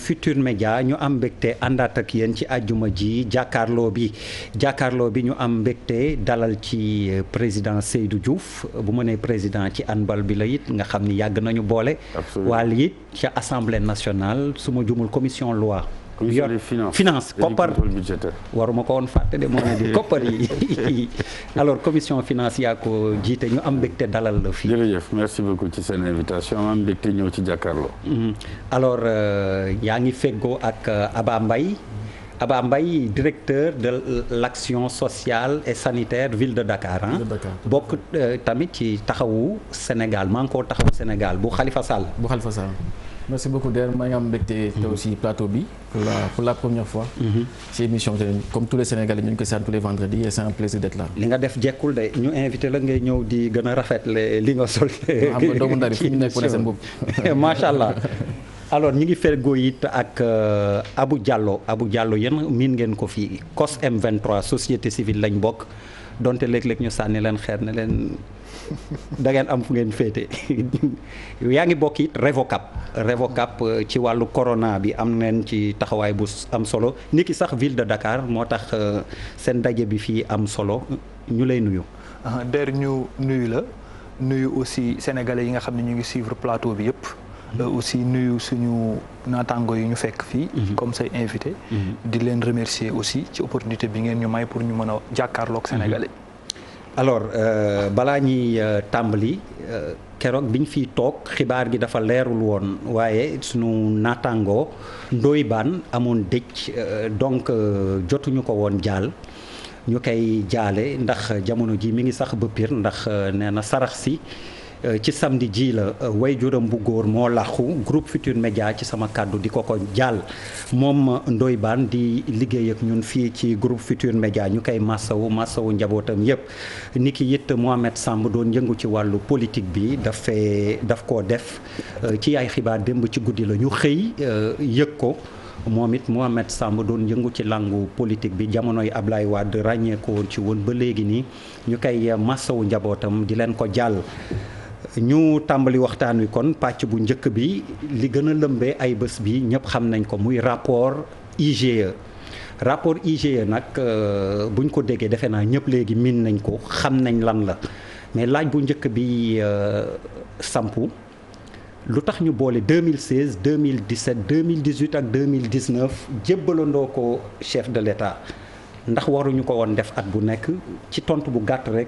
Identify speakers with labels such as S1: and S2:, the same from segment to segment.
S1: Futurs Médias ñu am mbégte àndaat ak yéen ci àjjuma ji jàkkaarloo bi ñu am mbégte dalal ci président Seydou Diouf bu ma nee président ci handball bi la it nga xam ni yàgg nañu boole. wàll it ca assemblée nationale su ma jumul commission loi.
S2: commission des
S1: finance koppar waruma ko woon fàtte de moo ne di koppar yi alors commission finance yaa ko jiite ñu am mbégte dalal la fii.
S2: jërëjëf merci beaucoup ci seen invitation am mbégte ñëw ci jàkkaarloo.
S1: alors yaa ngi feggoo ak Aba Mbaye directeur de l'action sociale et sanitaire ville de Dakar bokk tamit ci taxawu Sénégal maa ngi koo taxawu Sénégal bu Khalifa Sall.
S3: merci beaucoup Der maa ngi am mbégte te aussi plateau bi pour la première fois. ci émission comme tous les Sénégalais ñu ngi koy seetaan tous les vendredis et c'est un plaisir d'être là.
S1: li nga def jekkul de ñu invité la ngay ñëw di gën a rafetle li nga sol.
S3: xam nga doomu ndar fu ñu nekk wane seen bopp.
S1: macha allah alors ñi ngi fergoo it ak Abou Diallo yéen miin ngeen ko fii COS M23 société civile lañ bokk donte léeg-léeg ñu sànni leen xeer ne leen. da ngeen am fu ngeen féete yaa ngi bokk it Revocap ci wàllu corona bi am neen ci taxawaay bu am solo niki sax ville de Dakar moo tax seen daje bi fii am solo ñu lay nuyu.
S4: Der ñu nuyu la nuyu aussi sénégalais yi nga xam ne ñu ngi suivre plateau bi yëpp. aussi nuyu suñu naataango yi ñu fekk fii. comme say invité. di leen remercier aussi ci opportunité bi ngeen ñu may pour ñu mën a jàkkaarloog sénégalais.
S1: alors balaa ñuy tàmbali keroog biñ fiy toog xibaar gi dafa leerul woon waaye sunu naataangoo Ndoye Bane amoon dëj donc jotuñu ko woon jaal ñu koy jaale ndax jamono ji mi ngi sax ba pire ndax nee na sarax si ci samedi ji la waajuram bu góor moo làqu groupe Futurs Médias ci sama kàddu di ko jaal moom Ndoye Bane di liggéey ak ñun fii ci groupe Futurs Médias ñu koy massawu njabootam yépp ni ki it Mohamed Samb doon yëngu ci wàllu politique bi daf koo def ci ay xibaar démb ci guddi la ñu xëy yëg ko moom it Mohamed Samb doon yëngu ci langu politique bi jamonoy Ablaye Wade ràññee ko woon ci woon ba léegi nii ñu koy massawu njabootam di leen ko jàll ñu tàmbali waxtaan wi kon pàcc bu njëkk bi li gën a lëmbee ay bés bi ñëpp xam nañ ko muy rapport IGE nag buñ ko déggee defe naa ñëpp léegi miin nañ ko xam nañ lan la mais laaj bu njëkk bi sampu lu tax ñu boole 2016 2017 2018 ak 2019 jébbalandoo ko chef de l'État ndax waruñu ko woon def at bu nekk ci tontu bu gàtt rek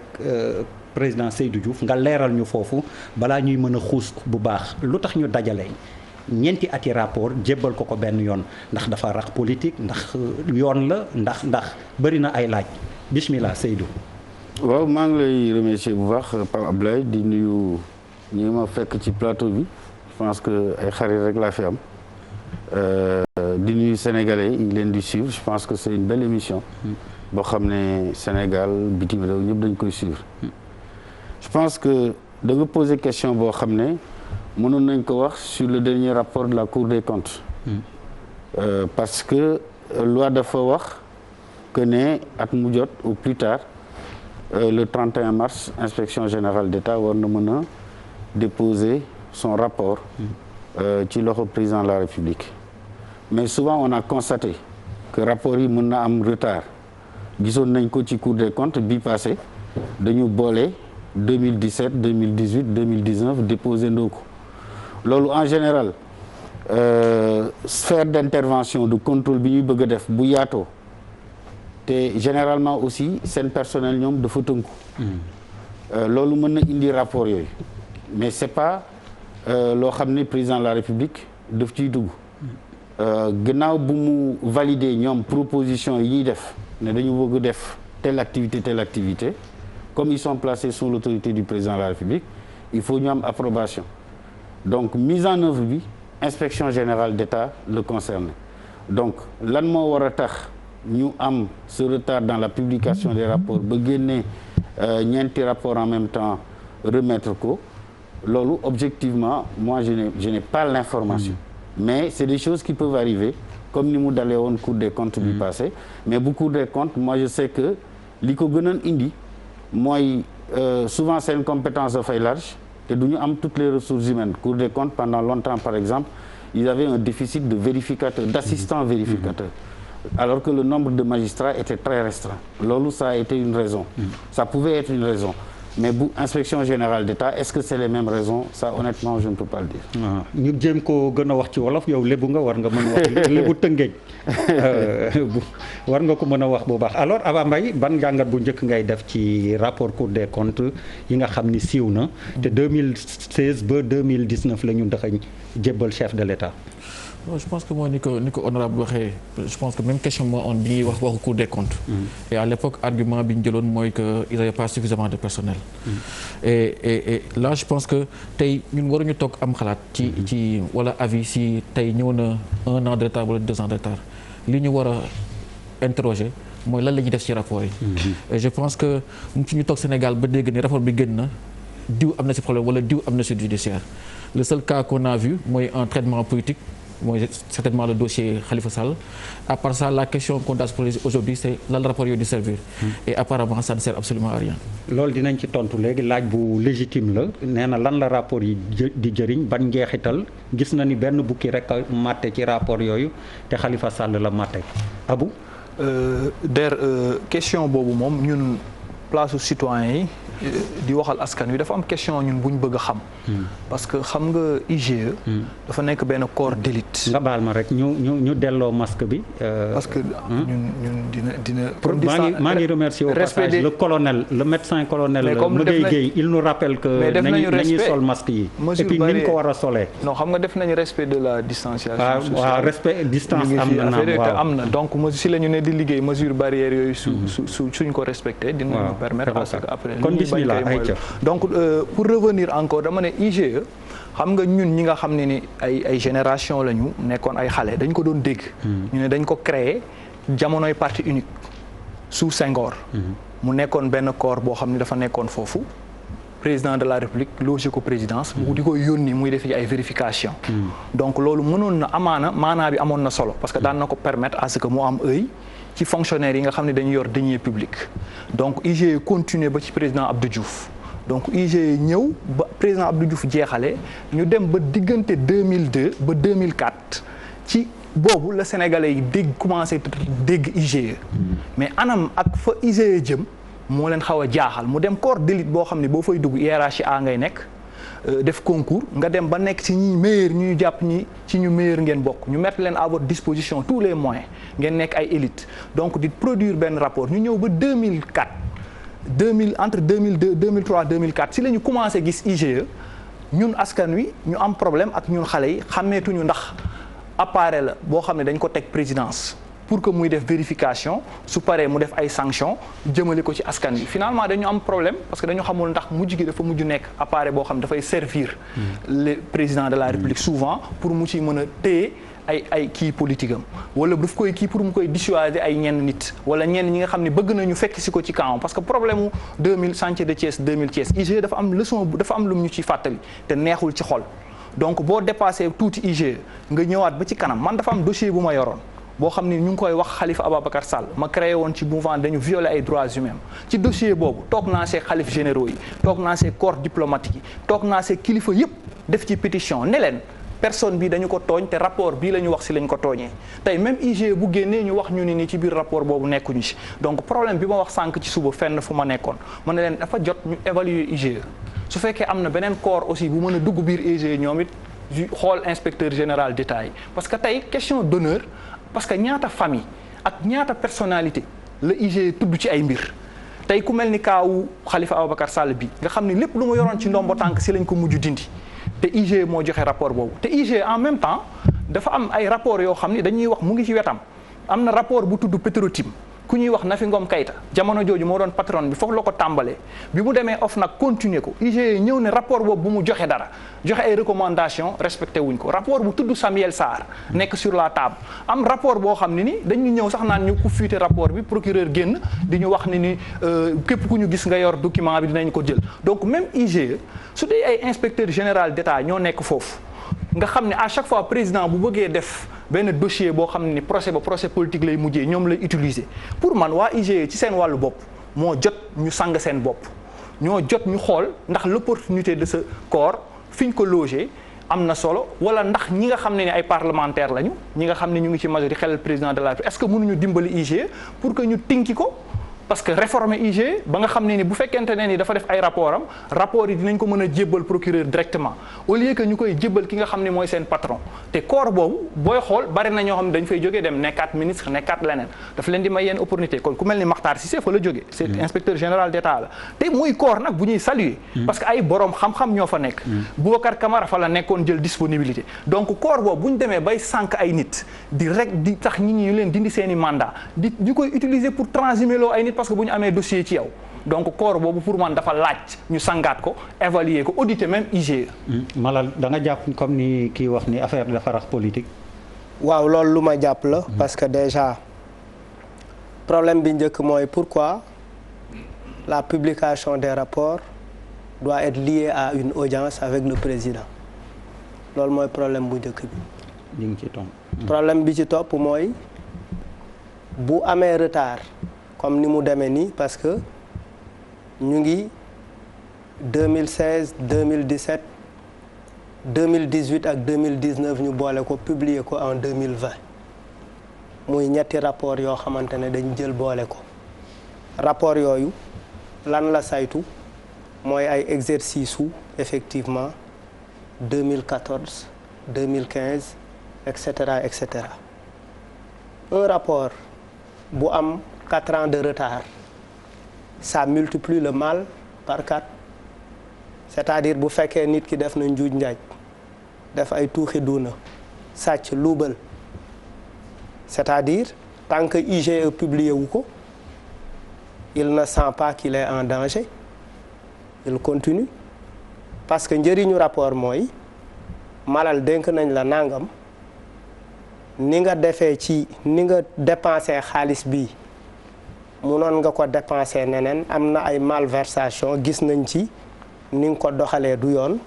S1: président Seydou Diouf nga leeral ñu foofu balaa ñuy mën a xuus bu baax lu tax ñu dajale ñeenti ati rapport jébbal ko benn yoon ndax dafa rax politique ndax yoon la ndax bëri na ay laaj bismillah Seydou.
S2: waaw maa ngi lay remercier bu baax Pape Abdoulaye di nuyu ñi ma fekk ci plateau bi je pense que ay xarit rek laa fi am di nuyu sénégalais yi leen di suivre je pense que c'est une belle émission boo xam ne Sénégal bitim réew ñëpp dañ koy suivre. Je pense que da nga poser question boo xam ne mënoon nañ ko wax sur le dernier rapport de la Cour des comptes. Parce que loi dafa wax que ne at mu jot au plus tard le 31 mars inspection générale d'État war na mën a déposer son rapport ci loxo président de la République. Mais souvent on a constaté que rapport yi mën na am retard gisoon nañ ko ci Cour des comptes bii passé dañu boole 2017 2018 2019 déposé ndoo ko loolu en général sphère d'intervention de contrôle bi ñuy bëgg a def bu yaatoo te généralement aussi seen personnel ñoom dafa tënku loolu mën na indi rapport yooyu mais c'est pas loo xam ne président de la République daf ciy dugg gannaaw bu mu valider ñoom proposition yi ñuy def ne dañu bëgg def telle activité comme ils sont placés sous l'autorité du président de la République il faut ñu am approbation donc mise en œuvre bi inspection générale d'État le concerne donc lan moo war a tax ñu am ce retard dans la publication des rapports ba génnee ñeenti rapport en même temps remettre ko loolu objectivement moi je n'ai pas l'information mais c'est des choses qui peuvent arriver comme ni mu dalee woon Cour des comptes bi passé mais bu Cour des comptes moi je sais que li ko gënoon indi mooy souvent c'est une compétence dafay large te du ñu am toutes les ressources humaines Cour des comptes pendant longtemps par exemple ils avaient un déficit de vérificateurs, d'assistants vérificateurs. Alors que le nombre de magistrats était très restreint. Loolu, ça a été une raison. Ça pouvait être une raison. Mais bu inspection générale d'État, est-ce que c'est les mêmes raisons? Ça, honnêtement, je ne peux pas le dire.
S1: waaw ñu jéem ko gën a wax ci wolof yow lébu nga war nga mën a wax lébu tëngeej war nga ko mën a wax bu baax alors Aba Mbaye ban jàngat bu njëkk ngay def ci rapport Cour des comptes yi nga xam ni siiw na te 2016 ba 2019 la ñu ndaxañ jébbal chef de l'État.
S3: je pense que mooy ni ko honorable waxee je pense que même question moo on bi ñuy wax waxu Cour des comptes et à l'époque argument bi ñu jëloon mooy que il n'y avait pas suffisamment de personnel et là je pense que tey ñun waruñu toog am xalaat ci wala avis si tey ñëw na 1 an de retard wala 2 ans de retard li ñu war a interroger mooy lan la ñuy def ci rapport yi et je pense que mu ci ñu toog Sénégal ba dégg ni rapport bi gën na diw am na ci problème wala diw am na ci judiciaire le seul cas qu'on a vu mooy un traitement politique mooy certainement le dossier Khalifa Sall. À part ça, la question qu'on doit se poser aujourd'hui, c'est lan rapport yooyu di servir. Et apparemment, ça ne sert absolument à rien.
S1: loolu dinañ ci tontu léegi laaj bu légitime la nee na lan la rapport yi di jëriñ ban njeexital gis na ni benn bukki rek a màtte ci rapport yooyu te Khalifa Sall la màtte Abou.
S4: question boobu moom ñun place su citoyen yi di waxal askan wi dafa am question ñun bu ñu bëgg a xam. parce que xam nga IGE. dafa nekk benn corps d'élite.
S1: nga baal ma rek ñu delloo masque bi.
S4: parce que ñun dina.
S1: pour maa ngi remercier au passage le colonel le médecin colonel. Mëgay Guèye il nous rappelle que. nañuy sol masque yi. et puis ni ñu ko war a solee.
S4: non xam nga def nañu respect de la distanciation sociale.
S1: waaw respect distance am na
S4: donc si la ñu ne di liggéey mesure barrière yooyu suñ ko respecté. dinañu permettre parce que après. donc pour revenir encore dama ne IGE xam nga ñun ñi nga xam ne ni ay génération la ñu nekkoon ay xale dañ ko doon dégg. ñu ne dañ ko créer jamonoy parti unique sous Senghor. mu nekkoon benn corps boo xam ne dafa nekkoon foofu président de la République logé ko présidence. mu di ko yónni muy def ay vérification. donc loolu mënoon na maanaa bi amoon na solo parce que daan na ko permettre à ce que mu am œil ci fonctionnaires yi nga xam ne dañuy yor deniers publics donc IGE continuer ba ci président Abdou Diouf donc IGE ñëw ba président Abdou Diouf jeexale ñu dem ba diggante 2002 ba 2004 ci boobu la Sénégalais yi commencé dégg IGE mais anam ak fa IGE jëm moo leen xaw a jaaxal mu dem corps d'élite boo xam ne boo fay dugg hiérarchie A ngay nekk def concours nga dem ba nekk ci ñi meilleur ñu jàpp ñi ci ñu meilleur ngeen bokk ñu mettre leen à votre disposition tous les moyens ngeen nekk ay élite donc di produire benn rapport ñu ñëw ba 2004 entre 2002 2003 2004 si la ñu commencé gis IGE ñun askan wi ñu am problème ak ñun xale yi xàmmeetuñu ndax appareil la boo xam ne dañ ko teg présidence pour que muy def vérification su paree mu def ay sanctions jëmale ko ci askan wi finalement dañu am problème parce que dañu xamul ndax mujj gi dafa mujj nekk appareil boo xam ne dafay servir le président de la République souvent pour mu ci mën a téye ay kii politique am wala daf koy kii pour mu koy dissuader ay ñenn nit wala ñenn ñi nga xam ne bëgg nañu fekk si ko ci camp parce que problème mu 2000 chantier de Thiès 2000 Thiès IGE dafa am leçon dafa am lu mu ñu ciy fàttali te neexul ci xol donc boo dépassé tuuti IGE nga ñëwaat ba ci kanam man dafa am dossier bu ma yoroon boo xam ni ñu ngi koy wax Khalifa Ababacar Sall ma créé woon ci mouvement dañu violer ay droits humains ci dossier boobu toog naa see xalif généraux yi toog naa see corps diplomatique yi toog naa see kilifa yëpp def ci pétition ne leen personne bi dañu ko tooñ te rapport bii la ñu wax si lañ ko tooñee tey même IGE bu génnee ñu wax ñu ni ci biir rapport boobu nekkuñu ci donc problème bi ma wax sànq ci suba fenn fu ma nekkoon ma ne leen dafa jot ñu évaluer IGE su fekkee am na beneen corps aussi bu mën a dugg biir IGE ñoom it xool inspecteur général d'État yi parce que tey question d'honneur parce que ñaata famille ak ñaata personnalité la IGE tudd ci ay mbir tey ku mel ni kaawu Khalifa Ababacar Sall bi nga xam ni lépp lu ma yoroon ci ndombo tànk si lañ ko mujj dindi te IGE moo joxe rapport boobu te IGE en même temps dafa am ay rapport yoo xam ni dañuy wax mu ngi ci wetam am na rapport bu tudd Petrotim ku ñuy wax Nafi Ngom Keïta jamono jooju moo doon patron bi foofu la ko tàmbalee bi mu demee OFNAC continuer ko IGE ñëw ne rapport boobu bu mu joxe dara joxe ay recommandations respecté wuñ ko rapport bu tudd Samuel Sarr nekk sur la table am rapport boo xam ne ni dañu ñëw sax naan ñu ku fuité rapport bi procureur génn di ñu wax ni képp ku ñu gis nga yor document bi dinañ ko jël donc même IGE su dee ay inspecteur général d'État ñoo nekk foofu nga xam ne à chaque fois président bu bëggee def benn dossier boo xam ne procès politique lay mujjee ñoom lay utiliser pour man waa IGE ci seen wàllu bopp moo jot ñu sang seen bopp ñoo jot ñu xool ndax l'opportunité de ce corps fi ñu ko logé am na solo wala ndax ñi nga xam ne ni ay parlementaires lañu ñi nga xam ne ñu ngi ci majorité xelal président de la République est-ce que mënuñu dimbali IGE pour que ñu tinki ko parce que réformer IGE ba nga xam ne ni bu fekkente ne ni dafa def ay rapport yi dinañ ko mën a jébbal procureur directement au lieu que ñu koy jébbal ki nga xam ne mooy seen patron te corps boobu booy xool bari na ñoo xam ne dañ fay jógee dem nekkaat ministre nekkaat leneen dafa leen di may yenn opportunité kon ku mel ni Makhtar Cissé fa la jógee c'est inspecteur général d'État la te muy corps nag bu ñuy saluer parce que ay borom xam-xam ñoo fa nekk Boubacar Camara fa la nekkoon jël disponibilité donc corps boobu bu ñu demee bay sànq ay nit di tax nit ñi ñu leen dindi seen i mandat di koy utiliser pour transhumer loo ay nit parce que bu ñu amee dossier ci yow donc corps boobu pour man dafa laaj ñu sangaat ko évaluer ko auditer même IGE.
S1: Malal da nga jàpp comme ni kii wax ni affaire dafa rax politique.
S5: waaw loolu lu ma jàpp la. parce que déjà problème bi njëkk mooy pourquoi la publication des rapports doit être liée à une audience avec le président loolu mooy problème bu njëkk bi.
S1: ñu ngi ci tomb.
S5: problème bi ci topp mooy bu amee retard. comme ni mu demee nii parce que ñu ngi 2016 2017 2018 ak 2019 ñu boole ko publier ko en 2020 muy ñetti rapport yoo xamante ne dañ jël boole ko rapport yooyu lan la saytu mooy ay exercice su effectivement 2014 2015 et cetera et cetera un rapport bu am 4 ans de retard ça multiplie le mal par 4 c'est-à-dire bu fekkee nit ki def na njuuj njaaj def ay tuuxi duuna sàcc luubal c'est-à-dire tant que IGE publié wu ko il ne sent pas qu'il est en danger il continue parce que njëriñu rapport mooy Malal dénk nañ la nangam ni nga defee ci ni nga dépensé xaalis bi munoon nga ko dépenser neneen am na ay malversation gis nañ ci ni nga ko doxalee du yoon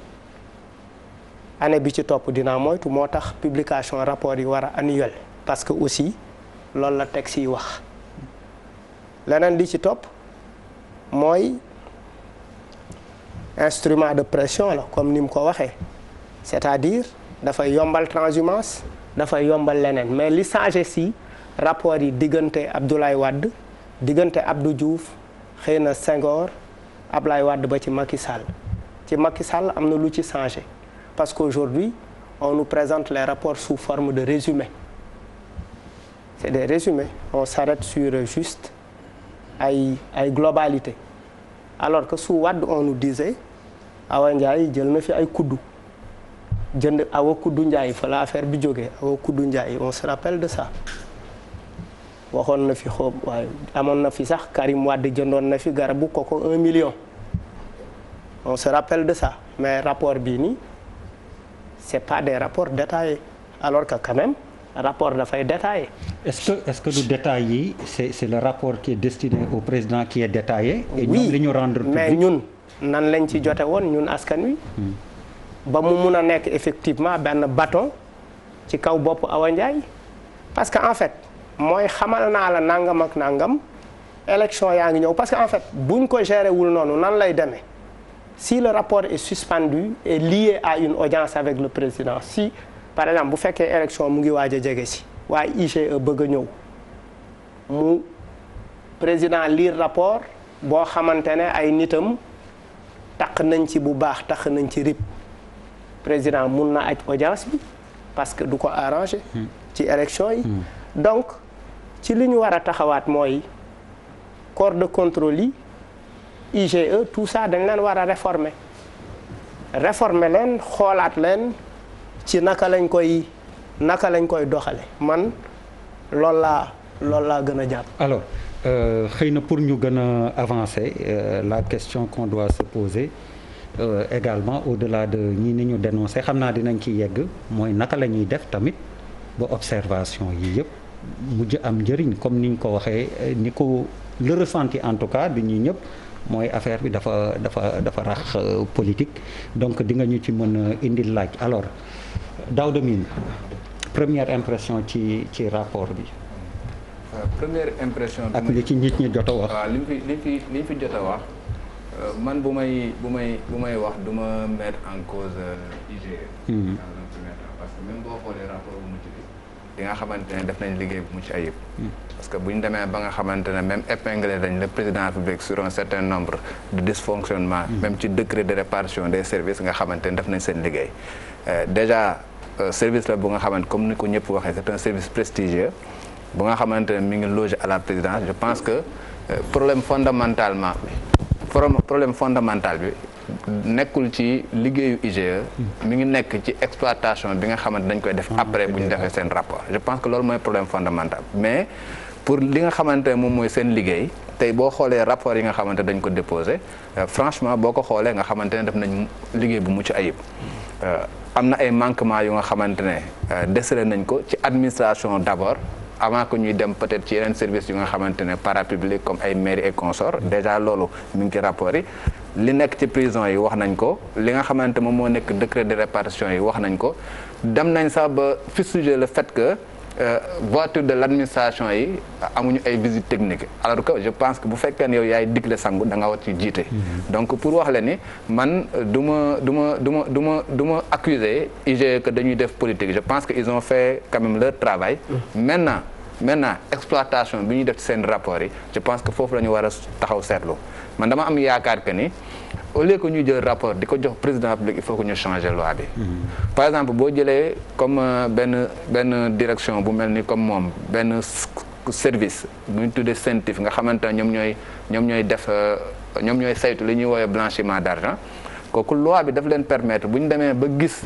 S5: année bi ci topp dinaa moytu moo tax publication rapport yi war a annuel parce que aussi loolu la texte yi wax leneen di ci topp mooy instrument de pression la comme ni mu ko waxee c'est-à-dire dafay yombal transhumance dafay yombal leneen mais li changé si rapport yi diggante Abdoulaye Wade diggante Abdou Diouf xëy na Senghor Ablaye Wade ba ci Macky Sall am na lu ci changé parce qu'aujourd'hui on nous présente les rapports sous forme de résumé c'est des résumés on s'arrête sur juste ay globalité alors que sous Wade on nous disait Awa Ndiaye jël na fi ay kuddu jënd Awa Kuddu Ndiaye fa la affaire bi jógee Awa Kuddu Ndiaye on se rappelle de ça waxoon na fi xoob waaye amoon na fi sax Karim Wade jëndoon na fi garabu koko 1 million on se rappelle de ça mais rapport bii nii c'est pas des rapports détaillés alors que quand même rapport dafay détaillé.
S1: est-ce que du détail yi c'est le rapport qui est destiné au président qui est détaillé. et ñoom li ñu rendre public
S5: mais ñun nan lañ ci jote woon ñun askan wi. ba mu mun a nekk effectivement benn bâton ci kaw bopp Awa Ndiaye parce que en fait. mooy xamal naa la nangam ak nangam élection yaa ngi ñëw parce que en fait buñ ko géré wul noonu nan lay demee si le rapport est suspendu et lié à une audience avec le président si par exemple bu fekkee élection mu ngi waaj a jege si waaye IGE bëgg a ñëw mu président lire rapport boo xamante ne ay nitam taq nañ ci bu baax taq nañ ci rip président mun na aj audience bi parce que du ko arrangé ci élection yi donc ci li ñu war a taxawaat mooy corps de contrôle yi IGE tout ça dañ leen war a réformer leen xoolaat leen ci naka lañ koy doxale man loolu laa gën a jàpp.
S1: alors xëy na pour ñu gën a avancer la question qu'on doit se poser également au-delà de ñi ni ñu dénoncer xam naa dinañ ci yegg mooy naka la ñuy def tamit ba observation yi yëpp mujj am njëriñ comme ni ñu ko waxee ni ko le ressenti en tout cas du ñuy ñëpp mooy affaire bi dafa rax politique donc di nga ñu ci mën a indil laaj alors Daouda Mine première impression ci rapport bi.
S6: première impression.
S1: ak li ci nit ñi jot a wax.
S6: waaw li fi jot a wax man bu may wax du ma mettre en cause IGE. dans un premier temps parce que même boo xoolee rapport bu mucc bi di nga xamante ne def nañ liggéey bu mucc ayib. parce que bu ñu demee ba nga xamante ne même épinglé dañ le président de la République sur un certain nombre de dysfonctionnements. même ci décret de répartition des services nga xamante ne def nañ seen liggéey. déjà service la bu nga xamante comme ni ko ñëpp waxee c'est un service prestigieux bu nga xamante ne mi ngi logé à la présidence je pense que problème fondamental bi nekkul ci liggéeyu IGE mi ngi nekk ci exploitation bi nga xamante dañ koy def après bu ñu defee seen rapport je pense que loolu mooy problème fondamental mais pour li nga xamante ne moom mooy seen liggéey tey boo xoolee rapport yi nga xamante dañ ko déposé franchement boo ko xoolee nga xamante ne def nañ liggéey bu mucc ayib am na ay manquements yu nga xamante ne décelé nañ ko ci administration d'abord avant que ñuy dem peut-être ci yeneen services yu nga xamante ne parapublic comme ay mairie et consorts déjà loolu mi ngi ci rapport yi li nekk ci prison yi wax nañ ko li nga xamante moom moo nekk décret de répartition yi wax nañ ko dem nañ sax ba fustiger le fait que voiture de l'administration yi amuñu ay visite technique alors que je pense que bu fekkee ne yow yaay digle sangu da nga war ci jiite donc pour wax la ni man du ma accuser IGE que dañuy def politique je pense que ils ont fait quand même leur travail maintenant exploitation bi ñuy def ci seen rapport yi je pense que foofu la ñu war a taxaw seetlu man dama am yaakaar que ni au lieu que ñuy jël rapport di ko jox président de la République il faut que ñu changer loi bi par exemple boo jëlee comme benn direction bu mel ni comme moom benn service bu ñu tuddee CENTIF nga xamante ne ñoom ñooy saytu li ñuy woowee blanchiment d'argent kooku loi bi daf leen permettre bu ñu demee ba gis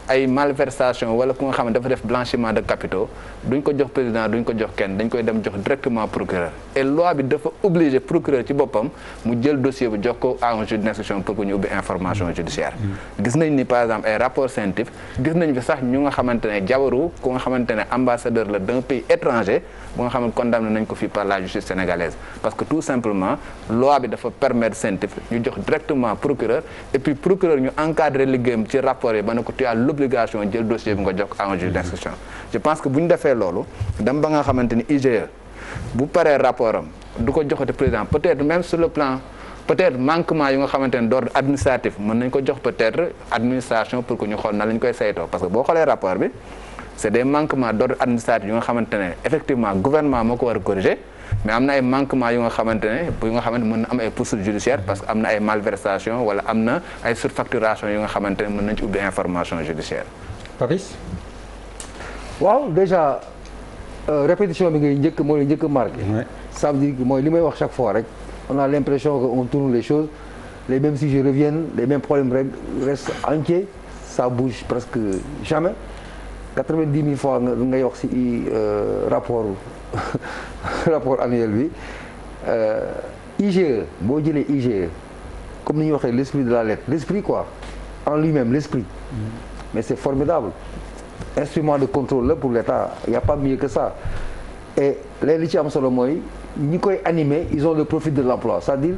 S6: ay malversation wala ku nga xam ne dafa def blanchiment de capitaux duñ ko jox président duñ ko jox kenn dañ koy dem jox directement procureur et loi bi dafa obligé procureur ci boppam mu jël dossier bi jox ko à un juge d'instruction pour que ñu ubbi information judiciaire gis nañ ni par exemple ay rapport CENTIF gis nañ fi sax ñu nga xamante ne jabaru ku nga xamante ne ambassadeur la d'un pays étranger bu nga xam ne condamné nañ ko fii par la justice sénégalaise parce que tout simplement loi bi dafa permettre CENTIF ñu jox directement procureur et puis procureur ñu encadrer liggéeyam ci rapport yi ba ne ko tu as l'obligation jël dossier bi nga jox à un juge d'instruction je pense que bu ñu defee loolu dem ba nga xamante ni IGE bu paree rapport am du ko joxati président peut-être même sur le plan peut-être manquement yu nga xamante ne d'ordre administratif mën nañ ko jox peut-être administration pour que ñu xool na lañ koy saytoo parce que boo xoolee rapport bi c'est des manquements d'ordre administratif yu nga xamante ne effectivement gouvernement moo ko war a corriger mais am na ay manquements yu nga xamante ne mën na am ay poursuites judiciaires parce que am na ay malversations wala am na ay surfacturation yu nga xamante ne mën nañ ci ubbi information judiciaire.
S1: Papis.
S7: waaw déjà répétition bi ngay njëkk mooy njëkk marqué. ça veut dire que mooy li may wax chaque fois rek on a l'impression que on tourne les choses les mêmes sujets reviennent les mêmes problèmes restent entiers ça bouge presque jamais 90 000 fois ngay wax ci rapport annuel bi IGE boo jëlee IGE comme ni ñuy waxee l'esprit de la lettre l'esprit quoi en lui-même l'esprit mais c'est formidable instrument de contrôle là pour l'État il y a pas mieux que ça et léegi li ci am solo mooy ñi koy animer ils ont le profil de l'emploi c'est-à-dire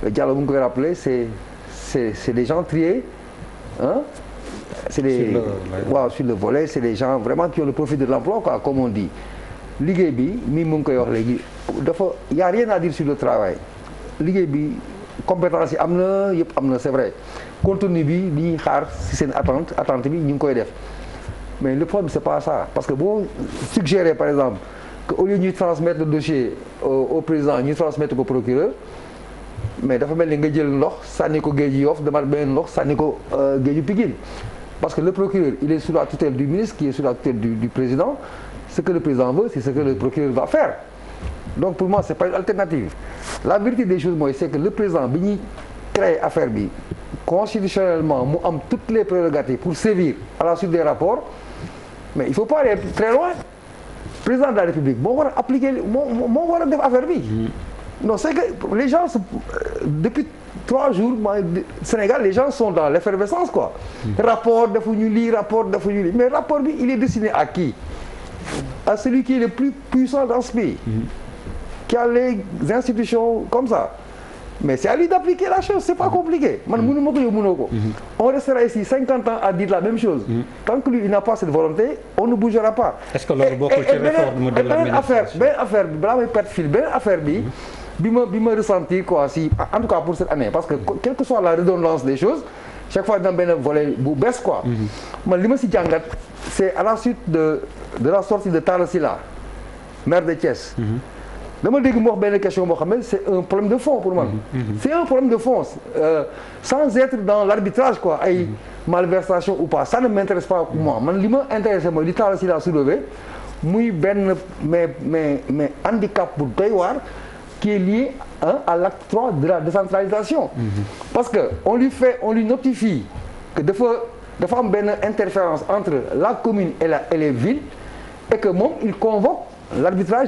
S7: Diallo bu ñu koy rappeler c'est des gens triés hein c'est des waaw sur le volet c'est des gens vraiment qui ont le profil de l'emploi quoi comme on dit liggéey bi mi mu ngi koy wax léegi dafa y a rien à dire sur le travail liggéey bi compétence yi am na yëpp am na c'est vrai contenu bi li ñuy xaar ci seen attente bi ñu ngi koy def mais le problème c'est pas ça parce que boo suggérer par exemple que au lieu ñuy transmettre le dossier au président ñu transmettre ko procureur mais dafa mel ni nga jël ndox sànni ko géeju Yoff demaat beneen ndox sànni ko géeju Pikine parce que le procureur il est sous la tutelle du ministre qui est sous la tutelle du président ce que le président veut c'est ce que le procureur va faire donc pour moi c'est pas une alternative la vérité des choses mooy c'est que le président bi ñuy créer affaire bi constitutionnellement mu am toutes les prérogatives pour sévir à la suite des rapports mais il faut pas aller très loin président de la République moo war a appliquer moo war a def affaire bi non c'est que les gens depuis 3 jours Sénégal les gens sont dans l'effervescence quoi rapport defuñu lii mais rapport bi il est destiné à qui à celui qui est le plus puissant dans ce pays qui a les institutions comme ça mais c'est à lui d'appliquer la chose c'est pas compliqué man mënu ma ko yow mënoo ko on restera ici 50 ans à dire la même chose tant que lui il n'a pas cette volonté on ne bougera pas
S1: est-ce que loolu bokkul ci réforme de l'administration
S7: beneen affaire bi balaa may perte fil beneen affaire bi bi ma ressenti quoi si en tout cas pour cette année parce que quelle que soit la redondance des choses chaque fois dina benn volet bu bees quoi. man li ma si jàngat c'est à la suite de la sortie de Talla Sylla maire de Thiès. dama dégg mu wax benn question boo xam ne c'est un problème de fond pour moi. C'est un problème de fond sans être dans l'arbitrage quoi ay malversation ou pas ça ne m'intéresse pas pour moi man li ma intéressé mooy li Talla Sylla soulevé muy benn mais handicap bu doy waar qui est lié à l'acte 3 de la décentralisation. Parce que on lui notifie que dafa am benn interférence entre la commune et les villes et que moom il convoque l'arbitrage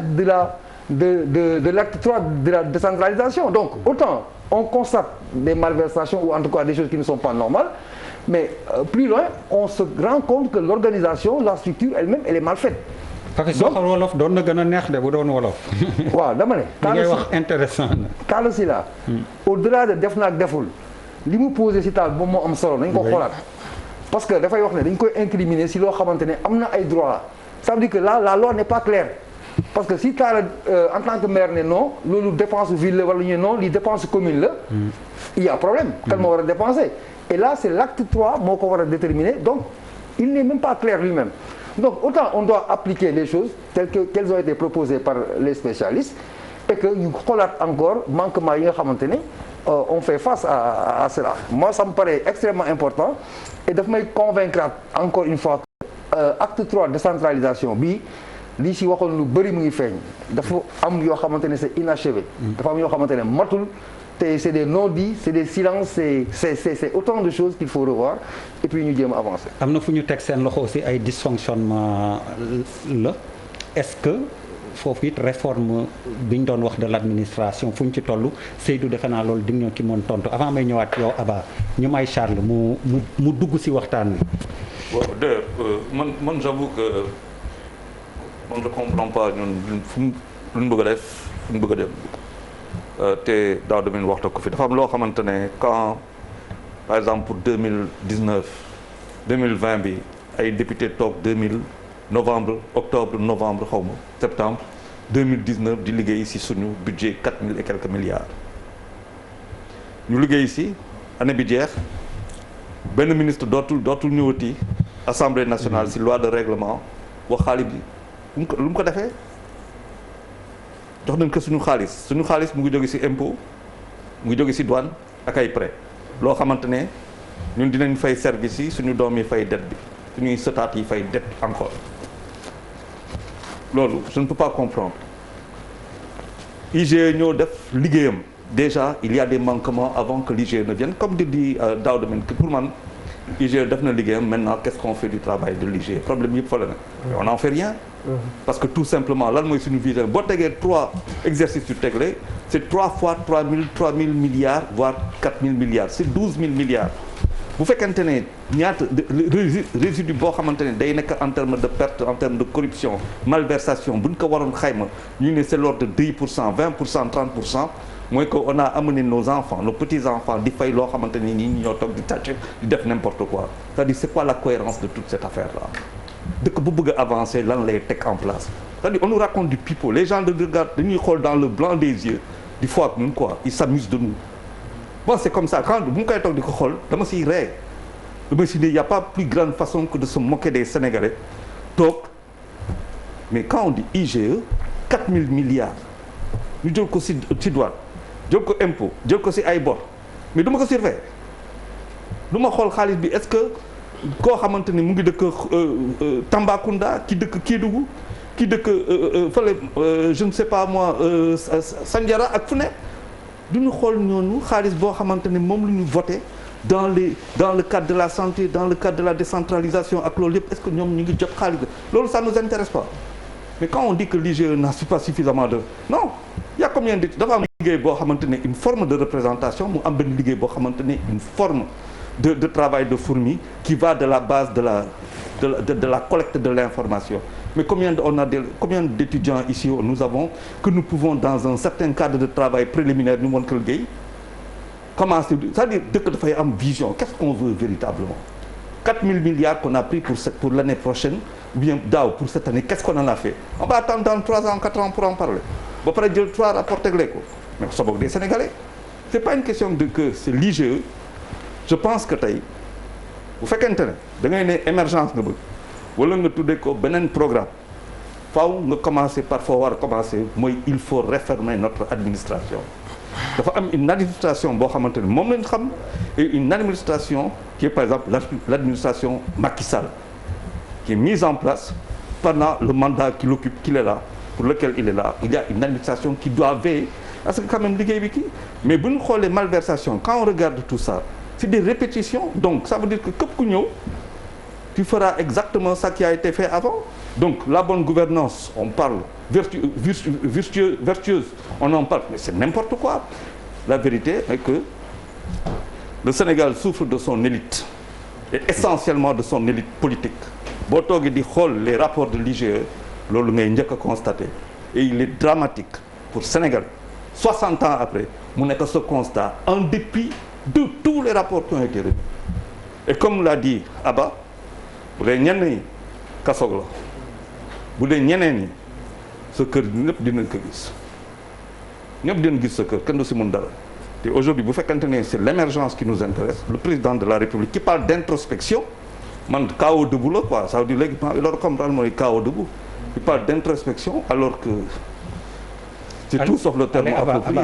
S7: de l'acte 3 de la décentralisation. Donc autant on constate des malversations ou en tout cas des choses qui ne sont pas normales, mais plus loin on se rend compte que l'organisation, la structure elle-même, elle est mal faite.
S1: parce que doxal wolof doon na gën a neex de bu doon wolof.
S7: waaw dama ne.
S1: li ngay wax intéressant na.
S7: Talla Sylla au-delà de def na ak deful li mu posé si taal moom moo am solo nañ ko xoolaat. parce que dafay wax ne dañ koy incriminer si loo xamante ne am na ay droits ça veut dire que là la loi n'est pas claire. parce que si Talla en tant que maire ne non loolu dépense ville la wala ñu non li dépense commune la. il y a problème. kan moo war a dépenser. et là c'est l'acte 3 moo ko war a déterminer donc il n'est même pas clair lui-même. donc autant on doit appliquer les choses telles qu'elles ont été proposées par les spécialistes et que ñu xoolaat encore manquement yi nga xamante ne on fait face à cela. moi ça me paraît extrêmement important et daf may convaincre encore une fois acte 3 décentralisation bi lii si waxoon lu bëri mu ngi feeñ dafa am yoo xamante ne c'est inachevé. dafa am yoo xamante ne matul te c'est des non-dits c'est des silences c'est autant de choses qu'il faut revoir et puis ñu jéem a avancer.
S1: am na fu ñu teg seen loxo aussi ay dysfonctionnement la est-ce que foofu it réforme bi ñu doon wax de l'administration fu ñu ci toll Seydou defe naa loolu di nga ñoo ci mën tontu avant may ñëwaat yow Aba ñu may Charles mu dugg ci waxtaan wi.
S8: bon d'ailleurs man j'avoue que man je comprends pas ñun fu ñu bëgg a def fu ñu bëgg a dem. te daaw domaine waxta ko fi dafa am loo xamante ne quand par exemple pour 2019 2020 bi ay député toog octobre novembre xaw ma septembre 2019 di liggéey ci suñu budget 4000 et quelques milliards ñu liggéey ci année bi jeex benn ministre dootul ñëwati assemblée nationale ci loi de règlement wax xaalis bi lu mu ko defee jox nañ ko suñu xaalis mu ngi jóge ci impôt mu ngi jóge ci douane ak ay prêt loo xamante ne ñun dinañ fay service yi suñu doom yi fay dette bi suñuy sëtaat yi fay dette encore loolu je ne peux pas comprendre IGE ñoo def liggéeyam déjà il y a des manquements avant que l'IGE ne vienne comme dit Daouda Mine que pour man IGE def na liggéeyam maintenant qu'est-ce qu'on fait du travail de l'IGE problème yëpp fa la nag on n'en fait rien. Parce que tout simplement lan mooy suñu vision boo tegee 3 exercices yu tegle c'est 3 fois 3000 milliards voire 4000 milliards c'est 12000 milliards bu fekkente ne ñaata résidu boo xamante ne day nekk en termes de perte en termes de corruption malversation bu ñu ko waroon xayma ñu ne c'est l'ordre de 10% 20% 30% mooy que on a amené nos enfants nos petits enfants di fay loo xamante ne ñi ñoo toog di tàcc di def n'importe quoi c'est-à-dire c'est quoi la cohérence de toute cette affaire là dëkk bu bëgg a avancer lan lay teg en place c'est-à-dire on nous raconte du pipeau les gens de regardent dañuy xool dans le blanc des yeux di fois ak ñun quoi ils s'amusent de nous bon c'est comme ça quand bu mu koy toog di ko xool dama siy ree dama si ne y a pas plus grande façon que de se moquer des Sénégalais toog mais quand on dit IGE 4000 milliards ñu jël ko ci douane jël ko impôt jël ko ci ay bor mais du ma ko surveiller du ma xool xaalis bi est-ce que koo xamante ni mu ngi dëkk Tambacounda ki dëkk Kédougou ki dëkk fële je ne sais pas moi Sandiara ak fu ne du ñu xool ñooñu xaalis boo xamante ne moom lu ñu voté dans le cadre de la santé dans le cadre de la décentralisation ak loolu yëpp est-ce que ñoom ñu ngi jot xaalis loolu ça nous intéresse pas mais quand on dit que l'IGE n'a pas suffisamment de non il y a combien de dafa am liggéey boo xamante ne une forme de représentation mu am benn liggéey boo xamante ne une forme de travail de fourmi qui va de la base de la collecte de l'information mais combien d'étudiants ici nous avons que nous pouvons dans un certain cadre de travail préliminaire ñu mën ko liggéey comment c'est-à-dire dëkk dafay am vision qu'est-ce qu'on veut véritablement 4000 milliards qu'on a pris pour l'année prochaine ou bien daaw pour cette année qu'est-ce qu'on en a fait on va attendre dans 3 ans 4 ans pour en parler ba pare jël 3 rapports tegle ko mais sa bokk des Sénégalais c'est pas une question de que c'est l'IGE je pense que tey bu fekkente ne da ngay ne émergence nga bëgg wala nga tuddee ko beneen programme faaw nga commencer par foo war a commencer mooy il faut réformer notre administration dafa am une administration boo xamante ne moom lañ xam et une administration qui est par exemple l'administration Macky Sall qui est mise en place pendant le mandat qu'il occupe qu'il est là pour lequel il est là il y a une administration qui doit veiller parce que quand même liggéey bi kii mais bu ñu xoolee malversation quand on regarde tout ça c'est des répétitions donc ça veut dire que képp ku ñëw tu feras exactement ça qui a été fait avant donc la bonne gouvernance on parle vertueuse on en parle mais c'est n'importe quoi la vérité est que le Sénégal souffre de son élite et essentiellement de son élite politique boo toogee di xool les rapports de l'IGE loolu ngay njëkk a constater et il est dramatique pour Sénégal 60 ans après mu nekk ce constat en dépit de tous les rapports qui ont été remis et comme l'a dit Abba bu dee ñenn ñi kasoog la bu dee ñeneen ñi sa kër ñëpp dinañ ko gis ñëpp dinañ gis sa kër kenn du si mun dara te aujourd'hui bu fekkente ne c'est l'émergence qui nous intéresse le président de la République qui parle d'introspection man KO debout la quoi ça veut dire léegi loolu comme daal mooy KO debout il parle d'introspection alors que c'est tout sauf le terme approprié.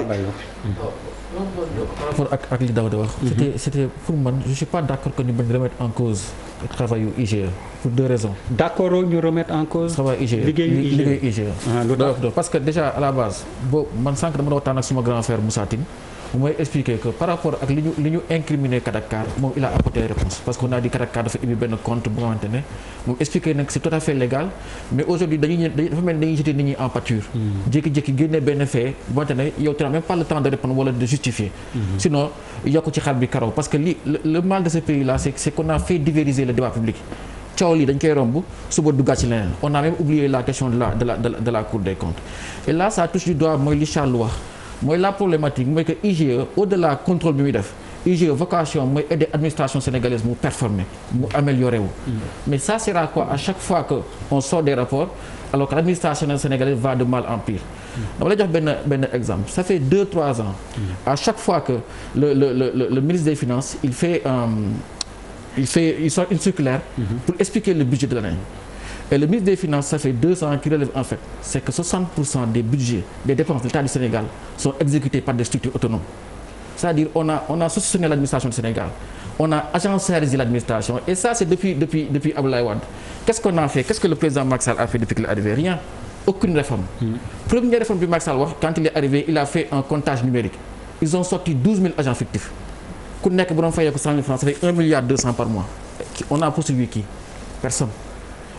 S3: Par rapport ak li Daouda wax. C'était pour man je suis pas d'accord que ñu bañ remettre en cause le travail yu IGE pour deux raisons.
S1: D'accord ñu remettre en cause.
S3: travail IGE liggéey IGE. parce que déjà à la base boo man sànq dama doon waxtaan ak suma grand frère Moussa Tine mooy expliquer que par rapport ak li ñu incriminé Kadakar moom il a apporté réponse parce qu'on a dit Kadakar dafa émis benn compte bu nga xamante ne moom expliqué nag c'est tout à fait légal mais aujourd'hui dafa mel ni dañuy jeter nit ñi en pâture jékki-jékki génne benn fait bu xamante ne yow tu n'as même pas le temps de répondre wala de justifier sinon yokk ci xar bi karaw parce que li le mal de ce pays là c'est qu'on a fait divériser le débat public coow lii dañ koy romb suba duggaat ci leneen on a même oublié la question de la Cour des comptes et là ça touche du doigt mooy li Charles wax mooy la problématique mooy que IGE au-delà contrôle bi muy def IGE vocation mooy aider administration sénégalaise mu performer mu améliorer wu mais ça sert à quoi à chaque fois que on sort des rapports alors que l'administration sénégalaise va de mal en pire dama lay jox benn exemple ça fait 2-3 ans à chaque fois que le ministre des Finances il sort une circulaire pour expliquer le budget de l'année. Et le ministre des Finances, ça fait 2 ans qu'il relève en fait, c'est que 60% des budgets, des dépenses de l'État du Sénégal sont exécutés par des structures autonomes. C'est-à-dire on a saucissonné l'administration du Sénégal, on a agenciarisé l'administration et ça c'est depuis Abdoulaye Wade. Qu'est-ce qu'on a fait? Qu'est-ce que le président Macky Sall a fait depuis qu'il est arrivé? Rien. Aucune réforme. Première réforme du Macky Sall wax quand il est arrivé, il a fait un comptage numérique. Ils ont sorti 12 000 agents fictifs. Ku nekk bu doon fayee ko 100 000 francs, ça fait 1,2 milliard par mois. On a poursuivi qui? Personne.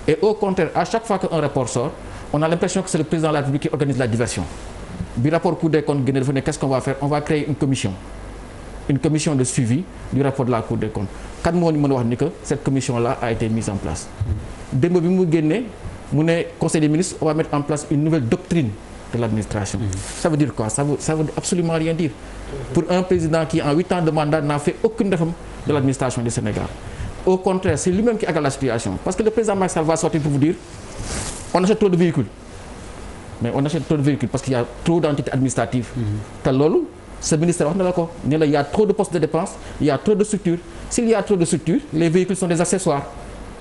S3: Et au contraire, à chaque fois qu'un rapport sort, on a l'impression que c'est le président de la République qui organise la diversion. Bi rapport Cour des comptes génne dafa ne qu'est-ce qu'on va faire? On va créer une commission de suivi du rapport de la Cour des comptes. Kan moo ñu mën a wax ni que cette commission-là a été mise en place. Démb bi mu génnee mu ne Conseil des ministres on va mettre en place une nouvelle doctrine de l'administration. Ça veut dire quoi? Ça veut absolument rien dire. Pour un président qui en 8 ans de mandat n'a fait aucune réforme de l'administration du Sénégal. Au contraire, c'est lui-même qui aggrave la situation. Parce que le président Macky Sall va sortir pour vous dire on achète trop de véhicules. Mais on achète trop de véhicules parce qu'il y a trop d'entités administratives. te loolu ce ministère wax na la ko ne la il y a trop de postes de dépenses, il y a trop de structures. S'il y a trop de structures, les véhicules sont des accessoires.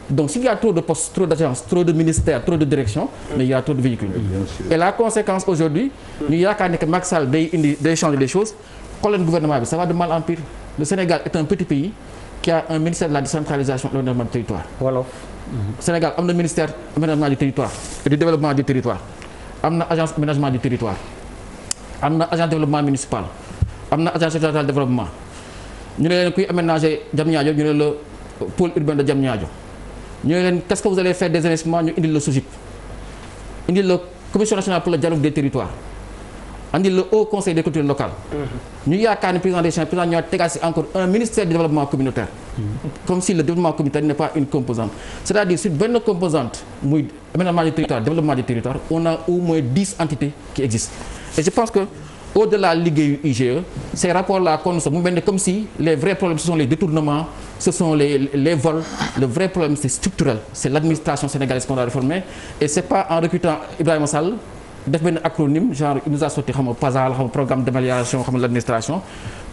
S3: Donc s'il y a trop de postes, trop d'agences, trop de ministères, trop de directions, mais il y a trop de véhicules. Et la conséquence aujourd'hui, ñu yaakaar ne que Macky Sall day changer les choses. Xool leen gouvernement bi ça va de mal en pire. Le Sénégal est un petit pays qui a un ministère de la décentralisation et de l'aménagement du territoire. Wolof. Sénégal am na ministère aménagement du territoire et du développement du territoire. Am na agence aménagement du territoire. Am na agence développement municipal. Am na agence de développement. ñu ne leen kuy aménager Diamniadio ñu ne le pôle urbain de Diamniadio. ñu ne leen qu'est-ce que vous allez faire des investissements ñu indil le SOGIP. Indil le commission nationale pour le dialogue des territoires. Andil le haut conseil des cultures locales. ñu yaakaar ne président des champs président ñoo tegaat si encore un ministère du développement communautaire. Comme si le développement communautaire n'est pas une composante. C'est-à-dire sur benn composante muy aménagement du territoire développement du territoire on a au moins 10 entités qui existent. Et je pense que au-delà liggéeyu IGE ces rapports-là kon mu mel ne comme si les vrais problèmes ce sont les détournements ce sont les vols. Le vrai problème c'est structurel, c'est l'administration sénégalaise qu'on doit réformer et c'est pas en recrutant Ibrahima Sall def benn acronyme genre il nous a sorti xam nga PASA xam nga programme d'amélioration xam nga l'administration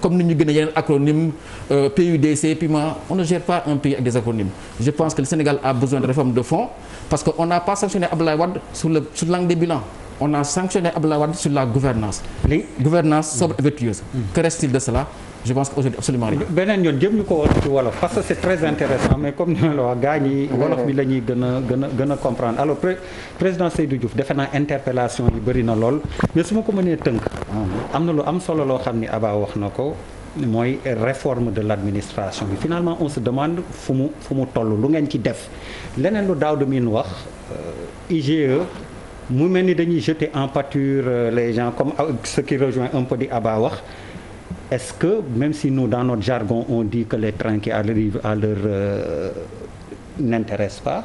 S3: comme ni ñu gën a yeneen acronyme PUDC PIMA on ne gère pas un pays avec des acronymes je pense que le Sénégal a besoin de réforme de fond parce que on n'a pas sanctionné Abdoulaye Wade sur l'angle des bilans on a sanctionné Abdoulaye Wade sur la gouvernance sobre et vertueuse que reste-t-il de cela je pense qu'aujourd'hui absolument rien.
S1: beneen yoon jëm ñu ko woon ci wolof parce que c'est très intéressant mais comme ni ma la wax gars ñi wolof bi la ñuy gën a comprendre alors président Seydou Diouf defe naa interpellation yi bëri na lool mais su ma ko mënee tënk am na lu am solo loo xam ni Aba wax na ko mooy réforme de l'administration bi finalement on se demande fu mu toll lu ngeen ci def leneen lu Daouda Mine wax IGE mu mel ni dañuy jeter en pâture les gens comme ce qui rejoint un peu di Aba wax. Est-ce que même si nous dans notre jargon on dit que les trains qui arrivent à l'heure n'intéressent pas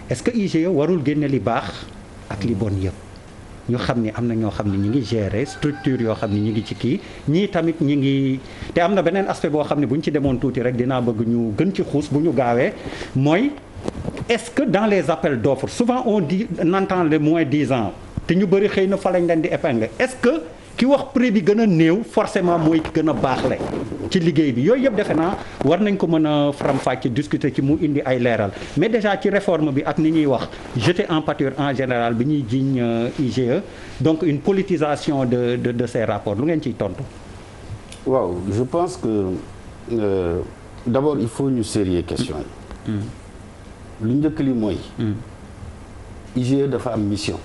S1: est-ce que IGE warul génne li baax ak li bon yëpp ñu xam ni am na ñoo xam ne ñi ngi gérer structure yoo xam ne ñi ngi ci kii ñii tamit ñi ngi te am na beneen aspect boo xam ne bu ñu ci demoon tuuti rek dinaa bëgg ñu gën ci xuus bu ñu gaawee mooy est-ce que dans les appels d'offres souvent on entend le moins 10 ans te ñu bëri xëy na fa lañ leen di épingler est-ce que ki wax prix bi gën a néew forcément mooy ki gën a baaxle ci liggéey bi yooyu yëpp defe naa war nañ ko mën a faram-fàcce discuter ci mu indi ay leeral mais déjà ci réforme bi ak ni ñuy wax jeter en pâture en général bi ñuy jiiñ IGE donc une politisation de ces rapports lu ngeen ciy tontu.
S2: waaw je pense que d'abord il faut ñu sérieux question yi. lu njëkk li mooy. IGE dafa am mission.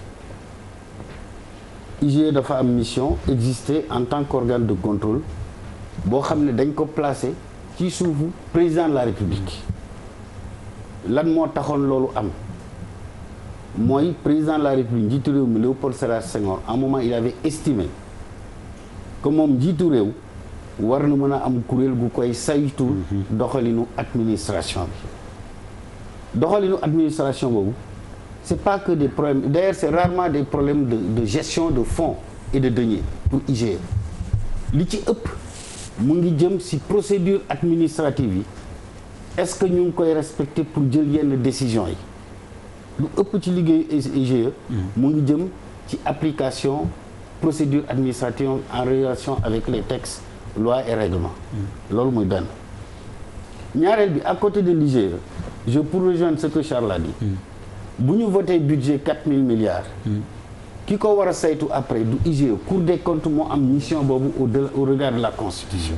S2: IGE dafa am mission exister en tant qu'organe de contrôle boo xam ne dañ ko placer ci suufu président de la République lan moo taxoon loolu am mooy président de la République njiitu réew mi Léopold Sédar Senghor à un moment il avait estimé que moom njiitu réew war na mën a am kuréel gu koy saytu doxalinu administration bi doxalinu administration boobu c'est pas que des problèmes d'ailleurs c'est rarement des problèmes de gestion de fonds et de deniers pour IGE li ci ëpp mu ngi jëm ci procédure administrative yi est-ce que ñu ngi koy respecter pour jël yenn décisions yi lu ëpp ci liggéeyu IGE mu ngi jëm ci application procédure administrative en relation avec les textes lois et règlements loolu muy benn ñaareel bi à côté de l'IGE je pour rejoindre ce que Charles a dit bu ñu voté budget 4000 milliards ki ko war a saytu après du IGE Cour des comptes moo am mission boobu au regard de la Constitution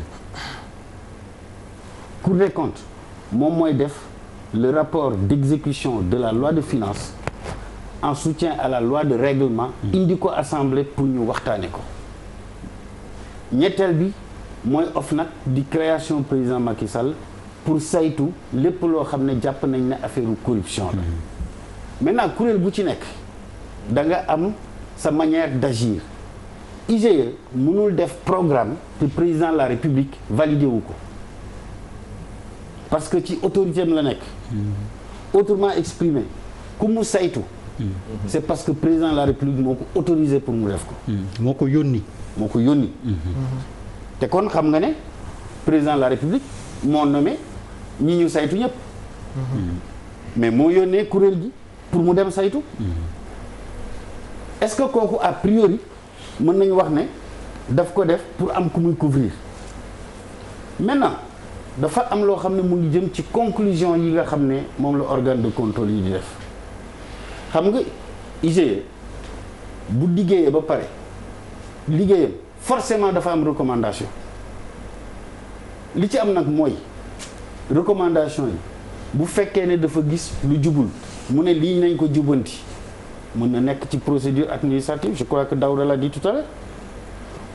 S2: Cour des comptes moom mooy def le rapport d'exécution de la loi de finances en soutien à la loi de règlement indi ko assemblée pour ñu waxtaane ko ñetteel bi mooy OFNAC di création président Macky Sall pour saytu lépp loo xam ne jàpp nañ ne affaire corruption la maintenant kuréel bu ci nekk da nga am sa manière d'agir IGE mënul def programme te président de la République validé wu ko parce que ci autorité am la nekk autrement exprimé ku mu saytu c'est parce que président de la République moo ko autorisé pour mu def ko
S1: moo ko yónni
S2: te kon xam nga ne président de la République moo nommé ñi ñu saytu ñëpp mais moo yónnee kuréel gi pour mu dem saytu est-ce que kooku a priori mën nañu wax ne daf ko def pour am ku muy couvrir maintenant dafa am loo xam ne mu ngi jëm ci conclusion yi nga xam ne moom la organe de contrôle yi di def xam nga IGE bu liggéeyee ba pare liggéeyam forcément dafa am recommandation li ci am nag mooy recommandation yi bu fekkee ne dafa gis lu jubul mu ne lii nañ ko jubanti mën na nekk ci procédure administrative je crois que Daouda l'a dit tout à l'heure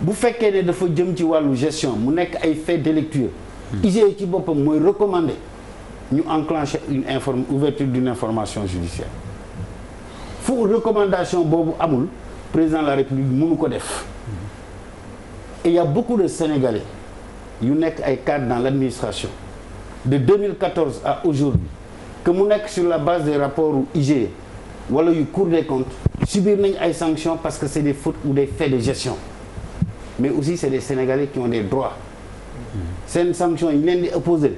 S2: bu fekkee ne dafa jëm ci wàllu gestion mu nekk ay faits délictueux IGE ci boppam mooy recommander ñu enclencher ouverture d'une information judiciaire fu recommandation boobu amul président de la République mënu ko def et il y a beaucoup de Sénégalais yu nekk ay cadres dans l'administration de 2014 à aujourd'hui que mu nekk sur la base des rapports IGE wala yu Cour des comptes subir nañ ay sanctions parce que c'est des fautes ou des faits de gestion mais aussi c'est des Sénégalais qui ont des droits seen sanctions yi leen di opposer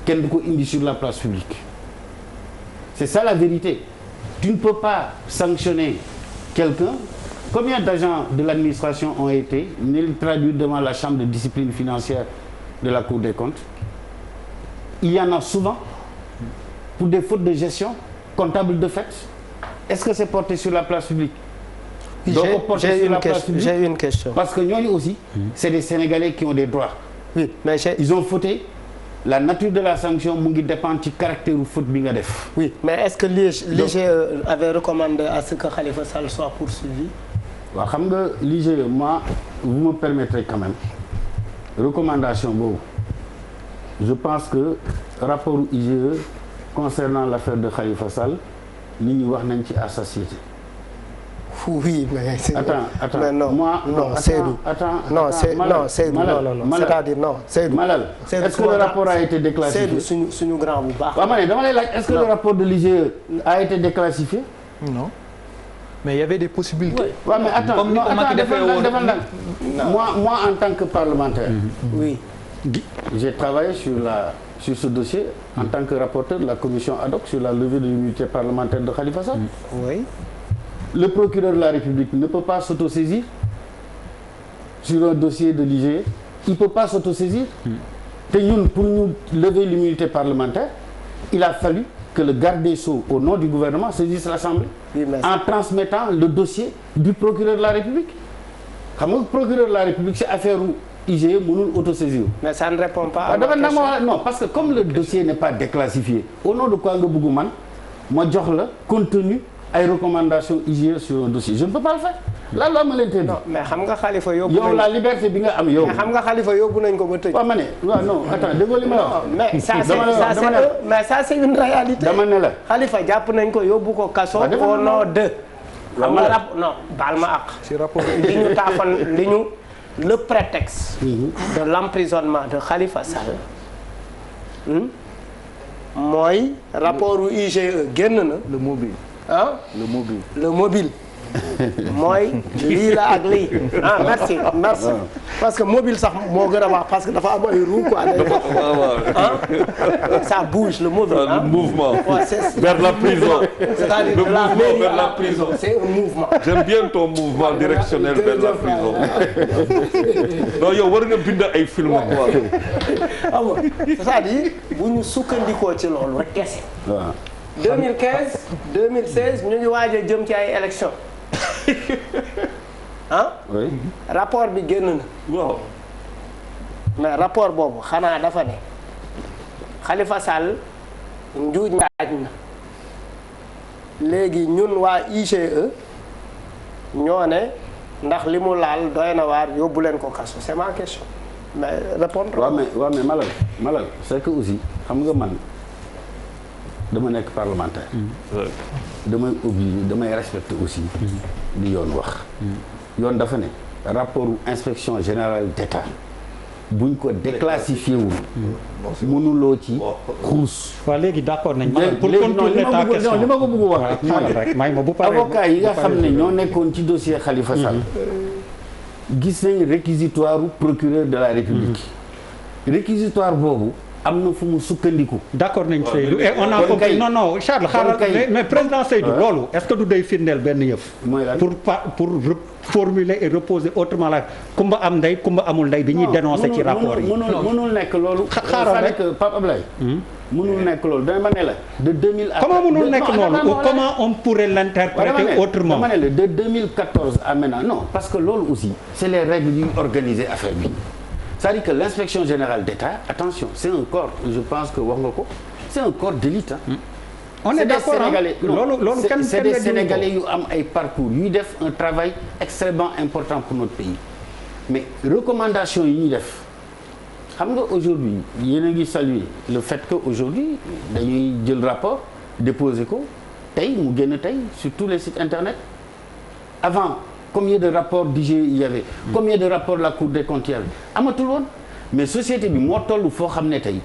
S2: kenn du ko indi sur la place publique c'est ça la vérité tu ne peux pas sanctionner quelqu'un combien d'agents de l'administration ont été traduits devant la chambre de discipline financière de la Cour des comptes? Il y en a souvent pour des fautes de gestion comptable de fait. Est-ce que c'est porté sur la place publique?
S5: J'ai une question.
S2: Parce que ñooñu aussi, c'est des Sénégalais qui ont des droits.
S5: Oui, mais
S2: ils ont fauté. La nature de la sanction mu ngi dépendre ci caractère faute bi nga def.
S5: Oui, mais est-ce que l'IGE avait recommandé à ce que Khalifa Sall soit poursuivi?
S2: waaw xam nga l'IGE, moi vous me permettrez quand même recommandation boobu je pense que rapport IGE concernant l'affaire de Khalifa Sall nit ñi wax nañ ci à satiété.
S5: Oui, mais
S2: attends
S5: mais non,
S2: moi
S5: non Seydou non Seydou non c'est-à-dire non Seydou
S2: Malal est-ce que le rapport a été déclassifié?
S5: Seydou suñu grand bu baax.
S2: waaw ma ne dama lay laaj est-ce que le rapport de l'IGE a été déclassifié?
S4: Non. Mais il y avait des possibilités.
S2: Ouais, mais attends, moi en tant que parlementaire,
S5: oui,
S2: j'ai travaillé sur ce dossier en tant que rapporteur de la commission ad hoc sur la levée de l'immunité parlementaire de Khalifa Sall.
S5: Oui.
S2: Le procureur de la République ne peut pas s'autosaisir sur un dossier de l'IGE. Il ne peut pas s'autosaisir. Te ñun pour ñu lever l'immunité parlementaire, il a fallu que le garde des Sceaux, au nom du gouvernement, saisisse l'Assemblée en transmettant le dossier du procureur de la République. Xam nga procureur de la République c'est affaire u IGE mënul autosaisir.
S5: Mais ça ne répond pas à ma question.
S2: Non, parce que comme le dossier n'est pas déclassifié, au nom de quoi nga bëgg man ma jox la contenu ay recommandations IGE sur un dossier. Je ne peux pas le faire. La loi me l'interdit.
S5: Non, mais xam nga Khalifa yóbbu nañ
S2: yow la liberté bi nga am yow.
S5: mais xam nga Khalifa yóbbu nañ ko ba tëj.
S2: waaw ma ne waaw non attends déggoo li ma la wax.
S5: mais ça c'est une réalité.
S2: dama ne la
S5: Khalifa jàpp nañ ko yóbbu ko kaso. au nom de. xam nga non baal ma àq.
S4: ci rapport
S5: li ñu taafan li ñu le prétexte. de l'emprisonnement de Khalifa Sall. mooy rapport u IGE génn na.
S7: Le mobile.
S5: ah
S7: Le mobile.
S5: mooy lii la ak lii merci parce que mobile sax moo gën a wax parce que dafa am ay roue quoi ça bouge le mobile
S8: le mouvement vers la prison
S5: c'est-à-dire
S8: le mouvement vers la prison
S5: c'est un mouvement
S8: j'aime bien ton mouvement directionnel vers la prison non yow war nga bind ay film quoi
S5: c'est-à-dire bu ñu sukkandikoo ci loolu rek kese 2015 2016 ñu ngi waaj a jëm ci ay élections
S2: oui.
S5: rapport bi génn na.
S8: waaw.
S5: mais rapport boobu xanaa dafa ne Khalifa Sall njuuj njaaj na léegi ñun waa IGE ñoo ne ndax li mu laal doy na waar yóbbu leen ko kaso c'est ma question mais répondre.
S2: waaw mais Malal c'est que aussi xam nga man. dama nekk parlementaire. damay obligé damay respecter aussi. li yoon wax. yoon dafa ne rapport inspection générale d'État buñ ko déclassifié wul. mënuloo ci xuus.
S1: waaw léegi d'accord nañ. pour contourner ta question
S2: li ma ko bëgg wax
S1: rek may ma bu paree
S2: avocat yi nga xam ne ñoo nekkoon ci dossier Khalifa Sall. gis nañ réquisitoire procureur de la République. réquisitoire boobu. am na fu mu sukkandiku.
S1: d'accord nañ Seydou et on a compris non Charles xaaral mais président Seydou loolu est-ce que du day firndeel benn yëf. pour formuler et reposer autrement la kumba am ndey kumba amul ndey bi ñuy dénoncer ci rapport yi.
S2: mënul nekk loolu.
S1: xaaral rek
S2: Pape Ablaye. mënul nekk loolu dama ne la. de 2000 à
S1: comment mënul nekk noonu ou comment on pourrait l'interpréter autrement.
S2: dama ne la de 2014 à maintenant non parce que loolu aussi c'est les règles yuy organiser affaire bi. c'est-à-dire que l'inspection générale d'État attention c'est un corps je pense que wax nga ko c'est un corps d'élite
S1: on est d'accord loolu kenn
S2: c'est des Sénégalais yu am ay parcours yuy def un travail extrêmement important pour notre pays mais recommandation yi ñuy def xam nga aujourd'hui yéen a ngi saluer le fait que aujourd'hui dañuy jël rapport déposer ko tey mu génn tey sur tous les sites internet avant combien de rapports d'IGE il y avait combien de rapports de la Cour des comptes il y avait amatul woon mais société bi moo toll foo xam ne tey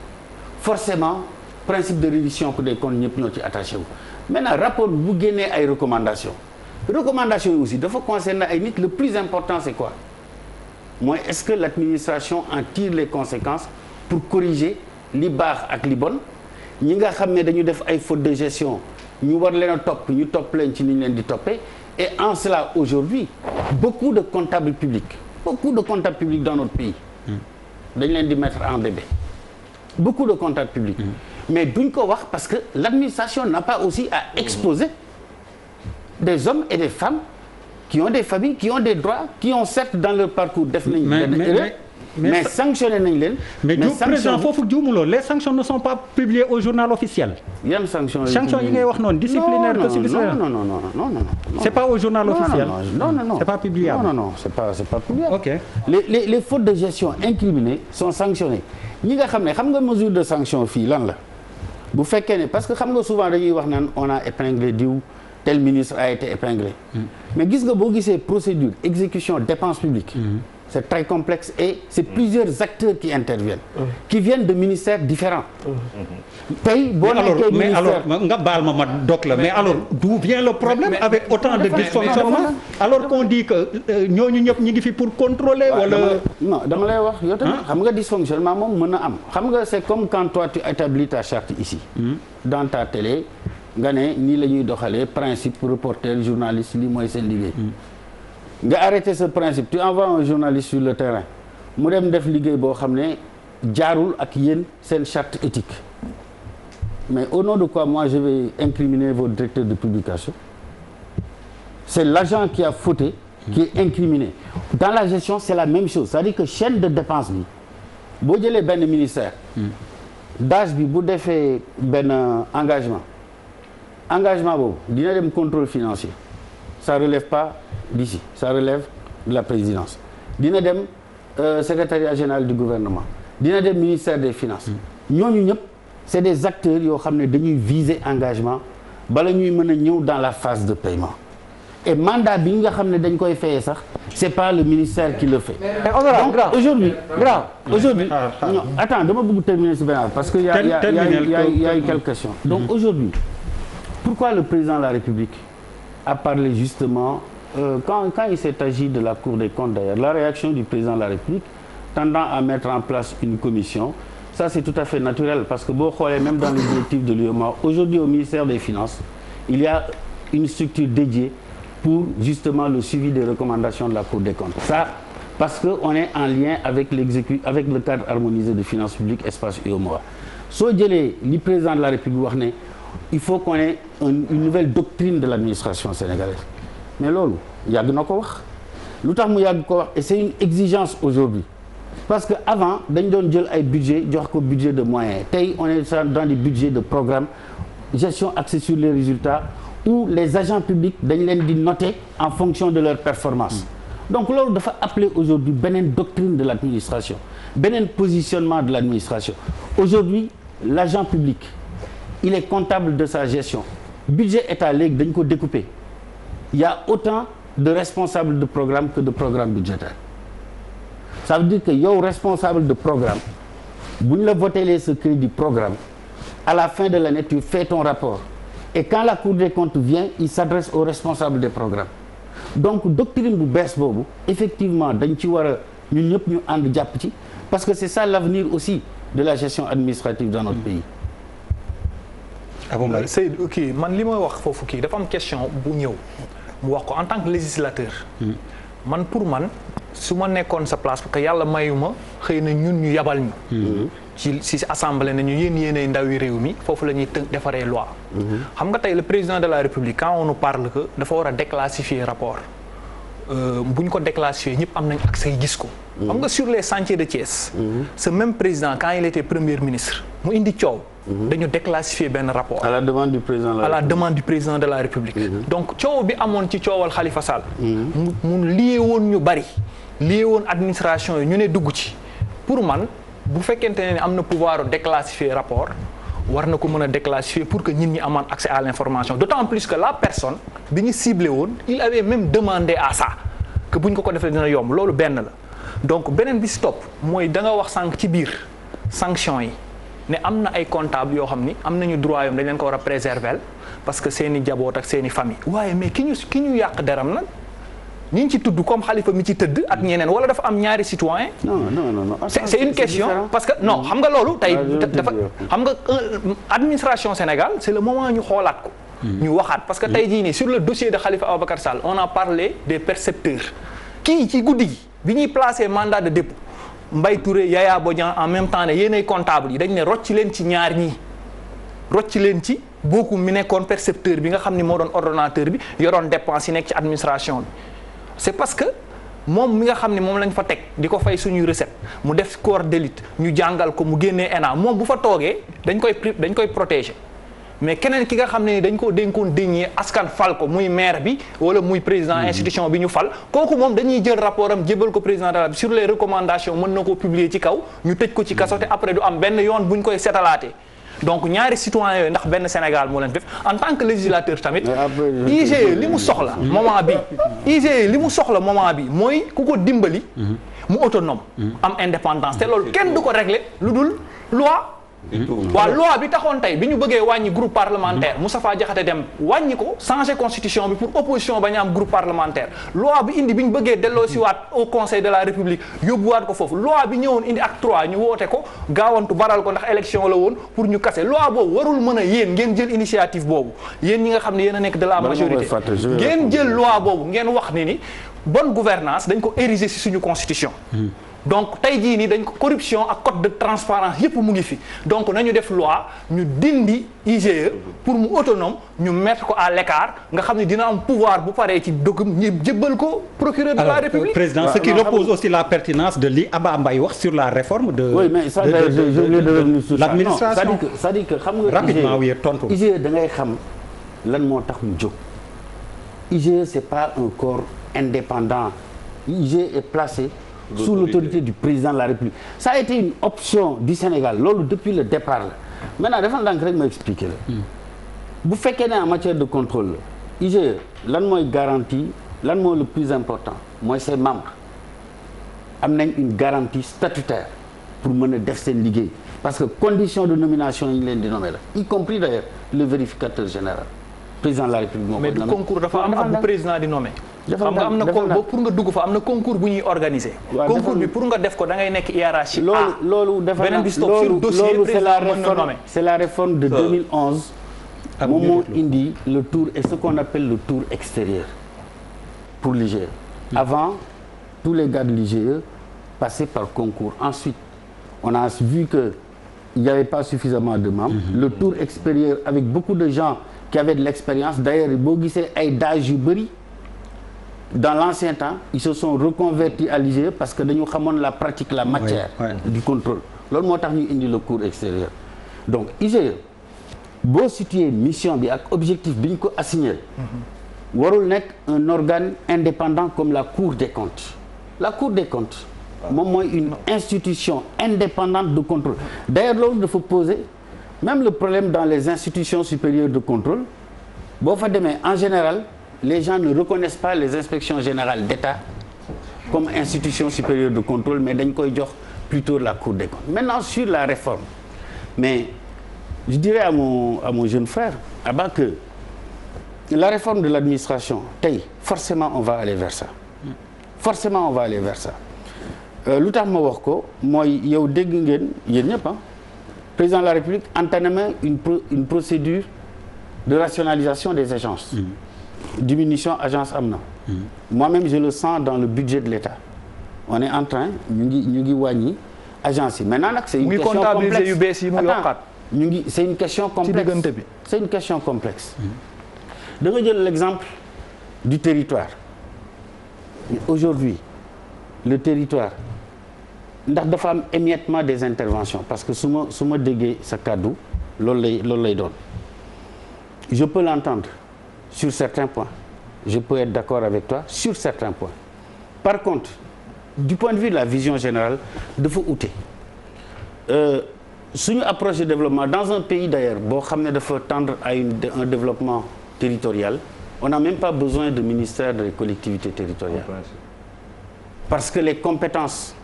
S2: forcément principe de reddition des comptes ñëpp ñoo ci attaché wu maintenant rapport bu génnee ay recommandations yi aussi dafa concerner ay nit le plus important c'est quoi mooy est-ce que l'administration en tire les conséquences pour corriger li baax ak li bon ñi nga xam ne dañu def ay fautes de gestion ñu war leen a topp ñu topp leen ci ni ñu leen di toppee et en cela aujourd'hui beaucoup de comptables publics dans notre pays dañ leen di mettre en bébé beaucoup de comptables publics mais duñ ko wax parce que l'administration n'a pas aussi à exposer des hommes et des femmes qui ont des familles qui ont des droits qui ont certes dans leur parcours def nañ benn erreur mais sanctionné nañ leen.
S1: mais président foofu juumuloo les sanctions ne sont pas publiées au journal officiel.
S2: yan sanctions
S1: yi ngay wax noonu disciplinaire que disciplinaire.
S2: non.
S1: c'est pas au journal officiel.
S2: Non.
S1: C'est pas publiable.
S2: Non, c'est pas publiable.
S1: OK.
S2: Les fautes de gestion incriminées sont sanctionnées ñi nga xam nga mesure de sanction fii lan la bu fekkee ne parce que xam nga souvent dañuy wax naan on a épinglé diw tel ministre a été épinglé. mais gis nga boo gisee procédure exécution dépense publique. C'est très complexe et c'est plusieurs acteurs qui interviennent. Qui viennent de ministères différents. tey boo nekkee ministère
S1: mais alors nga baal ma dog la mais alors d'où vient le problème avec autant de dysfonctionnement alors qu'on dit que ñooñu ñëpp ñi ngi fi pour contrôler wala.
S2: non dama lay wax yow tamit xam nga dysfonctionnement moom mën na am xam nga c'est comme quand toi tu établis ta charte ici. dans ta télé nga ne nii la ñuy doxalee principe reporter journaliste lii mooy seen liggéey. nga arrêté ce principe tu envoies un journaliste sur le terrain mu dem def liggéey boo xam ne jaarul ak yéen seen charte éthique mais au nom de quoi moi je vais incriminer votre directeur de publication c'est l'agent qui a fauté qui est incriminé dans la gestion c'est la même chose c'est-à-dire que chaîne de dépense bi boo jëlee benn ministère DAGE bi bu defee benn engagement boobu dina dem contrôle financier ça relève pas d'ici ça relève de la présidence dina dem secrétariat général du gouvernement dina dem ministère des finances ñooñu ñëpp c'est des acteurs yoo xam ne dañuy viser engagement bala ñuy mën a ñëw dans la phase de paiement et mandat bi nga xam ne dañ koy fayee sax c'est pas le ministère qui le fait. Donc aujourd'hui non attends dama bëgg terminer ci benn parce que y a quelques questions. Donc aujourd'hui pourquoi le président de la République a parlé justement quand il s'est agi de la Cour des comptes d'ailleurs la réaction du président de la République tendant à mettre en place une commission ça c'est tout à fait naturel parce que boo xoolee même dans les directives de l'UEMOA aujourd'hui au ministère des Finances il y a une structure dédiée pour justement le suivi des recommandations de la Cour des comptes ça parce que on est en lien avec le cadre harmonisé de finances publiques espace UEMOA soo jëlee li président de la République wax ne il faut qu'on ait une nouvelle doctrine de l'administration sénégalaise mais loolu yàgg na ko wax lu tax mu yàgg ko wax et c'est une exigence aujourd'hui parce que avant dañ doon jël ay budget jox ko budget de moyens tey on est dans des budgets de programme gestion axée sur les résultats où les agents publics dañ leen di noter en fonction de leur performance donc loolu dafa appeler aujourd'hui beneen doctrine de l'administration beneen positionnement de l'administration aujourd'hui l'agent public il est comptable de sa gestion budget état léegi dañ ko découper il y a autant de responsables de programme que de programmes budgétaires ça veut dire que yow responsable de programme bu ñu la votelee ce crédit programme à la fin de l'année tu fais ton rapport et quand la Cour des comptes vient il s'adresse aux responsables des programmes donc doctrine bu bees boobu effectivement dañ ci war a ñun ñëpp ñu ànd jàpp ci parce que c'est ça l'avenir aussi de la gestion administrative dans notre pays.
S4: Seydou kii man li may wax foofu kii dafa am question bu ñëw mu wax ko en tant que législateur. man pour man su ma nekkoon sa place parce que yàlla mayuma xëy na ñun ñu yabal ñu. ci assemblée nañu yéenay ndawi réew mi foofu la ñuy defaree loi. xam nga tey le président de la République quand on nous parle que dafa war a déclassifier rapport bu ñu ko déclassifier ñëpp am nañ accès gis ko. xam nga sur les chantiers de Thiès. ce même président quand il était premier ministre mu indi coow. dañu déclassifier benn rapport.
S2: à la demande du président de la République. donc coow bi amoon ci coowal Khalifa Sall. mu lié woon ñu bari. lié woon administration yi ñu ne dugg ci pour man bu fekkente ne am na pouvoir déclassifier rapport war na ko mën a déclassifier pour que nit ñi amaan accès à l'information d'autant plus que la personne bi ñu ciblé woon il avait même demandé à ça que bu ñu ko defee dina yomb loolu benn la donc beneen bi si topp mooy da nga wax sànq ci biir sanction yi ne am na ay comptable yoo xam ni am nañu droit yom dañ leen ko war a préserver parce que seen i jaboot ak seen i famille waaye mais ki ñu yàq deram nag ñi ci tudd comme Khalifa mi ci tëdd ak ñeneen wala dafa am ñaari citoyen non
S4: c'est une question parce que non xam nga loolu tey dafa xam nga administration Sénégal c'est le moment ñu xoolaat ko ñu waxaat parce que tey jii nii sur le dossier de Khalifa Ababacar Sall on a parlé des percepteurs kii ci guddi gi bi ñuy placé mandat de dépôt Mbaye Touré Yaya Bodian en même temps ne yéenay comptable yi dañ ne rocc leen ci ñaar ñii rocc leen ci bokku mi nekkoon percepteur bi nga xam ni moo doon ordonnateur bi yoroon dépense yi nekk ci administration bi c'est parce que moom mi nga xam ne moom lañ fa teg di ko fay suñuy recette mu def corps d'élite ñu jàngal ko mu génnee ENA moom bu fa toogee dañ koy protéger mais keneen ki nga xam ne dañ koo dénkoon déñee askan fal ko muy maire bi wala muy président institution bi ñu fal kooku moom dañuy jël rapport am jébal ko président de la République sur les recommandations mën na ko publier ci kaw ñu tëj ko ci kaso te après du am benn yoon bu ñu koy setalaatee donc ñaari citoyens yooyu ndax benn Sénégal moo leen def en tant que législateur tamit IGE li mu soxla moment bi mooy ku ko dimbali mu autonome am indépendance te loolu kenn du ko régler lu dul loi waaw loi bi taxoon tey bi ñu bëggee wàññi groupe parlementaire Moustapha Diakhaté dem wàññi ko changer constitution bi pour opposition ba ñu am groupe parlementaire loi bi indi bi ñu bëggee delloo si waat au conseil de la république yóbbuwaat ko foofu loi bi ñëwoon indi acte 3 ñu woote ko gaawantu baral ko ndax élection la woon pour ñu kase loi boobu warul mën a yéen ngeen jël initiative boobu yéen ñi nga xam ne yéen a nekk de la majorité ngeen jël loi boobu ngeen wax ni bonne gouvernance dañ ko ériger si suñu constitution donc tey jii nii dañ ko corruption ak code de transparence yépp mu ngi fi donc nañu def loi ñu dindi IGE pour mu autonome ñu mettre ko à l'écart nga xam ne dina am pouvoir bu paree ci dogum ñu jébbal ko procureur de la République.
S1: Président, ce qui repose aussi la pertinence de li Abba Mbaye wax sur la réforme de.
S2: Oui, mais ça je voulais revenir sur ça.
S1: L'administration.
S2: C'est-à-dire que xam nga
S1: rapidement oui tontu.
S2: IGE da ngay xam lan moo tax mu jóg. IGE c'est pas un corps indépendant. IGE est placé sous l'autorité du président de la République. Ça a été une option du Sénégal loolu depuis le départ la maintenant dafa ndànk rek ma expliquer la bu fekkee ne en matière de contrôle la IGE lan mooy garantie lan mooy le plus important mooy ses membres am nañ une garantie statutaire pour mën a def seen liggéey parce que condition de nomination yi ñu leen di nommer la y compris d'ailleurs le vérificateur général président de la République moo
S4: mais du concours dafa am bu président di nommer xam nga am na pour nga dugg fa am na concours bu ñuy organiser. concours bi pour nga def ko da ngay nekk hiérarchie
S2: loolu dafa
S4: beneen bi stop sur dossier président mën na nommer.
S2: c'est la réforme de 2011 moom moo indi le tour et ce qu'on appelle le tour extérieur pour l'IGE. Avant tous les gars de l'IGE passaient par concours. Ensuite on a vu que il n'y avait pas suffisamment de membres. Le tour extérieur avec beaucoup de gens qui avaient de l'expérience. D'ailleurs boo gisee ay DAGE yu bëri dans l'ancien temps ils se sont reconvertis à l'IGE parce que dañu xamoon la pratique la matière du contrôle loolu moo tax ñu indi le cours extérieur donc IGE boo situé mission bi ak objectif bi ñu ko assigné warul nekk un organe indépendant comme la Cour des comptes. La Cour des comptes moom mooy une institution indépendante de contrôle d'ailleurs loolu dafa poser même le problème dans les institutions supérieures de contrôle boo fa demee en général les gens ne reconnaissent pas les inspections générales d'État comme institution supérieure de contrôle mais dañ koy jox plutôt la Cour des comptes. Maintenant sur la réforme mais je dirais à mon jeune frère Abba que la réforme de l'administration tey forcément on va aller vers ça forcément on va aller vers ça lu tax ma wax ko mooy yow dégg ngeen yéen ñëpp président de la République entamé une procédure de rationalisation des agences. Diminution agence am na. Moi-même je le sens dans le budget de l'État. On est en train ñu ngi wàññi agence yi maintenant nag c'est une question complexe
S4: yu bees yi mu yokkaat
S2: ñu ngi c'est une question complexe
S4: ci diggante bi.
S2: C'est une question complexe. Da nga jël l'exemple du territoire. Aujourd'hui le territoire ndax dafa am émiettement des interventions parce que su ma déggee sa kàddu loolu lay doon. Je peux l'entendre sur certains points. Je peux être d'accord avec toi sur certains points. Par contre, du point de vue de la vision générale, dafa ute. Suñu approche de développement dans un pays d'ailleurs boo xam ne dafa tendre à un développement territorial, on n'a même pas besoin de ministère des collectivités territoriales. Parce que les compétences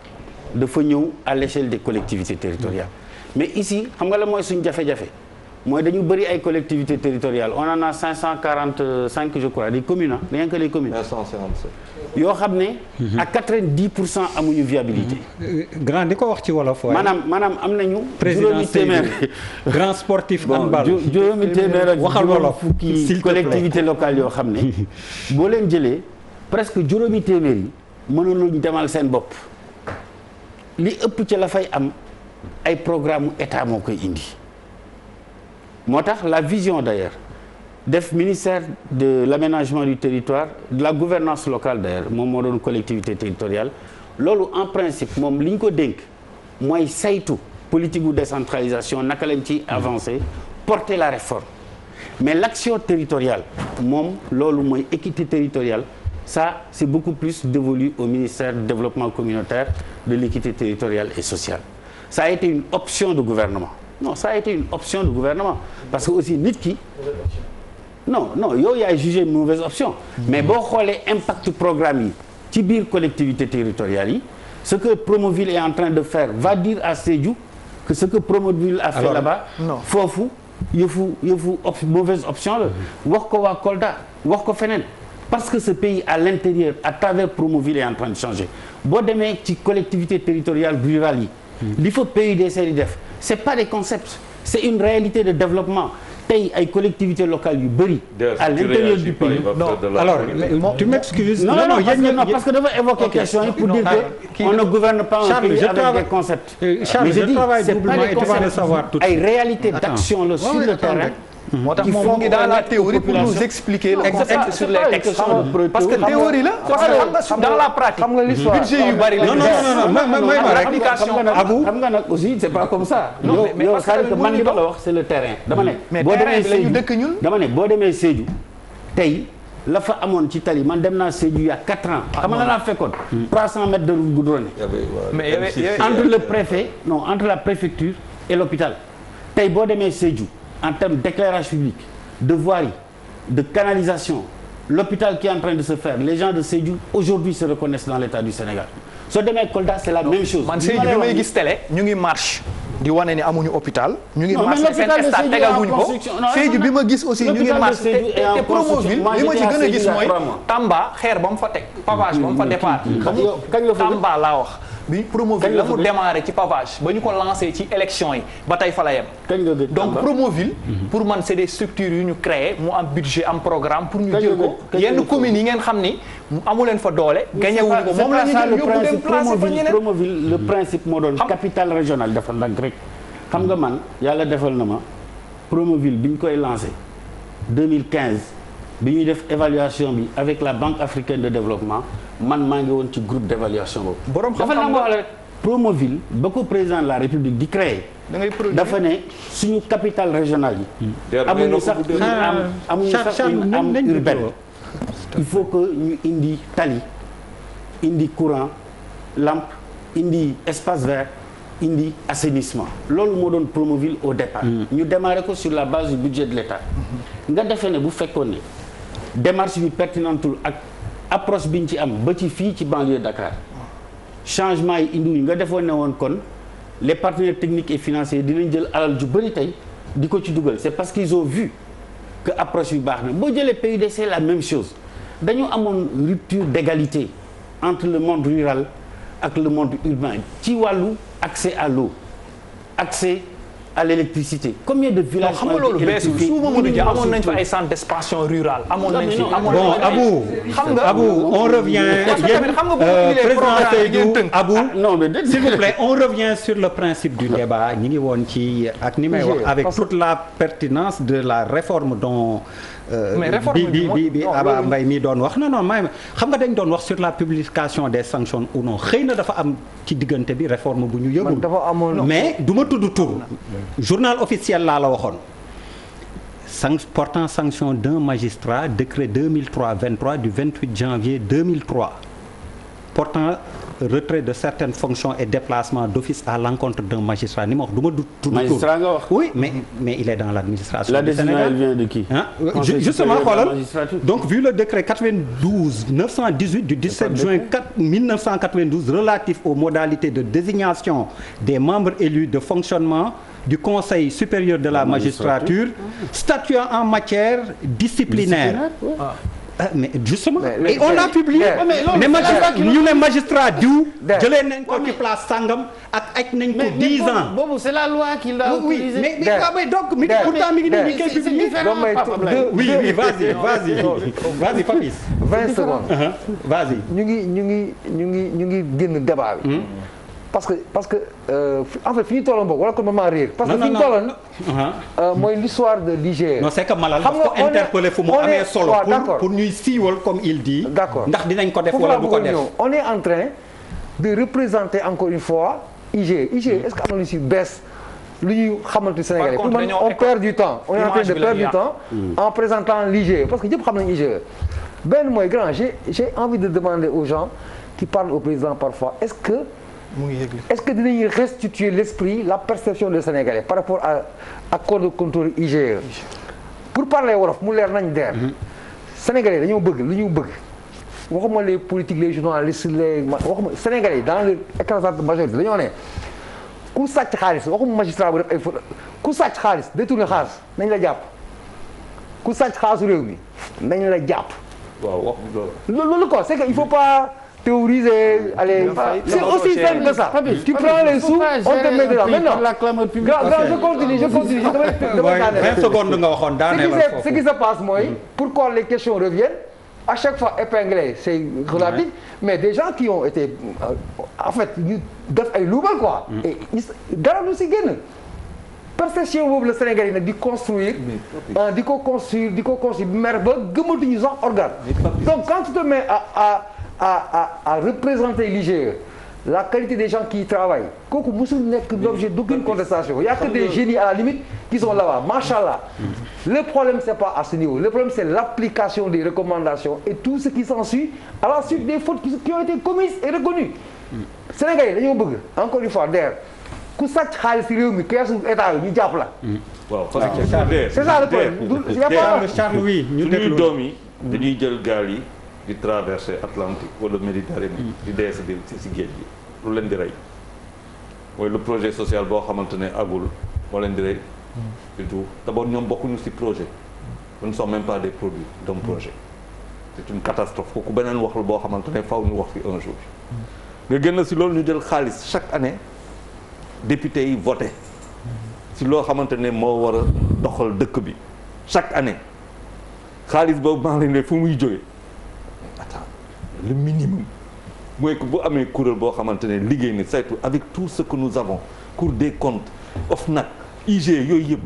S2: dafa ñëw à l'échelle des collectivités territoriales. Mais ici, xam nga la mooy suñu jafe-jafe mooy dañu bëri ay collectivités territoriales on en a 545 je crois des communes ah rien que les communes.
S8: 557.
S2: yoo xam ne. à 90% amuñu viabilité.
S1: grand di ko wax ci wolof waaye.
S2: maanaam am nañu.
S1: président Seydou grand sportif handball.
S2: juróomi téeméer ak
S1: waxal wolof
S2: fukki collectivités locales yoo xam ne boo leen jëlee presque juróomi téeméer yi mënoon nañu demal seen bopp li ëpp ci la fay am ay programme état moo koy indi. moo tax la vision d'ailleurs def ministère de l'aménagement du territoire de la gouvernance locale d'ailleurs moom moo doon collectivité territoriale loolu en principe moom li ñu ko dénk mooy saytu politique gu décentralisation naka lañ ci avancer porter la réforme mais l'action territoriale moom loolu mooy équité territoriale ça c'est beaucoup plus dévolu au ministère du développement communautaire de l'équité territoriale et sociale ça a été une option de gouvernement non ça a été une option de gouvernement parce que aussi nit ki non yow yaay jugé une mauvaise option mais boo xoolee impact programme yi ci biir collectivité territoriale yi ce que Promoville est en train de faire va dire à Sédhiou que ce que Promoville a fait là-bas foofu yëfu mauvaise option la wax ko waa Kolda wax ko feneen parce que ce pays à l'intérieur à travers Promoville est en train de changer boo demee ci collectivité territoriale rurale yi li fa PUDC di def c'est pas des concepts c'est une réalité de développement tey ay collectivités locales yu bëri à l'intérieur du pays
S1: alors tu m'excuses
S2: non parce que dafa évoquer question yi pour dire que on ne gouverne pas un pays avec des concepts
S1: Charles je travaille doublement et tu vas le savoir tout de suite
S2: ay réalités d'action la sur le terrain
S4: moo tax moom mu ngi dans la théorie pour nous expliquer le concept sur les textes parce que théorie la parce que dans la pratique
S7: xam nga l'histoire
S4: budget yu bari la
S1: non
S4: application
S2: xam nga nag aussi c'est pas comme ça yow c'est-à-dire que man li ma la wax c'est le terrain dama ne boo demee Sédhiou dëkk ñun dama ne boo demee Sédhiou tey la fa amoon ci tali man dem naa Sédhiou il y a 4 ans xam nga laa fekkoon 300 mètres de route goudronnée
S4: mais
S2: entre le préfet non entre la préfecture et l'hôpital tey boo demee Sédhiou en termes d'éclairage public, de voirie, de canalisation, l'hôpital qui est en train de se faire, les gens de Sédhiou aujourd'hui se reconnaissent dans l'État du Sénégal. soo demee Kolda c'est la même chose.
S4: man Sédhiou bi may gis télé ñu ngi marche di wane ni amuñu hôpital. ñu ngi marche seen stade tegaguñ ko Sédhiou bi ma gis aussi ñu ngi marche te Promoville li ma ci gën a gis mooy Tamba xeer ba mu fa teg pavage ba mu fa départ. Tamba laa wax. bi Promoville la mu démarré ci pavage ba ñu ko lancé ci élection yi ba tey fa la yem donc Promoville pour man c'est des structures yu ñu créé mu am budget am programme pour ñu jël ko yenn communes yi ngeen xam ni amu leen fa doole gañewuñu ko moom la ñu jël yóbbu dem placé fa ñeneen
S2: Promoville le principe moo doon capitale régionale defal nag rek xam nga man yàlla defal na ma Promoville bi ñu koy lancé 2015 bi ñuy def évaluation bi avec la Banque africaine de développement man maa ngi woon ci groupe d'évaluation boobu. borom xam-xam dafa rek Promoville ba ko président de la République di créer. dafa ne suñu capitale régionale yi. amuñu sax une âme urbaine. il faut que ñu indi tali indi courant lampe indi espace vert indi assainissement loolu moo doon Promoville au départ. ñu démarré ko sur la base du budget de l'État. nga defee ne bu fekkoon ne démarche bi pertinentul ak. approche bi ñu ci am ba ci fii ci banlieue Dakar changement yi indiwuñu nga defoon ne woon kon les partenaires techniques et financiers dinañ jël alal ju bëri tey di ko ci dugal c'est parce qu'ils ont vu que approche bi baax na boo jëlee PUDC la même chose dañu amoon rupture d'égalité entre le monde rural ak le monde urbain ci wàllu accès à l'eau accès à l'électricité combien de villages
S4: xam nga loolu beesul su Mamadou Dia amoon nañ fa ay centres d'expansion rurale amoon nañ fi
S1: bon Abou on revient
S4: xam nga
S1: président Seydou Abou non mais s'il vous plaît on revient sur le principe du débat ñi ngi woon ci ak ni may wax avec toute la pertinence de la réforme dont bi Aba Mbaye mi doon wax non may xam nga dañ doon wax sur la publication des sanctions ou non xëy na dafa am ci diggante bi réforme bu ñu yëgul mais du ma tudd tur journal officiel laa la waxoon portant sanction d'un magistrat décret 2003-23 du 28 janvier 2003 portant retrait de certaines fonctions et déplacement d'office à l'encontre d'un magistrat ni ma wax du ma tudd
S2: magistrat nga wax.
S1: oui mais il est dans l'administration
S2: la
S1: du
S2: décision
S1: Sénégal.
S2: elle vient de qui?
S1: Justement xoolal donc vu le décret 92/918 du 17 juin 1992 relatif aux modalités de désignation des membres élus de fonctionnement du Conseil supérieur de la magistrature statuant en matière disciplinaire. Mais justement et on l'a publié ne magistrat ñu ne magistrat diw jëlee nañ ko ci place sangam ak aj nañ ko 10 ans
S2: boobu c'est la loi qui l'a autorisé.
S1: mais donc mi pourtant mi ngi nii ñu koy publier. Oui vas-y Papis
S7: 20 secondes
S1: vas-y
S7: ñu ngi génn débat bi parce que en fait fi ñu tolloon boobu wala ko maman réer parce que fi ñu tolloon mooy l'histoire de l'IGE.
S1: non c'est que Malal daf ko interpeller fu mu amee solo pour ñuy siiwal comme il dit.
S7: D'accord
S1: ndax dinañ ko def wala du ko def.
S7: on est en train de représenter encore une fois IGE est-ce que am na lu si bees lu ñuy xamante Sénégalais pour man on perd du temps on est en train de perdre du temps en présentant l'IGE parce que ñëpp xam nañu IGE benn mooy grand j'ai envie de demander aux gens qui parlent au président parfois est-ce que dinañu restituer l'esprit la perception des Sénégalais par rapport à corps de contrôle IGE pour parler wolof mu leer nañ der Sénégalais dañoo bëgg lu ñu bëgg waxuma les politiques les journalistes waxuma Sénégalais dans l'écrasante majorité dañoo ne ku sàcc xaalis waxuma magistrat bu def ay faute ku sàcc xaalis détourné xaalis nañ la jàpp ku sàcc xaalisu réew mi nañ la jàpp.
S8: waaw wax
S7: loolu quoi c'est que il faut pas théoriser allez c'est aussi simple que ça. Tu prends les sous on te met dedans maintenant. Je continue
S1: 20 secondes nga waxoon daaneel
S7: ce qui se passe mooy pourquoi les questions reviennent à chaque fois épinglées c'est relatif mais des gens qui ont été en fait ñu def ay luubal quoi. et dara du si génn. perception boobu la Sénégal yi nag di construire di ko construire mer ba gëmatuñu sax organe. Donc quand tu te mets à représenter l'IGE la qualité des gens qui y travaillent kooku musul nekk l'objet d'aucune contestation il y a que des génies à la limite qui sont là-bas machallah. Le problème c'est pas à ce niveau le problème c'est l'application des recommandations et tout ce qui s'ensuit à la suite des fautes qui ont été commises et reconnues. Sénégalais dañoo bëgg encore une fois der ku sàcc xaalis ci réew mi keesu état yi ñu jàpp la.
S8: waaw parce que
S7: c'est ça le problème.
S1: Charles oui ñu déglu
S8: doom yi dañuy jël gaal yi di traverser Atlantique wala Méditerranée di dee si géej gi lu leen di rey mooy le projet social boo xamante ne agul moo leen di rey du tout d'abord ñoom bokkuñu si projet ce ne sont même pas des produits d'un projet c'est une catastrophe kooku beneen wax la boo xamante ne faw ñu wax fi un jour nga génn si loolu ñu jël xaalis chaque année député yi voté si loo xamante ne moo war a doxal dëkk bi chaque année xaalis boobu maa leen ne fu muy jógee attends le minimum mooy que bu amee kuréel boo xamante ne liggéey ni saytu avec tout ce que nous avons Cour des comptes OFNAC IG yooyu yëpp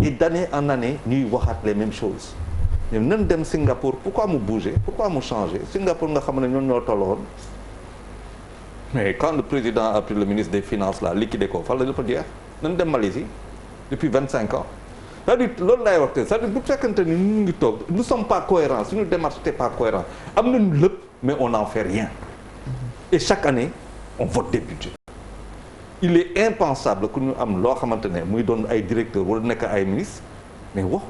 S8: et d'année en année ñuy waxaat les mêmes choses ñoom nan dem Singapour pourquoi mu bouger pourquoi mu changer Singapour nga xam ne ñoom ñoo tolloon mais quand le président a pris le ministre des finances là liquidé ko fan la lépp jeex nan dem Malaisie depuis 25 ans c'est-à-dire loolu laay wax te c'est-à-dire bu fekkante ni ñu ngi toog nous sommes pas cohérents suñu démarche n'était pas cohérent am nañu lépp mais on n'en fait rien et chaque année on vote des budgets il est impensable que ñu am loo xamante ne muy doon ay directeurs wala nekk ay ministres mais wax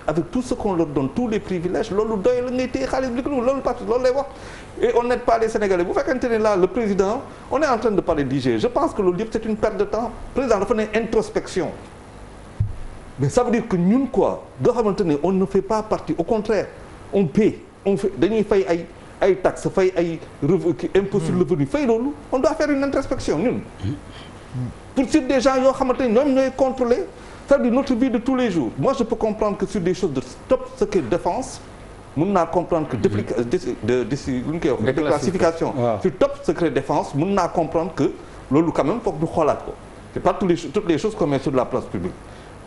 S8: avec tout ce qu'on leur donne tous les privilèges loolu doy la ngay téye xaalis bi ko loolu parce que loolu lay wax et on n'aide pas les Sénégalais bu fekkante ne là le président on est en train de parler d'IG je pense que loolu yëpp c'est une perte de temps président dafa ne introspection mais ça veut dire que ñun quoi nga xamante ne on ne fait pas partie au contraire on paie on fait dañuy fay ay taxes fay ay impôt sur le revenu fay loolu on doit faire une introspection ñun pour sur des gens yoo xamante ne ñoom ñooy contrôler c'est-à-dire notre vie de tous les jours moi je peux comprendre que sur des choses de top secret défense mën naa comprendre que déclassification sur top secret défense mën naa comprendre que loolu quand même foog ñu xoolaat ko c'est pas toutes les choses qu'on met sur la place publique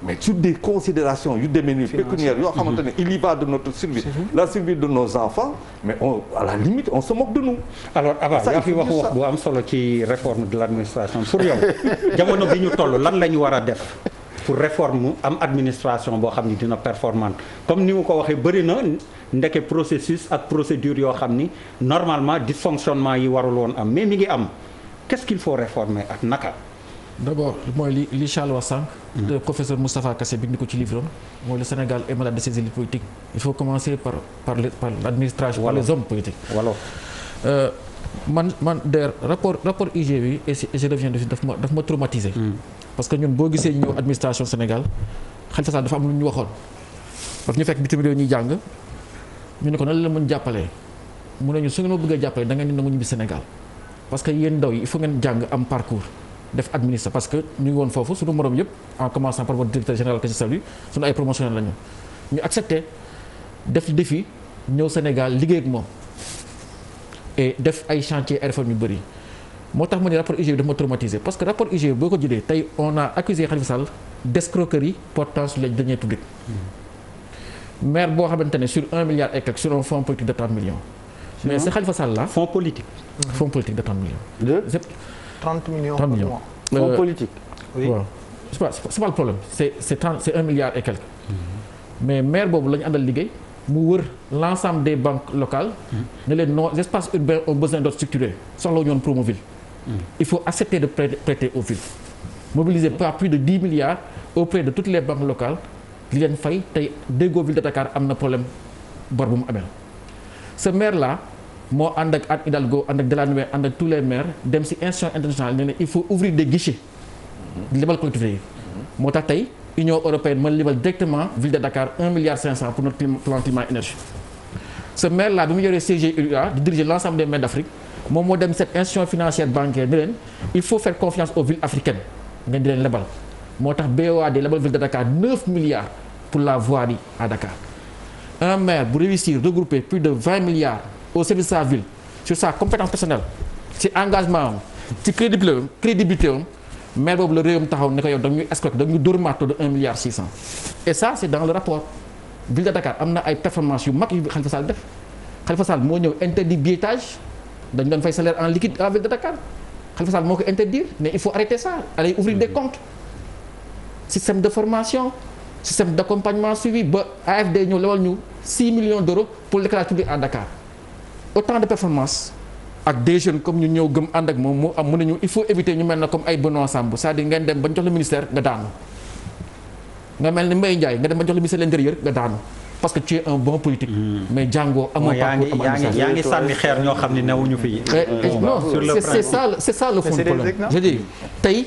S8: mais sur des considérations yu demee ni pécuniaires yoo xamante ne il y va de notre survie la survie de nos enfants mais à la limite on se moque de nous.
S1: alors Aba yaa fi wax bu am solo ci réforme de l'administration pour yow jamono bi ñu toll lan la ñu war a def pour réforme am administration boo xam ni dina performante comme ni mu ko waxee bëri na ndeke processus ak procédure yoo xam ni normalement dysfonctionnement yi warul woon am mais mi ngi am qu'est-ce qu'il faut réformer ak naka.
S3: d'abord mooy li Charles wax sànq. le professeur Moustapha Kassé bind ko ci livre am mooy le Sénégal est malade de ses élites politiques il faut commencer par l'administration par les hommes politiques.
S1: voilà.
S3: man d'ailleurs rapport IG bi et je reviens dessus daf ma traumatisé. parce que ñun boo gisee ñëw administration Sénégal Khalifa Sall dafa am lu ñu waxoon parce que ñu fekk bitim réew ñuy jàng ñu ne ko nan la mën jàppalee mu ne ñu su ngeen ma bëggee jàppale da ngeen di nangu ñibbi Sénégal parce que yéen ndaw yi il faut ngeen jàng am parcours def administre parce que ñu ngi woon foofu suñu morom yëpp en commençant par votre directeur général que je salue suñu ay promotionnels la ñu accepté def défi ñëw Sénégal liggéey ak moom et def ay chantier ay réformes yu bëri moo tax ma ne rapport IG bi dafa ma traumatisé parce que rapport IG boo ko jëlee tey on a accusé Khalifa Sall d'escroquerie portant sur les deniers publics maire boo xamante ne sur 1 milliard et quelque sur un fonds politique de 30 millions mais c'est Khalifa Sall là
S1: fonds politique
S3: de 30 millions
S4: 30 millions
S3: 30 millions
S2: fonds politique
S4: oui
S3: waaw c'est pas le problème c'est 1 milliard et quelque mais maire boobu la ñu àndal liggéey mu wër l'ensemble des banques locales ne leen nos espaces urbains ont besoin d'être structurés soxla ñoon Promoville il faut accepter de prêter aux villes mobiliser pas plus de 10 milliards auprès de toutes les banques locales li leen fay tey déggoo ville de Dakar am na problème bor bu mu amee ce maire là moo ànd ak Anne Hidalgo ànd ak Delannoy ànd ak tous les maires dem ci institution internationale ne il faut ouvrir des guichets di lebal collectivités yi moo tax tey Union européenne mën lebal directement ville de Dakar 1,5 milliard pour notre plan climat énergie ce maire là bi mu yoree CGUA di diriger l'ensemble des maires d'Afrique moom moo dem cette institution financière bancaire ne leen il faut faire confiance aux villes africaines ngeen di leen lebal moo tax BOAD lebal ville de Dakar 9 milliards pour la voirie à Dakar un maire bu réussir regrouper plus de 20 milliards au service de sa ville sur sa compétence personnelle ci engagement am ci crédibilité am maire boobu la réewam taxaw ne ko yow da ñuy escroquer da ñuy dóor marteau de 1,6 milliard et ça c'est dans le rapport ville de Dakar am na ay performances yu mag yu Khalifa Sall def Khalifa Sall moo ñëw interdit billetage dañu doon fay salaire en liquide à la ville de Dakar Khalifa Sall moo ko interdire mais il faut arrêter ça aller ouvrir des comptes système de formation système d'accompagnement suivi ba AFD ñëw lewal ñu 6 millions d'euros pour l'éclairage public à Dakar autant de performances ak des jeunes comme ñu ñëw gëm ànd ak moom moo am mën nañu il faut éviter ñu mel na comme ay Benoît Sambou c'est-à-dire ngeen dem ba ñu jox le ministère nga daanu nga mel ni Mbaye Ndiaye nga dem ba ñu jox le ministère de l'intérieur nga daanu parce que tu es un bon politique. mais jàngoo amoo parcours
S1: yaa ngi sànni xeer ñoo xam ne newuñu fi.
S3: non c'est ça le fond du problème. je dis tey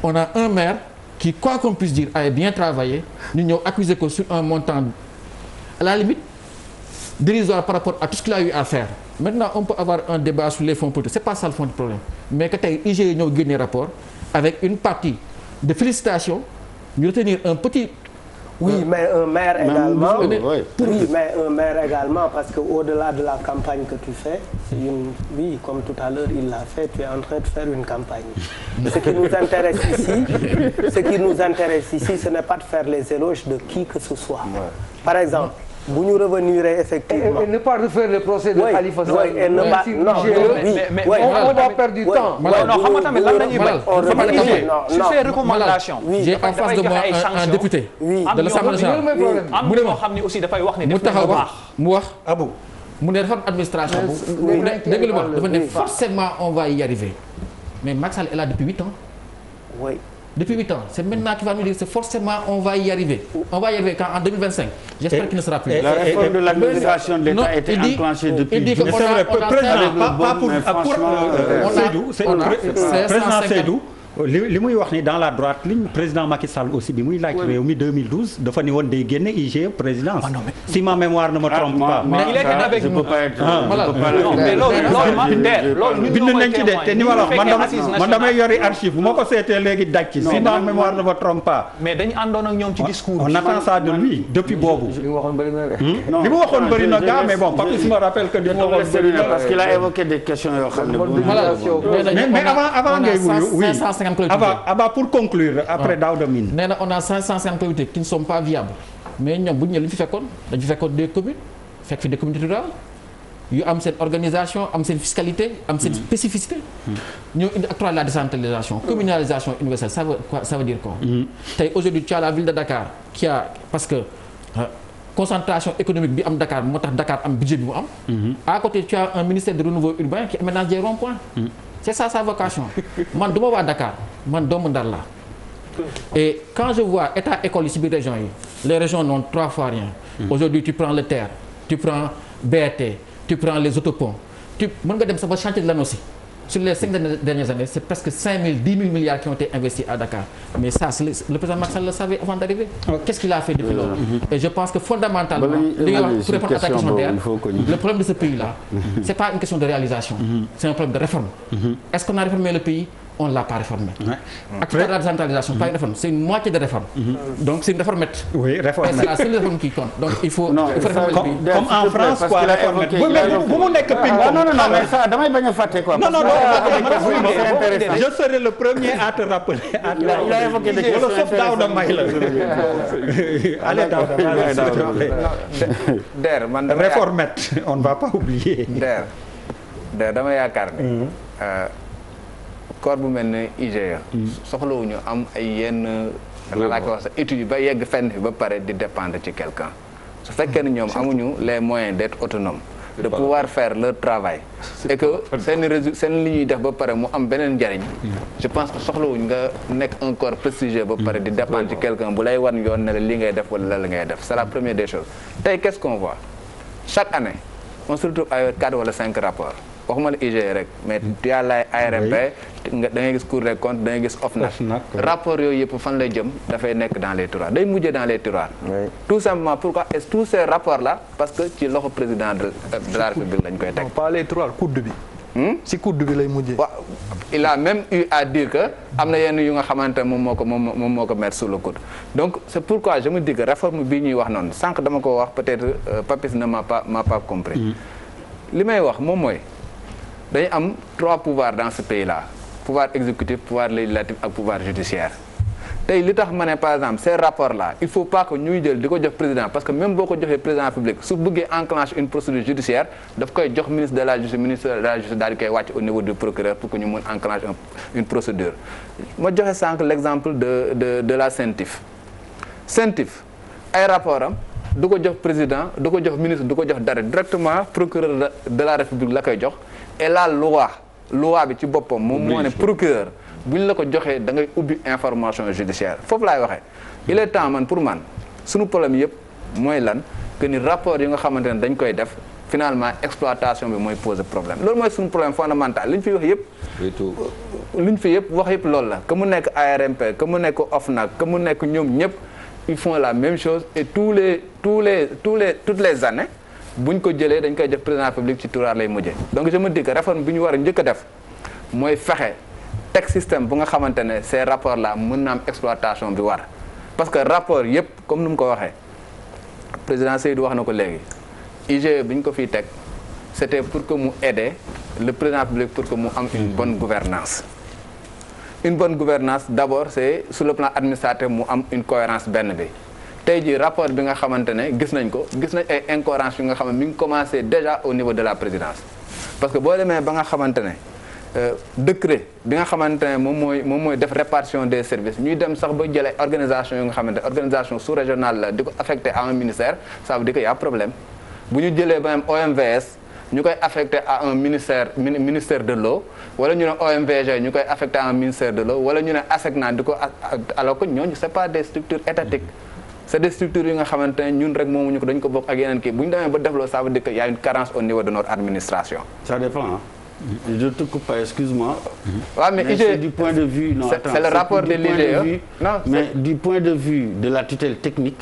S3: on a un maire qui quoi qu'on puisse dire a bien travaillé ñu ñëw accuser ko sur un montant à la limite dérisoire par rapport à tout ce qu'il a eu à faire. Maintenant on peut avoir un débat sur les fonds politiques c'est pas ça le fond du problème mais que tey IGE ñëw génne rapport avec une partie de félicitations ñu retenir un petit.
S5: Oui, mais un maire également. Oui, mais un maire également, parce que au-delà de la campagne que tu fais, oui, comme tout à l'heure il l'a fait, tu es en train de faire une campagne. Ce qui nous intéresse ici, ce n'est pas de faire les éloges de qui que ce soit. Par exemple, bu ñu revenir effectivement.
S7: Et ne pas refaire le procès de Khalifa Sall.
S4: Mais on va perdre du temps. Non, xam nga tamit lan la ñuy bañ. Sur ces recommandations.
S3: J'ai en face de moi un député. de l'Assemblée nationale.
S4: am ñoo xam ne aussi dafay wax ne
S3: mu taxaw wax mu wax.
S1: Abou
S3: mu ne dafa am administration bu. mu ne dégg nga dafa ne forcément on va y arriver. mais Macky Sall est là depuis 8 ans.
S5: Oui.
S3: Depuis 8 ans, c'est maintenant qu'il va me dire c'est forcément on va y arriver. On va y arriver quand en 2025. J'espère qu'il ne sera plus.
S2: La réforme de l'administration de l'État a été enclenchée depuis.
S3: Il dit que
S1: président Seydou li muy wax ni dans la droite ligne président Macky Sall aussi bi muy laaj réew mi 2012 dafa ni woon day génne IGE présidence. Si ma mémoire ne me trompe pas.
S4: mais il était avec nous.
S1: mais loolu bind nañ ci de te ni ma la wax man damay yori archive bu ma ko seetee léegi daj ci. Si ma mémoire ne me trompe pas.
S4: mais dañu àndoon ak ñoom ci discours.
S1: On attend ça de lui depuis boobu.
S7: li mu waxoon bëri na rek.
S1: li mu waxoon bëri na gars mais bon Papis me rappelle que li mu waxoon bëri na
S2: parce qu'il a évoqué des questions yoo xam ne.
S1: mais avant ngay wuyu oui. Aba pour conclure après Daouda Mine.
S3: nee na on a 550 collectivités qui ne sont pas viables mais ñoom bu ñu ñëwee li ñu fi fekkoon dañu fi fekkoon des communes fekk fi des communautés rurales yu am seen organisation am seen fiscalité am seen spécificité ñoo indi acte de la décentralisation communalisation universelle ça veut dire quoi tey aujourd'hui tu as la ville de Dakar qui a parce que concentration économique bi am Dakar moo tax Dakar am budget bi mu am à côté tu as un ministère de renouveau urbain qui aménage des ronds-points c'est ça sa vocation man du ma waa Dakar man doomu Ndar la et quand je vois état école yi ci biir région yi les régions n'ont 3 fois rien aujourd'hui tu prends le TER tu prends BRT tu prends les autoponts mën nga dem sax ba chantier de l'ANOCI sur les 5 dernières années c'est presque 10 000 milliards qui ont été investis à Dakar mais ça le président Macky Sall le savait avant d'arriver qu'est-ce qu'il a fait depuis lors et je pense que fondamentalement li nga wax pour répondre à ta question d'ailleurs le problème de ce pays là c'est pas une question de réalisation c'est un problème de réforme est-ce qu'on a réformé le pays on ne l'a pas réformé. Acte de la décentralisation, pas une réforme, c'est une moitié de réforme. Donc c'est une réformette.
S1: Oui, réformette.
S3: Et c'est la seule réforme qui compte. Donc il faut réformer le pays.
S1: Comme en France, quoi, réformette. Vous me n'êtes que ping-pong.
S2: Non, mais ça, damay bañ a fàtte quoi.
S1: Non, je serai le premier à te rappeler.
S2: Il a évoqué des questions
S1: Allez, Daouda,
S6: Der, man
S1: réformette, on ne va pas oublier.
S6: Der dama yaakaar ne corps bu mel ne IGE soxlawuñu am ay yenn laa ko wax sa études yi ba yegg fenn fi ba pare di dépendre ci quelqu'un su fekkee ne ñoom amuñu les moyens d'être autonomes de pouvoir faire leur travail et que seen li ñuy def ba pare mu am beneen njariñ je pense que soxlawuñ nga nekk un corps prestigieux ba pare di dépendre ci quelqu'un bu lay wan yoon ne la li ngay def wala la ngay def c'est la première des choses tey qu'est-ce qu'on voit chaque année on se retrouve avec 4 wala 5 rapports waxuma la IGE rek mais tu as la ARMP da ngay gis Cour des comptes da ngay gis OFNAC rapport yooyu yëpp fan lay jëm dafay nekk dans les tiroirs day mujjee dans les tiroirs tout simplement pourquoi est-ce tous ces rapports là parce que ci loxo président de la République lañ koy teg
S4: pas les tiroirs coude bi ci coude bi lay mujjee
S6: waaw il a même eu à dire que am na yenn yu nga xamante ne moom moo ko mettre sous le coude donc c'est pourquoi je me dis que réforme bii ñuy wax noonu sànq dama ko wax peut-être Papis ne m'a pas compris li may wax moom mooy dañu am 3 pouvoirs dans ce pays-là pouvoir exécutif pouvoir législatif ak pouvoir judiciaire tey li tax ma ne par exemple ces rapports-là il faut pas que ñuy jël di ko jox président parce que même boo ko joxee président public su bëggee enclencher une procédure judiciaire daf koy jox ministre de la justice daal di koy wàcc au niveau du procureur pour que ñu mën enclencher une procédure ma joxe sànq l'exemple de la CENTIF ay rapport am du ko jox président du ko jox ministre du ko jox dara directement procureur de la République la koy jox et la loi bi ci boppam moom moo ne procureur bu ñu la ko joxee da ngay ubbi information judiciaire foofu laay waxee il est temps man pour man suñu problème yëpp mooy lan que ni rapport yi nga xamante ne dañ koy def finalement exploitation bi mooy poser problème loolu mooy suñu problème fondamental li ñu fi wax yëpp wax yëpp loolu la que mu nekk ARMP que mu nekk OFNAC que mu nekk ñoom ñëpp ils font la même chose et toutes les années buñ ko jëlee dañ koy def président public ci tiroir lay mujjee donc je me dis que réforme bi ñu war a njëkk a def mooy fexe teg système bu nga xamante ne ces rapports là mën na am exploitation bi war parce que rapport yëpp comme nu mu ko waxee président Seydou wax na ko léegi IGE bi ñu ko fiy teg c'était pour que mu aider le président public pour que mu am une bonne gouvernance d'abord c'est sur le plan administratif mu am une cohérence benn bi tey jii rapport bi nga xamante ne gis nañ ay incohérences yu nga xam ne mi ngi commencé déjà au niveau de la présidence parce que boo demee ba nga xamante ne décret bi nga xamante ne moom mooy def répartition des services ñuy dem sax ba jëlee organisation yu nga xamante ne organisation sous-régionale la di ko affecté à un ministère ça veut dire que y a problème bu ñu jëlee ba même OMVS ñu koy affecté à un ministère de l'eau wala ñu ne OMVG ñu koy affecté à un ministère de l'eau wala ñu ne ASECNA di ko alors que ñooñu c'est pas des structures étatiques c'est des structures yi nga xamante ne ñun rek moomuñu ko dañ ko bokk ak yeneen kii bu ñu demee ba defloo ça veut dire que y a une carence au niveau de notre administration.
S2: Ça dépend hein. Je te coupe pas, excuse-moi.
S6: Ouais, mais IGE,
S2: du point de vue non,
S6: c'est le rapport de l'IGE.
S2: Non, mais du point de vue de la tutelle technique,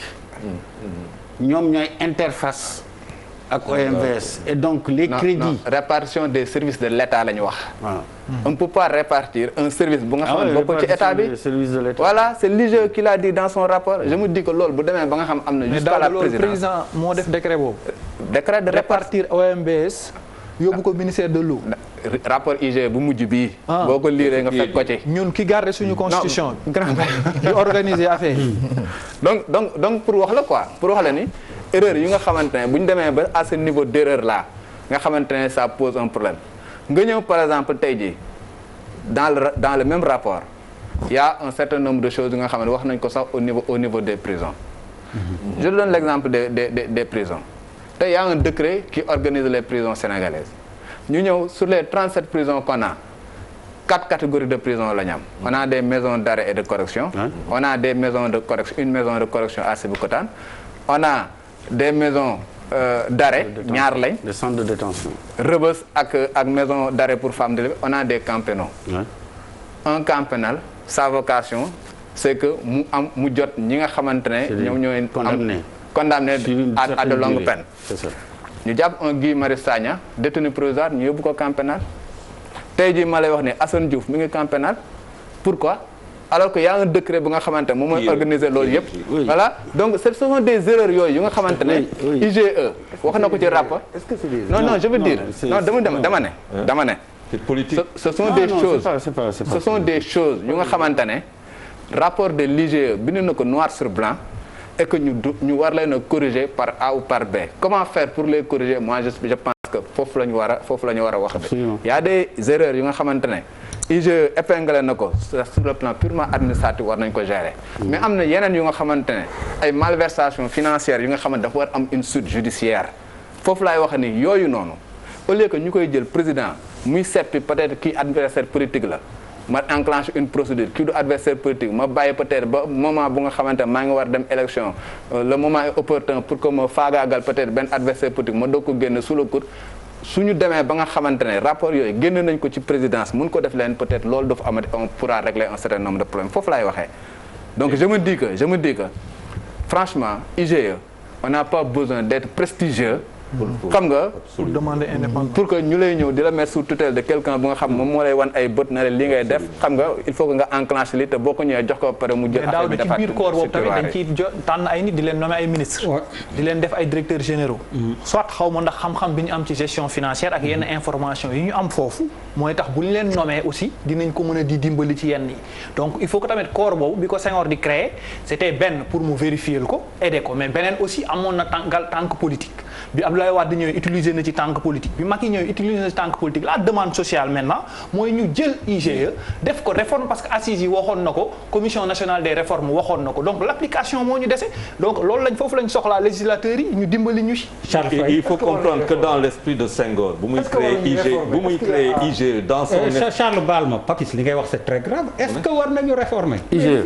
S2: ñoom ñooy interface ak OMVS et donc les crédits.
S6: Non, répartition des services de l'État la ñu wax. On ne peut pas répartir un service bu nga xam ne bokkul ci état bi. Voilà, c'est l'IGE qui l'a dit dans son rapport. Je me dis que loolu bu demee ba nga xam am na jusqu'à la présidence.
S4: président moo def décret boobu.
S6: Décret de
S4: répartir OMVS yóbbu ko ministère de l'eau.
S6: Rapport IGE bu mujj bii. boo ko liiree nga fekk ko ci.
S4: ñun ki garde suñu constitution. di organiser affaire yi.
S6: donc pour wax la quoi pour wax la ni erreur yi nga xamante ne bu ñu demee ba à ce niveau d'erreur là nga xamante ne ça pose un problème nga ñëw par exemple tey jii dans le même rapport il y a un certain nombre de choses yi nga xam ne wax nañ ko sax au niveau des prisons. Je donne l'exemple des prisons. Tey y a un décret qui organise les prisons sénégalaises ñu ñëw sur les 37 prisons qu'on a 4 catégories de prisons la ñu am. On a des maisons d'arrêt et de correction. On a des maisons de correction, une maison de correction à Sébikotane. On a des maisons d'arrêt ñaar lañ.
S2: des centres de détention.
S6: Rebeuss ak maison d'arrêt pour femmes de on a des camps pénaux. Un camp pénal sa vocation c'est que mu jot ñi nga xamante ne ñoom ñooy condamné à de longues peines.
S2: C'est ça.
S6: ñu jàpp un Guy Marius Sagna détenu provisoire ñu yóbbu ko camp pénal tey jii ma lay wax ne Assane Diouf mi ngi camp pénal pourquoi alors que y a un décret bu nga xamante ne moom mooy organiser loolu yëpp. Voilà donc ce sont des erreurs yooyu yu nga xamante ne IGE wax na ko ci rapport.
S7: Est-ce que c'est des
S6: non je veux dire non dama ne.
S8: C'est politique.
S6: Ce sont des choses ce sont des choses yu nga xamante ne rapport de l'IGE bind na ko noir sur blanc. Et que ñu war leen a corriger par A ou par B comment faire pour les corriger moi je pense que foofu la ñu war a wax de y a des erreurs yu nga xamante ne IGE épinglé na ko sur le plan purement administratif war nañ ko gérer mais am na yeneen yu nga xamante ne ay malversation financière yu nga xamante dafa war am une suite judiciaire foofu laay wax ni yooyu noonu au lieu que ñu koy jël président muy seppi peut-être kii adversaire politique la ma enclenche une procédure kii du adversaire politique ma bàyyi peut-être ba moment bu nga xamante maa ngi war dem élection le moment est opportun pour que ma faagaagal peut-être benn adversaire politique ma doog ko génne sous le coude suñu demee ba nga xamante ne rapport yooyu génn nañ ko ci présidence mun ko def leen peut-être loolu dafa amati on pourra régler un certain nombre de problèmes foofu laay waxee donc je me dis que franchement IGE on n'a pas besoin d'être prestigieux xam nga
S4: pour demander indépendance
S6: pour que ñu lay ñëw di la mettre sous tutelle de quelqu'un bu nga xam moom moo lay wan ay bët na la li ngay def xam nga il faut que nga enclencher li te boo ko ñëwee jox ko pare mu jël affaire bi
S4: ci biir corps boobu tamit dañ ciy tànn ay nit di leen nommer ay ministres di leen def ay directeurs généraux soit xaw ma ndax xam-xam bi ñu am ci gestion financière ak yenn information yi ñu am foofu mooy tax bu ñu leen nommer aussi dinañ ko mën a di dimbali ci yenn yi donc il faut que tamit corps boobu bi ko Senghor di créer c'était benn pour mu vérifier ko aider ko mais beneen aussi amoon na tànk politique bi Abdoulaye Wade ñëw utiliser na ci tànk politique bi Macky ñëw utiliser na ci tànk politique la demande sociale maintenant mooy ñu jël IGE def ko réforme parce que assises yi waxoon na ko commission nationale des réformes waxoon na ko donc l'application moo ñu dese donc loolu lañ foofu lañ soxlaa législateurs yi ñu dimbali ñu ci.
S8: Il faut comprendre que dans l'esprit de Senghor bu muy créer IGE dans son
S1: Charles Balma Papis li ngay wax c'est très grave est-ce que war nañu réformer
S2: IGE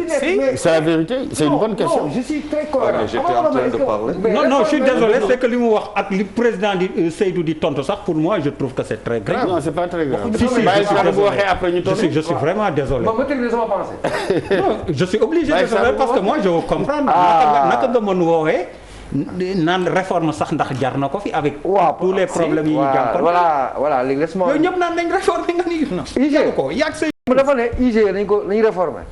S2: c'est la vérité c'est une bonne question.
S7: Non, je suis très cohérent.
S8: Mais j'étais en train de parler.
S1: non je suis désolé c'est que li mu wax ak li président di Seydou di tontu sax pour moi je trouve que c'est très grave.
S2: non c'est pas très grave.
S1: Si, bu waxee après ñu tontu. Je suis vraiment désolé.
S7: ma terminer sama pensée.
S1: Non, je suis obligé de désolé parce que moi je veux comprendre. naka nga mën woowee naan réforme sax ndax jar na ko fi avec tous les problèmes yi ñu jànkoon.
S7: voilà léegi laisse-moi.
S1: yooyu ñëpp naan nañ réformer nga ni non.
S7: IGE
S1: ko yàgg say.
S7: dafa ne IGE nañu réformer.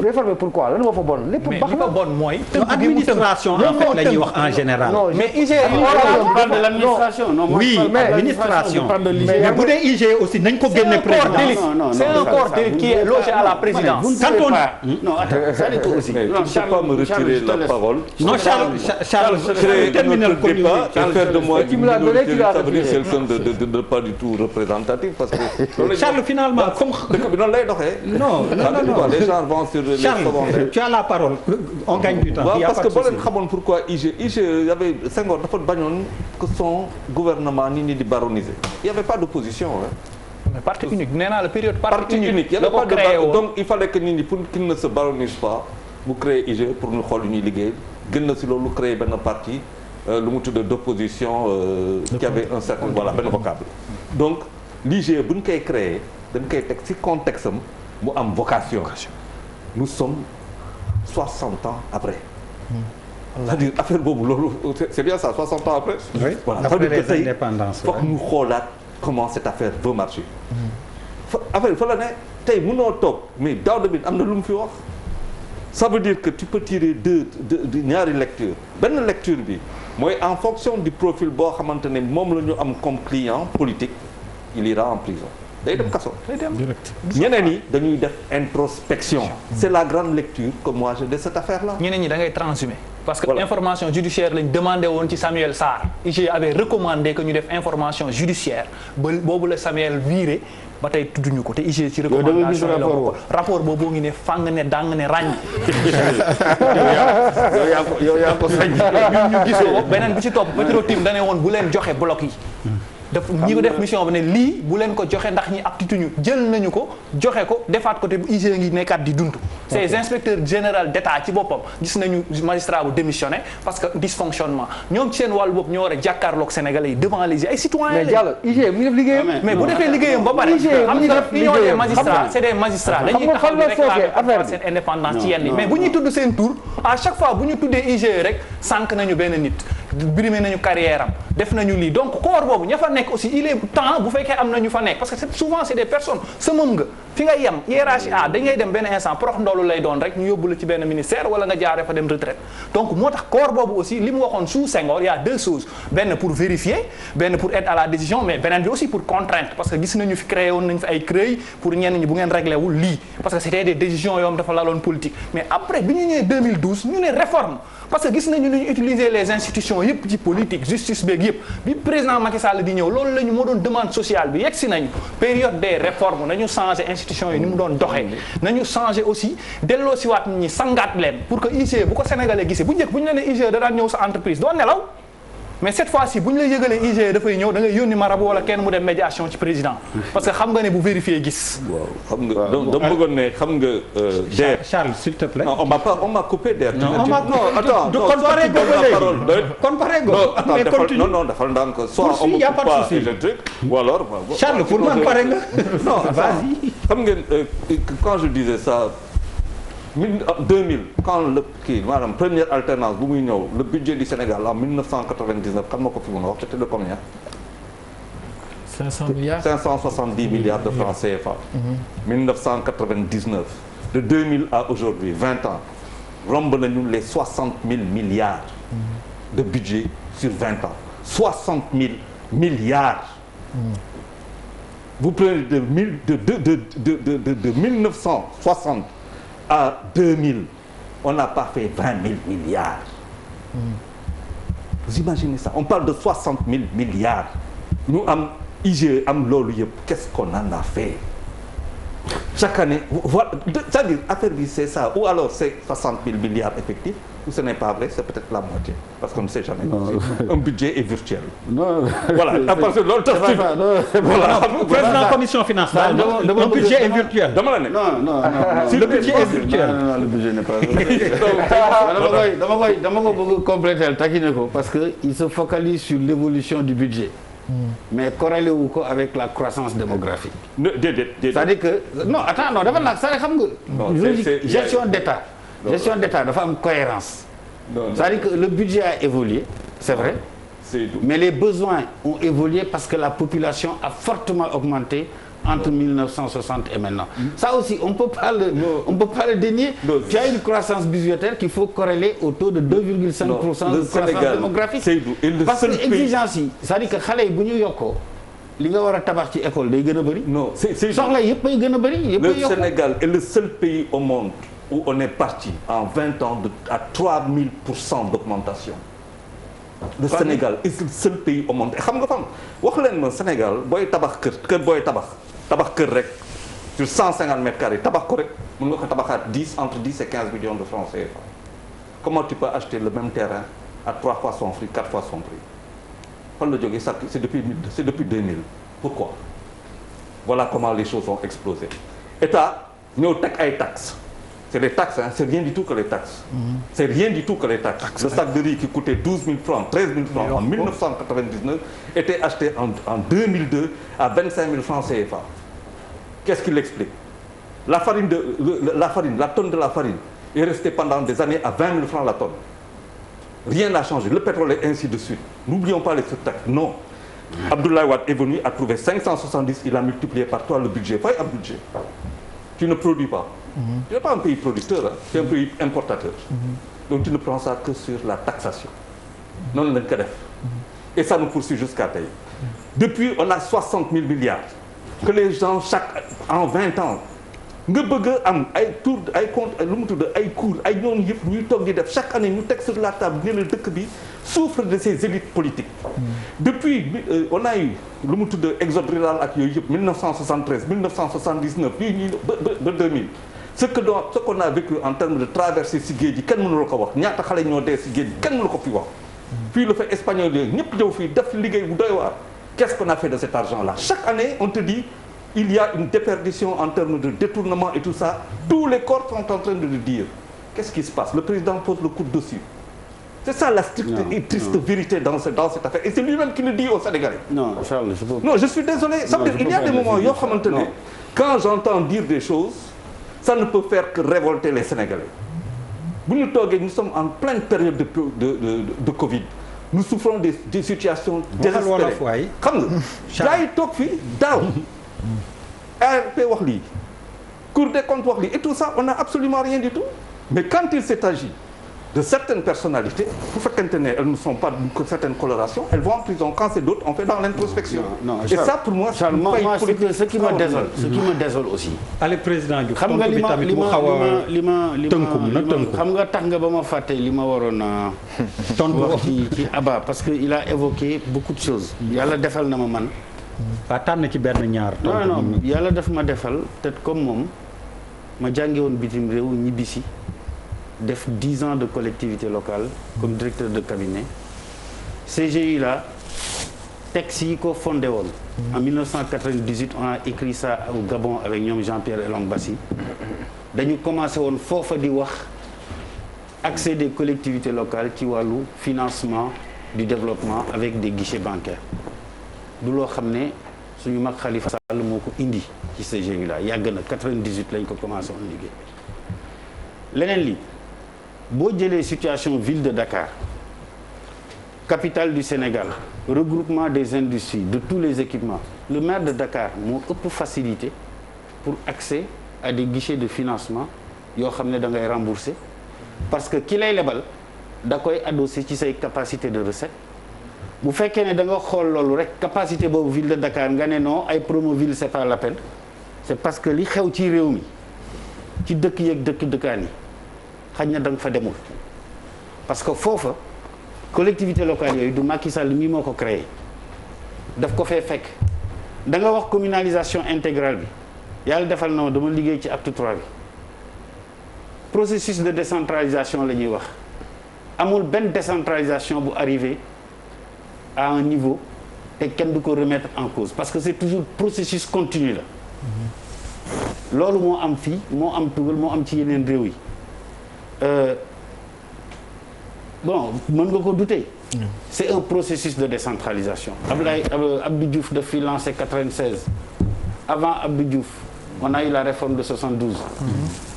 S7: réformer pourquoi lan moo fa bon lépp
S4: mais
S7: baax
S4: li
S7: na.
S4: ko bon mooy.
S1: administration en fait la ñuy wax en général.
S7: non
S4: mais IGE
S2: on parle de l'administration. non moi
S1: oui
S2: mais
S1: administration
S2: mais
S1: bu dee IGE aussi nañ ko génne président.
S4: c'est un corps d'élite qui est logé à la présidence.
S2: quand on non attends c'est tout aussi.
S8: Non, tu ne peux pas me retirer la parole.
S1: non Charles
S8: Créer
S1: terminal
S8: notre débat et faire de moi
S7: Tu
S8: une
S7: me l'as donné,
S8: minorité,
S7: tu l'as
S8: ça veut dire
S7: retiré.
S8: quelqu'un de pas du tout représentatif parce que
S1: Charles finalement comme
S8: dëkk bi noonu lay doxee.
S1: non
S8: Les gens vont sur les secondaires.
S1: tu as la parole on gagne du temps.
S8: waaw
S1: Il y a
S8: parce
S1: pas
S8: que
S1: de
S8: boo leen
S1: souci.
S8: xamoon pourquoi IGE y avait Senghor dafa bañoon que son gouvernement nit ñi di baroniser. Il y avait pas d'opposition hein.
S4: mais parti unique nee naa la période
S8: Parti unique. Il y avait pas de donc il fallait que nit ñi pour qu'il ne se baronise pas mu créer IGE pour ñu xool ñuy liggéey gën na si loolu créer benn parti lu mu tudd d'opposition qui avait un certain voilà benn vocable. Donc l'IGE bu ñu koy créer dañ koy teg ci contexte am mu am vocation. Nous sommes 60 ans après. C'est-à-dire affaire boobu loolu c'est bien ça 60 ans après.
S1: Oui,
S8: voilà
S1: après
S8: c'est-à-dire que
S1: les
S8: tey
S1: indépendances.
S8: foog ñu xoolaat comment cette affaire veut marcher. affaire fa la ne tey mënoo toog mais Daouda Mine am na lu mu fi wax. Ça veut dire que tu peux tirer deux ñaari lecture benn lecture bi mooy en fonction du profil boo xamante ne moom la ñu am comme client politique il ira en prison. day dem kaso. ñeneen ñi dañuy def introspection. C'est la grande lecture que moi j'ai de cette affaire là.
S4: ñeneen ñi da ngay transhumer. parce que
S8: Voilà.
S4: information judiciaire lañ demandé woon ci Samuel Sarr. IGE avait recommandé que ñu def information judiciaire ba boobu la Samuel viré ba tey tudduñu ko te IGE ci recommandation yi la ko rapport boobu ngi ne fàng ne dàng ne ràññ.
S2: yow yaa ko sañ.
S4: ñun ñu gisoo ko beneen bi ci topp Petro-Tim da ne woon bu leen joxe bloc yi. daf ñi ko def mission bi ne lii bu leen ko joxe ndax ñi aptitude jël nañu ko joxe ko defaat ko te IGE ngi nekkaat di dund. ces inspecteurs général d'État ci boppam gis nañu magistrat bu démissionné parce que dysfonctionnement ñoom ci seen wàllu bopp ñoo war a jàkkaarloog Sénégalais yi devant les ay citoyens.
S7: mais Diallo IGE mu def liggéeyam.
S4: mais bu defee liggéeyam ba pare. xam nga union des magistrats c'est des magistrats dañuy taxaw di réclamer seen indépendance ci yenn yi mais bu ñuy tudd seen tour à chaque fois bu ñu tuddee IGE rek sànq nañu benn nit brimé nañu carrière am def nañu lii donc corps boobu ña fa nekk aussi il est temps bu fekkee am na ñu fa nekk parce que souvent c'est des personnes sëmam nga fi nga yem hiérarchie da ngay dem benn instant prox ndoolu lay doon rek ñu yóbbu la ci benn ministère wala nga jaaree fa dem retraite donc moo tax corps boobu aussi li mu waxoon sous Senghor y a deux choses benn pour vérifier benn pour aide à la décision mais beneen bi aussi pour contrainte parce que gis nañu fi créé woon nañu fi ay CREI pour ñenn ñi bu ngeen réglé wul lii parce que c'était des décisions yoom dafa laloon politique mais après bi ñu ñëwee 2012 ñu ne réforme parce que gis nañu ni ñu utiliser les institutions yëpp ci politique justice beeg yëpp bi président Macky Sall di ñëw loolu la ñu moo doon demande sociale bi yegg si nañu période des réformes nañu changer institutions yi ni mu doon doxee nañu changer aussi delloo siwaat nit ñi sangaat leen pour que IGE bu ko Sénégalais gisee bu njëkk bu ñu la ne IGE da daan ñëw sa entreprise doo nelaw mais cette fois-ci bu ñu la yëgalee IGE dafay ñëw da ngay yónni marabu wala kenn mu dem médiation ci président parce que xam nga ne bu vérifier gis.
S8: waaw xam nga dama bëggoon ne xam nga. DER
S1: Charles s'il te plaît.
S8: non on m'a coupé DER.
S1: non
S8: attends
S1: kon pare go ba léegi kon pare go. mais continue
S8: non dafal ndànk soit on me coupe pas et je truc ou alors.
S1: Charles pour man pare nga.
S8: non vas-y. xam ngeen quand je disais ça. 2000 quand le kii maanaam première alternance bu muy ñëw le budget du Sénégal en 1999 xam nga ko fi mën a wax c'était de combien
S3: 500 milliards
S8: 570 milliards de francs CFA. 1999 de 2000 à aujourd'hui 20 ans romb nañu les 60 000 milliards de budget sur 20 ans 60 000 milliards. Vous prenez de 1960 à 2000, on n'a pas fait 20 000 milliards. Vous imaginez ça? On parle de 60 000 milliards. Nous am IGE am loolu yëpp qu'est-ce qu'on en a fait? Chaque année, voilà, c'est-à-dire affaire bi c'est ça ou alors c'est 60 000 milliards effectifs ou ce n'est pas vrai, c'est peut-être la moitié parce qu'on ne sait jamais. Un budget est virtuel.
S2: Non.
S8: Voilà, parce que loolu tax
S1: voilà président commission finance le budget est virtuel.
S8: dama la ne.
S2: non.
S1: Le budget est virtuel.
S2: Non, le budget n'est pas dama ko bëgg compléter taquiner ko parce que il se focalise sur l'évolution du budget. mais corrélé wu ko avec la croissance démographique.
S8: déedéet.
S2: c'est-à-dire que non attends non dafa nag c'est xam nga. gestion d'État. gestion d'État dafa am cohérence. c'est-à-dire que le budget a évolué c'est vrai. mais les besoins ont évolué parce que la population a fortement augmenté entre 1960 et maintenant. Ça aussi on peut pas le dénier. Tu as une croissance budgétaire qu'il faut corréler au taux de 2,5% de croissance démographique. Parce que exigence yi c'est-à-dire que xale yi bu ñu yokkoo li nga war a tabax ci école day gën a bëri.
S8: non c'est
S2: soxla yëpp ay gën a bëri yëpp ay yokku.
S8: Le Sénégal est le seul pays au monde où on est parti en 20 ans à 3000% d'augmentation. Le Sénégal est le seul pays au monde xam nga fam wax leen ma Sénégal booy tabax kër booy tabax kër rek sur 150 mètres carrés tabax ko rek mën nga ko tabaxaat entre 10 et 15 millions de francs CFA. Comment tu peux acheter le même terrain à 3 fois son prix 4 fois son prix fan la jógee ça c'est depuis 2000 pourquoi? Voilà comment les choses ont explosé. État ñëw teg ay taxes. C'est les taxes, hein. C'est rien du tout que les taxes. C'est rien du tout que les taxes. Le sac de riz qui coûtait 12 000 francs, 13 000 francs en 1999 était acheté en 2002 à 25 000 francs CFA. Qu'est-ce qu'il explique? La tonne de la farine est restée pendant des années à 20 000 francs la tonne. Rien n'a changé. Le pétrole est ainsi de suite. N'oublions pas les surtaxes. Non. Abdoulaye Wade est venu à trouver 570, il a multiplié par 3 le budget. Pas un budget. Tu ne produis pas. Tu n'es pas un pays producteur, hein. Tu es un pays importateur. Donc tu ne prends ça que sur la taxation. Non, non, non. Et ça nous poursuit jusqu'à tey. Depuis, on a 60 000 milliards. Que les gens, en 20 ans, nga bëgg a am ay tour ay compte lu mu tudd ay cours ay ñoom yëpp ñuy toog di def chaque année ñu teg sur la table ne la dëkk bi souffre de ces élites politiques. Depuis on a eu lu mu tudd exode rural ak yooyu yëpp 1973 1979 yooyu ñuy ba 2000 ce qu'on a vécu en termes de traversée si géej gi kenn mënu la ko wax ñaata xale ñoo dee si géej gi kenn mënu ko fi wax. fii la fa espagnol yooyu ñëpp ñëw fii def liggéey bu doy waar. Qu'est-ce qu'on a fait de cet argent-là? Chaque année on te dit il y a une déperdition en termes de détournement et tout ça. Tous les corps sont en train de le dire. Qu'est-ce qui se passe? Le président pose le coude dessus. C'est ça la stricte et triste vérité dans cette affaire. Et c'est lui-même qui le dit aux Sénégalais.
S2: Non, Charles, je peux...
S8: Non, je suis désolé. Ça veut dire il y a des moments yoo xamante ne quand j'entends dire des choses, ça ne peut faire que révolter les Sénégalais. Bu ñu toogee, nous sommes en pleine période de Covid. Nous souffrons des situations désespérées. Xam nga gars yi toog fii daaw ARP wax lii Cour des comptes wax lii et tout ça on n'a absolument rien du tout. Mais quand il s'est agi de certaines personnalités bu fekkente ne elles ne sont pas d'une certaine coloration, elles vont en prison. Quand c'est d'autres, on fait dans l'introspection.
S2: Charles,
S8: et ça pour moi
S2: Charles, moi ce qui me désole aussi.
S1: allez président Diouf
S2: xam nga li ma
S1: tënkum na tënku
S2: xam nga tax nga ba ma fàtte li ma waroon a tontu wax ci Abba parce que il a évoqué beaucoup de choses. Yàlla defal na ma man.
S1: waa tànn ci benn ñaar.
S2: non yàlla daf ma defal peut-être comme moom ma jànge woon bitim réew ñibbisi def 10 ans de collectivité locale comme directeur de cabinet. CGI là texte yi ko fondé woon. En 1998 on a écrit ça au Gabon avec ñoom Jean-Pierre Elong Bassi. dañu commencé woon foofa di wax accès des collectivités locales ci wàllu financement du développement avec des guichets bancaires. du loo xam ne suñu mag Khalifa Sall moo ko indi ci CGI là yàgg na 98 lañ ko commencé woon liggéey. leneen li boo jëlee situation ville de Dakar capitale du Sénégal regroupement des industries de tous les équipements le maire de Dakar moo ëpp facilité pour accès à des guichets de financement yoo xam ne da ngay rembourser parce que ki lay lebal da koy adossé ci say capacité de recette. bu fekkee ne da nga xool loolu rek capacité boobu ville de Dakar nga ne non ay Promoville c'est pas la peine c'est parce que li xew ci réew mi ci dëkk yeeg dëkkaan yi xaj na da nga fa demul parce que foofa collectivité locale yooyu du Macky Sall mii moo ko créé daf ko fee fekk da nga wax communalisation intégrale bi yàlla defal na dama liggéey ci acte 3 bi processus de décentralisation la ñuy wax amul benn décentralisation bu arrivé à un niveau te kenn du ko remettre en cause parce que c'est toujours processus continu la loolu moo am fii moo am tugal moo am ci yeneen réew yi bon mën nga ko douter c'est un processus de décentralisation Abdou Diouf daf fi lancé 96 avant Abdou Diouf on a eu la réforme de 72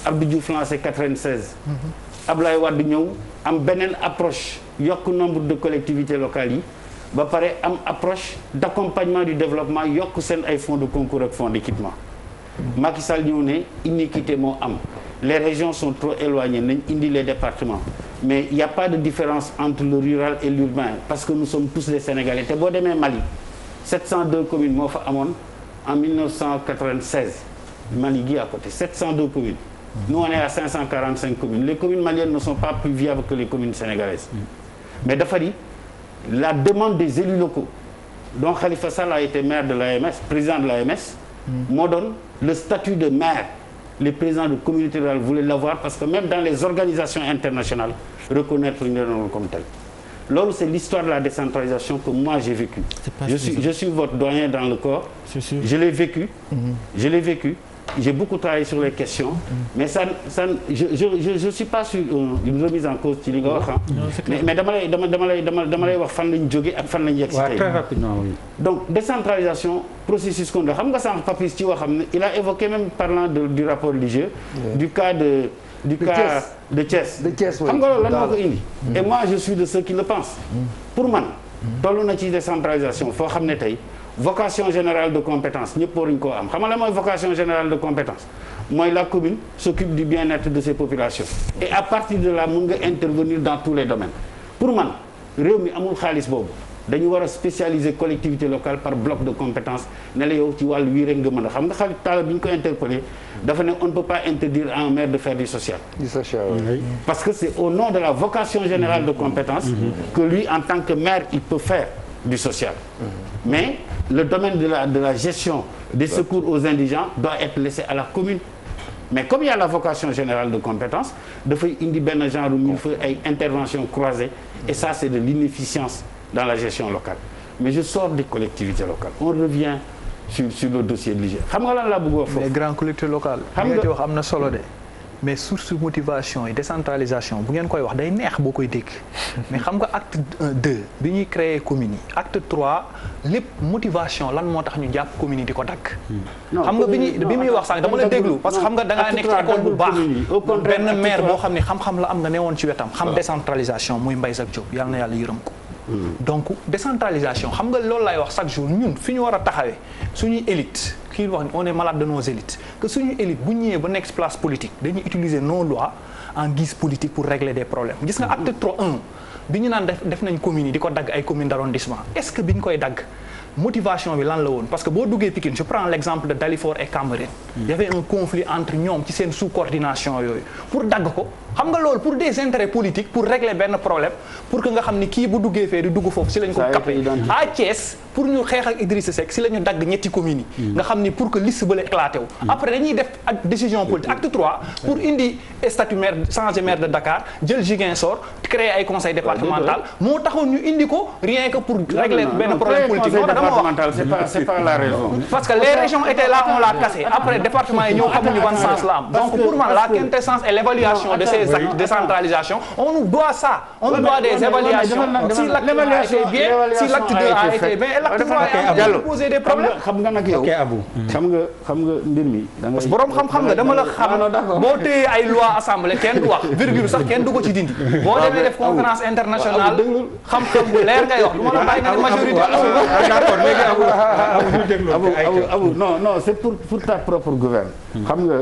S2: Abdou Diouf lancé 96 Abdoulaye Wade ñëw am beneen approche yokk nombre de collectivités locales yi ba pare am approche d'accompagnement du développement yokk seen ay fonds de concours ak fonds d'équipement Macky Sall ñëw ne iniquité moo am les régions sont trop éloignées nañ indi les départements mais il y a pas de différence entre le rural et l'urbain parce que nous sommes tous des Sénégalais te boo demee Mali 702 communes moo fa amoon en 1996 Mali gi à côté 702 communes nous on est à 545 communes les communes maliennes ne sont pas plus viables que les communes sénégalaises mais dafa di la demande des élus locaux dont Khalifa Sall a été maire de l'AMS président de l'AMS moo doon le statut de maire les présidents de communautés rurales voulaient l'avoir parce que même dans les organisations internationales reconnaître ñu leen comme tel loolu c'est l'histoire de la décentralisation que moi j'ai vécu je suis votre doyen dans le corps je l'ai vécu j'ai beaucoup travaillé sur les questions mais je suis pas sur une remise en cause ci li nga wax mais dama lay wax fan lañ jóge ak fan lañ yegg si tey
S1: très rapidement oui.
S2: donc décentralisation processus qu'on doit xam nga sànq Papis ci waxam ne il a évoqué même parlant du rapport religieux du cas de Thiès xam nga loolu lan moo ko indi et moi je suis de ceux qui le pensent pour man toll na ci décentralisation foo xam ne tey vocation générale de compétence ñëpp waruñu koo am xam nga la mooy vocation générale de compétence mooy la commune s'occupe du bien-être de ses populations et à partir de là mun nga intervenir dans tous les domaines pour man réew mi amul xaalis boobu dañu war a spécialiser collectivité locale par bloc de compétences ne la yow ci wàllu wii rek nga mën a xam nga Khalil Talla bi ñu ko interpellé dafa ne on ne peut pas interdire à un maire de faire du social.
S7: Du social, oui.
S2: Parce que c'est au nom de la vocation générale de compétences que lui en tant que maire il peut faire du social. Mais le domaine de la gestion des secours aux indigents doit être laissé à la commune. Mais comme il y a la vocation générale de compétences dafay indi benn genre mille feux ay interventions croisées et ça c'est de l'inefficience dans la gestion locale. Mais je sors des collectivités locales. On revient sur le dossier de l'IGE. Xam nga lan laa bëgg wax foofu.
S4: les grandes collectivités locales. xam nga ci wax am na solo de. mais source motivation yi décentralisation bu ngeen koy wax day neex boo koy dégg mais xam nga acte 2 bi ñuy créer communes yi acte 3 lépp motivation lan moo tax ñu jàpp communes yi di ko dagg. xam nga bi muy wax sax dama la déglu parce que xam nga da ngaa nekk ci école bu baax benn maire boo xam ne xam-xam la am nga newoon ci wetam xam décentralisation muy Mbaye Jacques Diop yàlla na yàlla yërëm ko. donc décentralisation xam nga loolu lay wax chaque jour ñun fi ñu war a taxawee suñuy élite kii wax on est malade de nos élites que suñu élite bu ñëwee ba nekk place politique dañuy utiliser nos lois en guise politique pour régler des problèmes gis nga acte 3.1 bi ñu naan def nañ communes yi di ko dagg ay communes d'arrondissement est-ce que bi ñu koy dagg motivation bi lan la woon parce que boo duggee Pikine je prends l'exemple de Dalifort et Cambérène il y avait un conflit entre ñoom ci seen sous-coordination yooyu pour dagg ko xam nga loolu pour des intérêts politiques pour régler benn problème pour que nga xam ni kii bu duggee fee di dugg foofu si lañ ko capé à Thiès pour ñu xeex ak Idrissa Seck si la ñu dagg ñetti communes yi nga xam ni pour que liste ba la éclaté wu après dañuy def décision politique acte 3 pour indi statut maire changer maire de Dakar jël Ziguinchor créer ay conseil départemental moo taxoon ñu indi ko rien que pour régler benn problème politique
S2: c'est pas la raison
S4: parce que les régions étaient là on l'a cassé après département yi ñëw xamuñu ban sens la am donc pour moi la quintessence et l'évaluation de ces actes de décentralisation on nous doit ça on nous doit des évaluations si l'acte 1 a été bien si l'acte 2 a été bien et l'acte 3 a posé des problèmes
S2: xam nga nag yow xam nga mbir mi
S4: parce que borom xam-xam nga dama la xam boo téye ay loi assemblée kenn du wax virgule sax kenn du ko ci dindi boo demee def conférence internationale xam-xam bu leer ngay wax du ma la bàyyi nga ne majorité
S2: Abou non c'est pour ta propre gouverne xam nga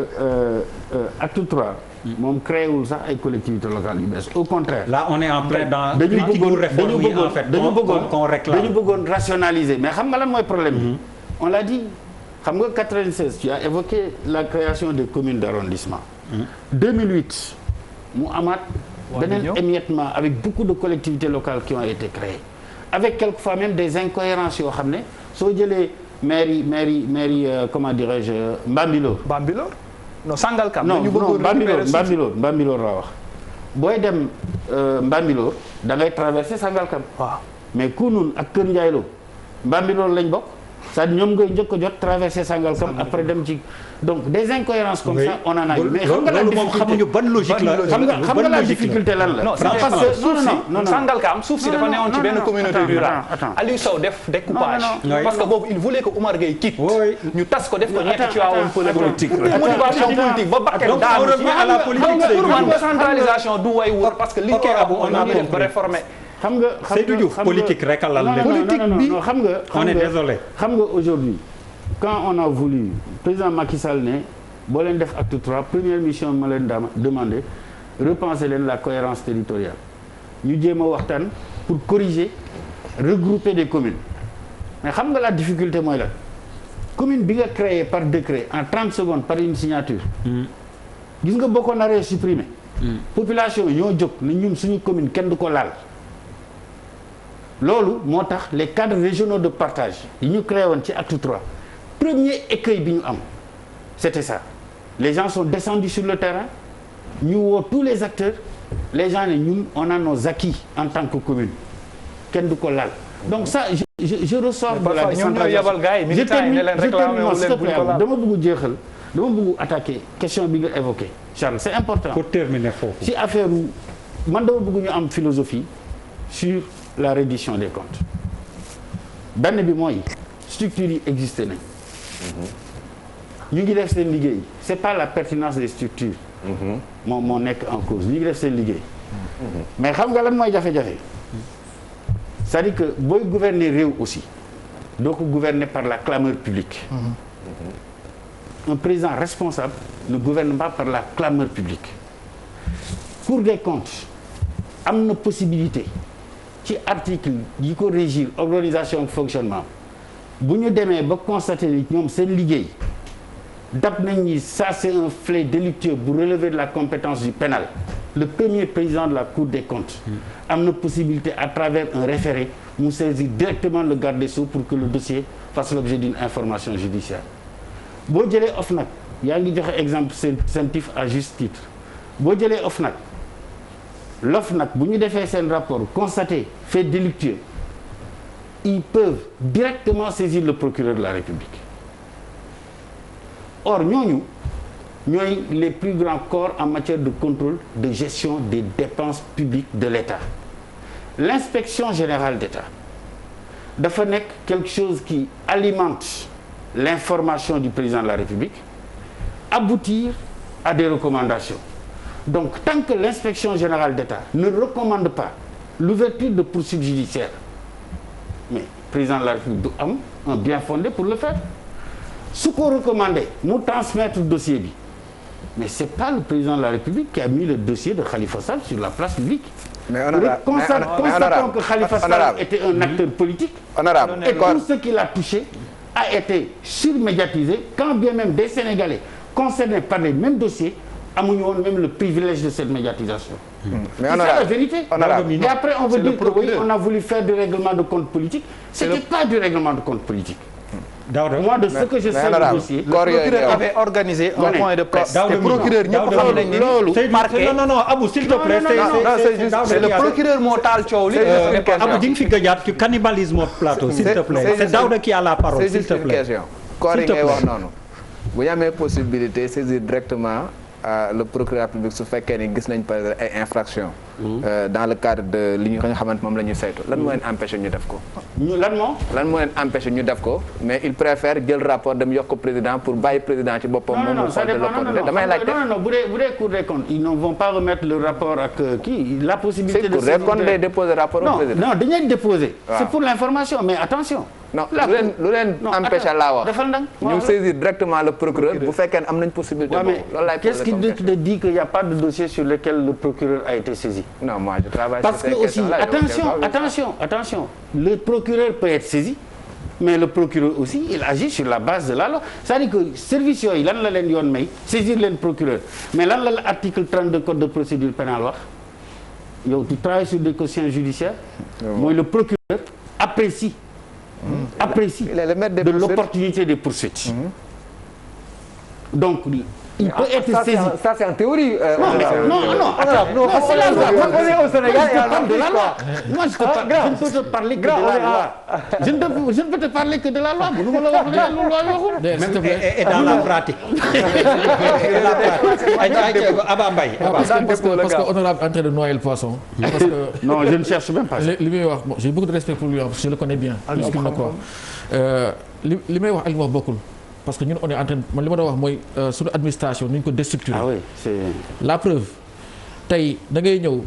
S2: acte 3 moom créé wul sax ay collectivités locales yu bees au contraire.
S1: là on est en plein dans
S2: dañu bëggoon rationaliser mais xam nga lan mooy problème bi on l'a dit xam nga 96 tu as évoqué la création des communes d'arrondissement 2008 mu amaat beneen émiettement avec beaucoup de collectivités locales qui ont été créées avec quelquefois même des incohérences yoo xam ne soo jëlee mairie comment dirais-je Mbambilor
S4: non Sangalkam
S2: non Mbambilor laa wax booy dem Mbambilor da ngay traverser Sangalkam
S4: waaw
S2: mais Kounoune ak Kër Ndiaye Lo Mbambilor lañ bokk c'est-à-dire ñoom ngay njëkk a jot traverser Sangalkam après dem ci donc des incohérences comme ça on en a eu mais xam nga
S1: loolu moom xamuñu ban logique la
S2: xam nga la difficulté lan la
S4: non parce que suuf si Sangalkam suuf si dafa newoon ci benn communauté rurale Aliou Sow def découpage parce que boobu il voulait que Oumar Gueye quitte ñu tas ko def ko ñetti ci waawoon politique motivation politique ba bakkel daanu ci pour man décentralisation du way wër parce que li ko on a def ba réformer
S2: xam nga
S1: Seydou Diouf politique rek la
S2: politique bi xam nga
S1: on est désolé
S2: xam nga aujourd'hui quand on a voulu président Macky Sall ne boo leen def acte 3 première mission ma leen demandé repenser leen la cohérence territoriale ñu jéem a waxtaan pour corriger regrouper des communes mais xam nga la difficulté mooy la commune bi nga créé par décret en 30 secondes par une signature gis nga boo ko naree supprimer population yi ñoo jóg ne ñun suñu commune kenn du ko laal loolu moo tax les cadres régionaux de partage yi ñu créé woon ci acte 3 premier écueil bi ñu am c'était ça les gens sont descendus sur le terrain ñu woo tous les acteurs les gens ne ñun on a nos acquis en tant que commune kenn du ko laal donc ça je ressors de la décentralisation je termine s'il te plaît dama bëgg jeexal dama bëgg attaquer question bi nga évoqué Charles c'est important
S1: pour terminer foofu
S2: ci affaire man dama bëgg ñu am philosophie sur la reddition des comptes benn bi mooy structures yi existé nañ ñu ngi def seen liggéey c'est pas la pertinence des structures moo nekk en cause ñu ngi def seen liggéey mais xam nga lan mooy jafe-jafe c'est-à-dire que booy gouverner réew aussi doo ko gouverner par la clameur publique un président responsable ne gouverne pas par la clameur publique Cour des comptes am na possibilité ci article yi ko régir organisation fonctionnement bu ñu demee ba constater ni ñoom seen liggéey dab nañ ni ça c'est un fait délictueux bu relever de la compétence du pénal le premier président de la Cour des comptes am na possibilité à travers un référé mu saisir directement le garde des Sceaux pour que le dossier fasse l'objet d'une information judiciaire boo jëlee OFNAC yaa ngi joxe exemple CENTIF à juste titre boo jëlee OFNAC l'OFNAC bu ñu defee seen rapport constaté fait délictueux ils peuvent directement saisir le procureur de la République or ñooñu ñooy les plus grands corps en matière de contrôle de gestion des dépenses publiques de l'État l'inspection générale d'État dafa nekk quelque chose qui alimente l'information du président de la République aboutir à des recommandations donc tant que l'inspection générale d'État ne recommande pas l'ouverture de poursuites judiciaires mais président de la République du am un bien fondé pour le faire su ko recommandé mu transmettre dossier bi mais c'est pas le président de la République qui a mis le dossier de Khalifa Sall sur la place publique.
S6: Mais honorable,
S2: constatons que Khalifa Sall était un acteur politique.
S6: Honorable,
S2: et tout ce qu'il a touché a été surmédiatisé quand bien même des Sénégalais concernés par les mêmes dossiers amuñu woon même le privilège de cette médiatisation.
S6: Mais
S2: c'est la vérité. Et après on veut dire que oui, on a voulu faire du règlement de compte politique. C'était pas du règlement de compte politique. Moi de ce que je sais du dossier.
S4: Le procureur avait organisé un point de presse. Le procureur ñëpp xam nañ ni loolu. parquet
S1: non Abou s'il te plaît.
S4: c'est le procureur moo taal coow li.
S1: Abou di nga fi gëjaat ci cannibalisme plateau s'il te plaît. C'est Daouda qui a la parole s'il te plaît.
S6: koor yi ngay wax noonu bu ñu amee possibilité saisir directement le procureur public su fekkee ni gis nañ par exemple ay infractions. dans le cadre de li nga xamante moom la ñuy saytu lan moo leen empêché ñu def ko. lan moo leen empêché ñu def ko mais il préfère jël rapport dem yokk ko président pour bàyyi président ci boppam. moom mu solde le damay laajte.
S2: non bu dee Cour des comptes ils ne vont pas remettre le rapport ak kii la possibilité de.
S6: Cour des comptes day déposer rapport au président.
S2: non dañuy déposer. c'est pour l'information mais attention.
S6: non lu leen empêché laa wax.
S2: defal ndànk
S6: ñu saisir directement le procureur bu fekkee am nañ possibilité boobu. loolu laay
S2: qu'est-ce qui te dit qu'il y a pas de dossier sur lequel le procureur a été saisi.
S6: non moi je travaille
S2: parce que aussi attention le procureur peut être saisi mais le procureur aussi il agit sur la base de la loi c'est-à-dire que service yooyu lan la leen yoon may saisir leen procureur mais lan la article 32 code de procédure pénale wax yow tu travailles sur des quotients judiciaires mooy le procureur apprécie de l'opportunité des poursuites donc il peut être saisi.
S7: Ça c'est en théorie.
S2: Non, c'est la loi.
S7: On est au Sénégal et
S2: de la loi. Moi, je ne peux te parler que de la loi. Je ne peux te parler que de la loi.
S1: Et dans la pratique.
S3: Parce que honorable en train de noyer le poisson. Parce que
S2: non, je ne cherche même pas.
S3: Li may wax j'ai beaucoup de respect pour lui parce que je le connais bien. Puisqu'il me croit. Li may wax ak li wax bokkul. parce que ñun on est en train man li ma doon wax mooy suñu administration nu ñu ko déstructuré.
S2: Ah oui, c'est...
S3: La preuve tey da ngay ñëw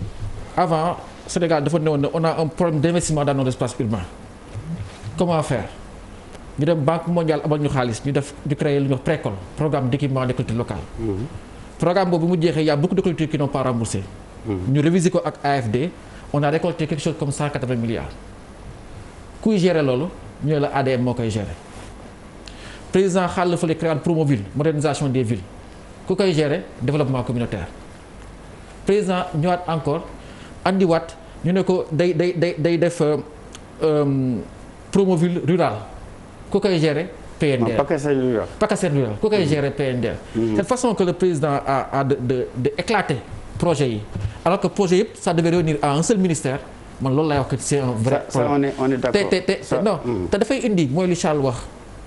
S3: avant Sénégal dafa newoon ne on a un problème d'investissement dans nos espaces urbains comment faire ñu dem Banque mondiale abal ñu xaalis ñu créer lu ñuy wax Précole programme d'équipement des collectivités locales. Programme boobu mu jeexee y a beaucoup de collectivités qui n'ont pas remboursé. ñu réviser ko ak AFD on a récolté quelque chose comme 180 milliards. kuy gérer loolu ñu ne la ADM moo koy gérer. Président xaal fa le créer Promoville modernisation des villes ku koy gérer développement communautaire. Président ñëwaat encore andiwaat ñu ne ko day def Promoville rural ku koy gérer PNDR. Pakaseen rural ku koy gérer PNDR. Cette façon que le président a de éclater projet yi alors que projet yëpp ça devait réunir à un seul ministère man loolu lay wax que c'est un vrai problème.
S2: On est d'accord.
S3: Non te dafay indi mooy li Charles wax.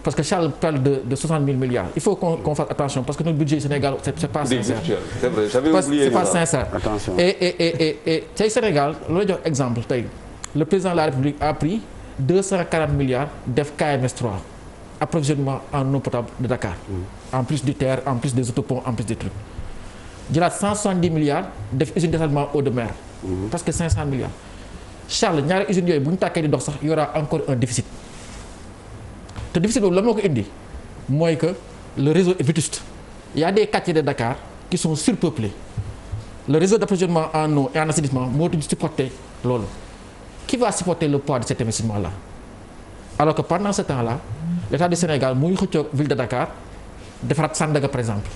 S3: Parce que Charles parle de 60 000 milliards. Il faut qu'on fasse attention parce que notre budget Sénégal c'est pas sincère.
S8: C'est vrai, j'avais oublié.
S3: C'est pas sincère.
S2: Attention.
S3: Et tey Sénégal loolu jox exemple tey le président de la République a pris 240 milliards def KMS 3 approvisionnement en eau potable de Dakar. En plus du TER, en plus des autoponts, en plus des trucs. jëlaat 170 milliards def usine de dessalement eau de mer. Parce que 500 milliards. Charles ñaari usines yooyu bu ñu tàkkee di dox sax y aura encore un déficit. te déficit boobu la moo ko indi mooy que le réseau est vétuste. Il y a des quartiers de Dakar qui sont surpeuplés. Le réseau d'approvisionnement en eau et en assainissement moo tudd supporter loolu. qui va supporter le poids de cet investissement-là? Alors que pendant ce temps-là, l'État du Sénégal mu ngi xëccoo ville de Dakar defaraat Sandaga par exemple.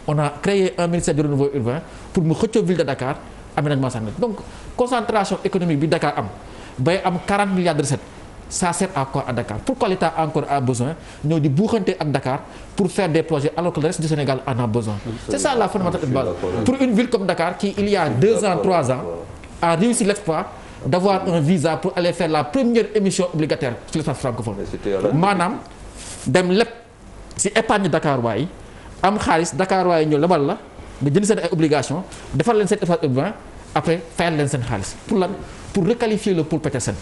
S3: On a créé un ministère du renouveau urbain pour mu xëccoo ville de Dakar aménagement Sandaga. Donc concentration économique bi Dakar am bay am 40 milliards de recettes ça sert à quoi à Dakar? Pourquoi l'État encore a besoin ñëw di buuxante ak Dakar pour faire des projets alors que le reste du Sénégal en a besoin? C'est ça la fondamentale base. Pour une ville comme Dakar qui il y a 2 ans 3 ans a réussi l'exploit d'avoir un visa pour aller faire la première émission obligataire sur l'espace francophone. maanaam dem lépp ci épargne Dakar waay am xaalis Dakar waay ñëw lebal la nga jënd seen ay obligations defar leen seen espace urbain après fayal leen seen xaalis pour lan pour requalifier le pôle Petersen.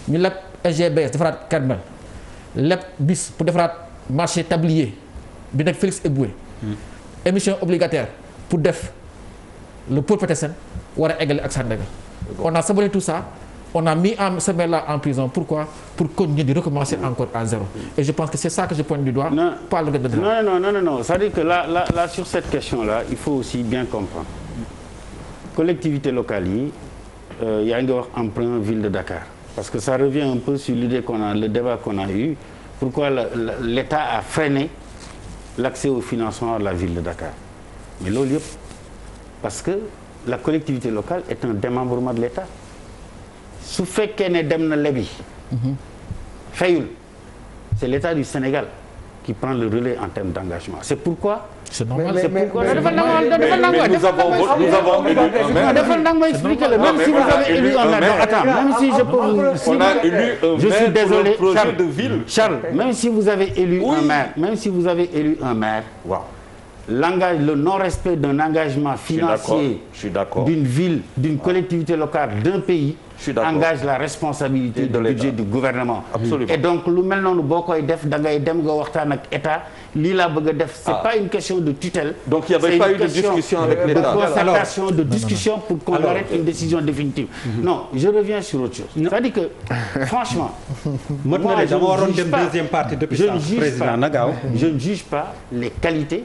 S3: ñu leb SGBS defaraat Kermel leb BIS pour defaraat marché tablier bi nekk Félix Éboué émission obligataire pour def le pôle Petersen war a eggale ak Sandaga. On a saboté tout ça, on a mis ce maire-là en prison. Pourquoi? Pour continuer de recommencer encore à zéro. Et je pense que c'est ça que je pointe du doigt.
S2: Non,
S3: pas le de
S2: non. C'est-à-dire que là, sur cette question-là, il faut aussi bien comprendre. Collectivité locale yi, yaa ngi wax emprunt ville de Dakar. Parce que ça revient un peu sur l'idée qu'on a, le débat qu'on a eu. Pourquoi l'État a freiné l'accès au financement de la ville de Dakar. Mais loolu yëpp parce que la collectivité locale est un démembrement de l'État. Su fekkee ne dem na lebi fayul c'est l'État du Sénégal qui prend le relais en termes d'engagement. C'est pourquoi
S3: c'est normal.
S2: C'est pourquoi
S8: nous avons élu un maire.
S2: Même si vous avez élu un maire. Attends, même si je peux vous...
S8: On a élu un
S2: je suis
S8: maire
S2: désolé,
S8: pour le projet de ville.
S2: Charles, même si vous avez élu un maire,
S8: Wow.
S2: le non-respect d'un engagement financier d'une ville, d'une collectivité locale, d'un pays engage la responsabilité du budget du gouvernement.
S8: Absolument.
S2: Et donc lu mel noonu boo koy def da ngay dem nga waxtaan ak état lii laa bëgg a def. C'est pas une question de tutelle.
S8: Donc il n'y avait pas eu de discussion avec l'État.
S2: De concertation, de discussion pour qu'on arrête une décision définitive. Non, je reviens sur autre chose. C'est-à-dire que franchement, moi je ne juge pas les qualités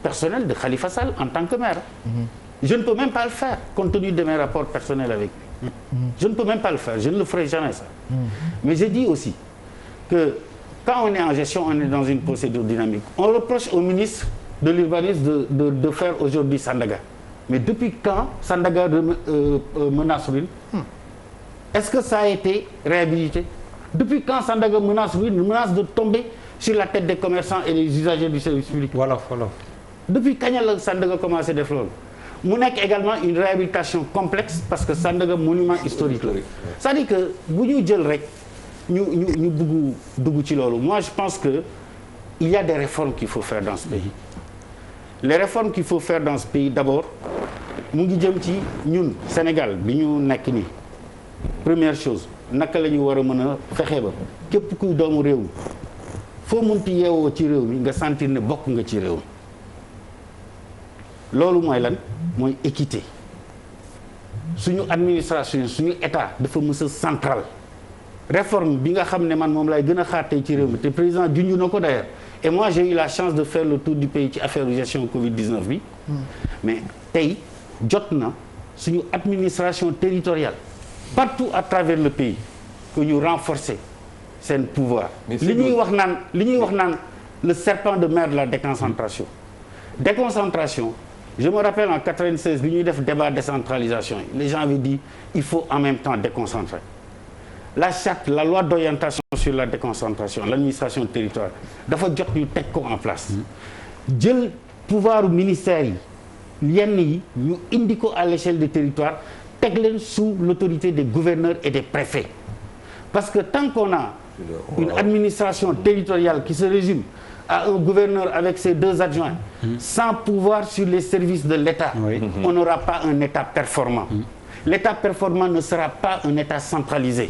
S2: personnelles de Khalifa Sall en tant que maire. Je ne peux même pas le faire compte tenu de mes rapports personnels avec lui. Je ne peux même pas le faire, je ne le ferai jamais ça. Mais je dis aussi que quand on est en gestion, on est dans une procédure dynamique. On reproche au ministre de l'urbanisme de faire aujourd'hui Sandaga. Mais depuis quand Sandaga menace ruine? Est-ce que ça a été réhabilité? Depuis quand Sandaga menace ruine, menace de tomber sur la tête des commerçants et des usagers du service public? Voilà. Depuis quand la Sandaga commencé def loolu? Mu nekk également une réhabilitation complexe parce que Sandaga monument historique la. C'est-à-dire que bu ñu jël rek ñu bëgg dugg ci loolu. Moi je pense que il y a des réformes qu'il faut faire dans ce pays. Les réformes qu'il faut faire dans ce pays d'abord mu ngi jëm ci ñun Sénégal bi ñu nekk nii. Première chose naka la ñu war a mën a fexe ba képp kuy doomu réew mi foo munti yeewoo ci réew mi nga sentir ne bokk nga ci réew mi. Loolu mooy lan mooy équité suñu administration suñu état dafa mës a central réforme bi nga xam ne man moom lay gën a xaar tey ci réew mi te président junj na ko d'ailleurs et moi j'ai eu la chance de faire le tour du pays ci affaire gestion Covid-19 bi mais tey jot na suñu administration territoriale partout à travers le pays que ñu renforcer seen pouvoir li ñuy wax naan le serpent de mer de la déconcentration je me rappelle en 96 bi ñuy def débat décentralisation les gens avaient dit il faut en même temps déconcentrer la charte la loi d'orientation sur la déconcentration l'administration territoriale dafa jot ñu teg ko en place jël pouvoir ministère yi yenn yi ñu indi ko à l'échelle des territoires teg leen sous l'autorité des gouverneurs et des préfets parce que tant qu'on a une administration territoriale qui se résume à un gouverneur avec ses 2 adjoints sans pouvoir sur les services de l'État, on n'aura pas un État performant. L'État performant ne sera pas un État centralisé.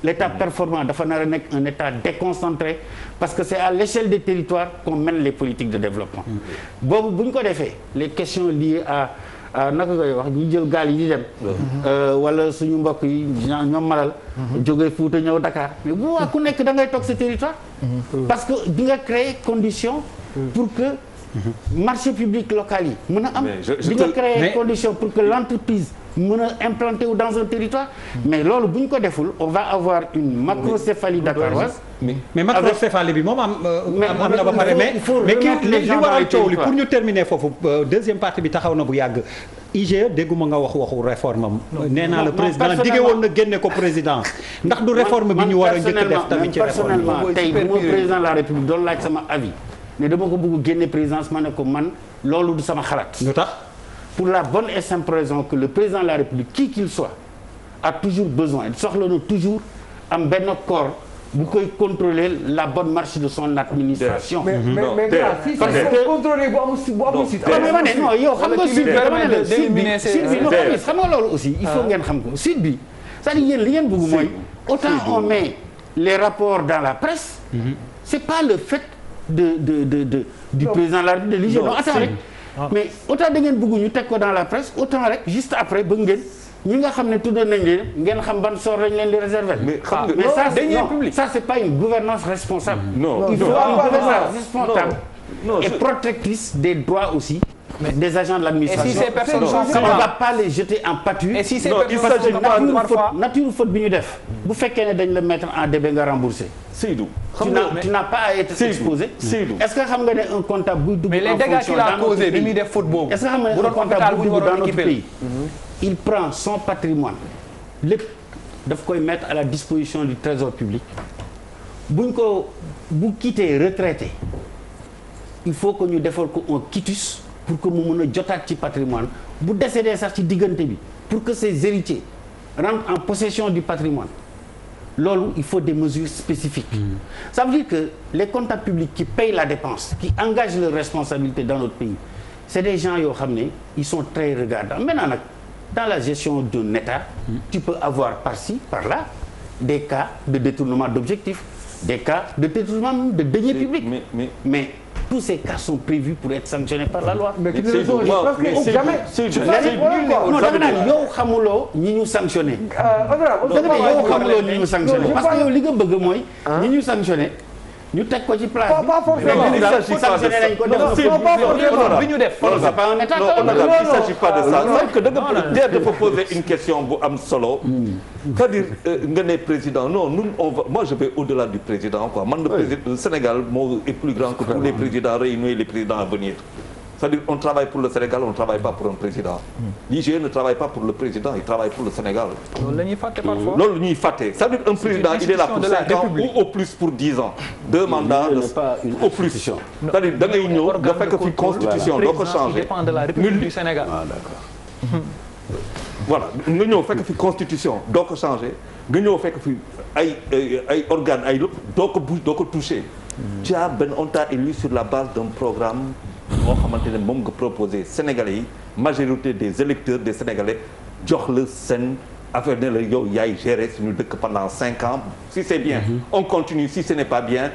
S2: L'État performant dafa nar a nekk un État déconcentré parce que c'est à l'échelle des territoires qu'on mène les politiques de développement. Boobu bu ñu ko defee les questions liées à naka koy wax ñu jël gaal yi di dem wala suñu mbokk yi ñoom malal jógee Fuuta ñëw Dakar mais bu waa ku nekk da ngay toog sa territoire parce que di nga créer condition pour que marché public local yi mën a am di nga créer condition pour que l'entreprise mën a implanter wu dans un territoire. Mais loolu bu ñu ko deful on va avoir une macrocéphalie dakaroise.
S1: mais macrocéphalie bi moom am na ba pare mais li waral coow li pour ñu terminer foofu deuxième partie bi taxaw na bu yàgg. IGE dégguma nga waxu réforme am. nee naa le président dige woon na génne ko président ndax du réforme bi ñu war a njëkk def tamit ci réforme
S2: personnellement tey bu ma président de la république doon laaj sama avis ne dama ko bëgg génne présidence ma ne ko man loolu du sama xalaat.
S1: lu tax
S2: pour la bonne et simple raison que le président de la république qui qu'il soit a toujours besoin soxla na toujours am benn corps bu koy contrôler la bonne marche de son administration.
S7: mais si c'est contrôlé bu amul site.
S2: non yow xam nga site bi dama ne la site bi xam nga loolu aussi il faut ngeen xam ko site bi c'est-à-dire yéen li ngeen bëgg mooy autant on met les rapports dans la presse c'est pas le fait du président de la République de l'IGE non attends rek mais autant da ngeen bëgg ñu teg ko dans la presse autant rek juste après bëgg ngeen ñi nga xam ne tuddoon nañ leen ngeen xam ban sort lañ leen di réserver. mais ça c'est pas une gouvernance responsable. Il faut une gouvernance responsable et protectrice des droits aussi. Des agents de l'administration.
S4: Et si ces personnes sont
S2: on ne va pas les jeter en pâture.
S4: Et si ces personnes
S2: nature faute bi ñu def. bu fekkee ne dañ la mettre en débet nga remboursé.
S8: Seydou.
S2: tu n'as pas à être exposé. Est-ce que xam nga ne un comptable buy dugg.
S4: mais les dégâts qu'il a causé bi muy def faute boobu.
S2: est-ce que xam nga ne un comptable buy dugg dans notre pays. il prend son patrimoine lépp daf koy mettre à la disposition du trésor public buñ ko bu quitter retraité il faut que ñu defal ko un quitus pour que mu mën a jotaat ci patrimoine bu décédé sax ci diggante bi pour que ses héritiers rentrent en possession du patrimoine loolu il faut des mesures spécifiques. Ça veut dire que les comptables publics qui payent la dépense qui engagent leurs responsabilités dans notre pays c'est des gens yoo xam ne ils sont très regardants maintenant nag dans la gestion d'un État tu peux avoir par-ci par-là des cas de détournement d'objectifs des cas de détournement de deniers publics mais tous ces cas sont prévus pour être sanctionnés par la loi.
S7: mais jamais.
S2: non da nga naan yow xamuloo ñi ñu sanctionné. yow xamuloo ñi ñu sanctionné parce que yow li nga bëgg mooy. ñi ñu sanctionné ñu teg ko ci place bi.
S7: pas forcément
S2: sanctionné nañ ko
S4: bi ñu def.
S2: c'est pas un état.
S8: il s'agit pas de ça. donc da nga dafa poser une question bu am solo. c'est-à-dire nga ne président non nous on va moi je vais au-delà du président quoi man le Sénégal moo est plus grand que tous les présidents réunis et les présidents à venir. C'est-à-dire on travaille pour le Sénégal on ne travaille pas pour un président. l'IGE ne travaille pas pour le président il travaille pour le Sénégal.
S4: loolu la ñuy fàtte parfois.
S8: loolu ñuy fàtte c'est-à-dire un président il est là pour 5 ans ou au plus pour 10 ans. 2 mandats au plus. c'est-à-dire da ngay ñëw nga fekk fi constitution doo ko changer.
S4: dépend de la République du Sénégal.
S2: Ah d'accord.
S8: voilà nga ñëw fekk fi constitution doo ko changer nga ñëw fekk fi ay organes ay lépp doo ko toucher. tu as on t'a élu sur la base d'un programme. moo xamante ne moom nga proposé Sénégalais yi majorité des électeurs des Sénégalais jox la seen affaire ne la yow yaay gérer suñu dëkk pendant 5 ans si c'est bien on continue si ce n'est pas bien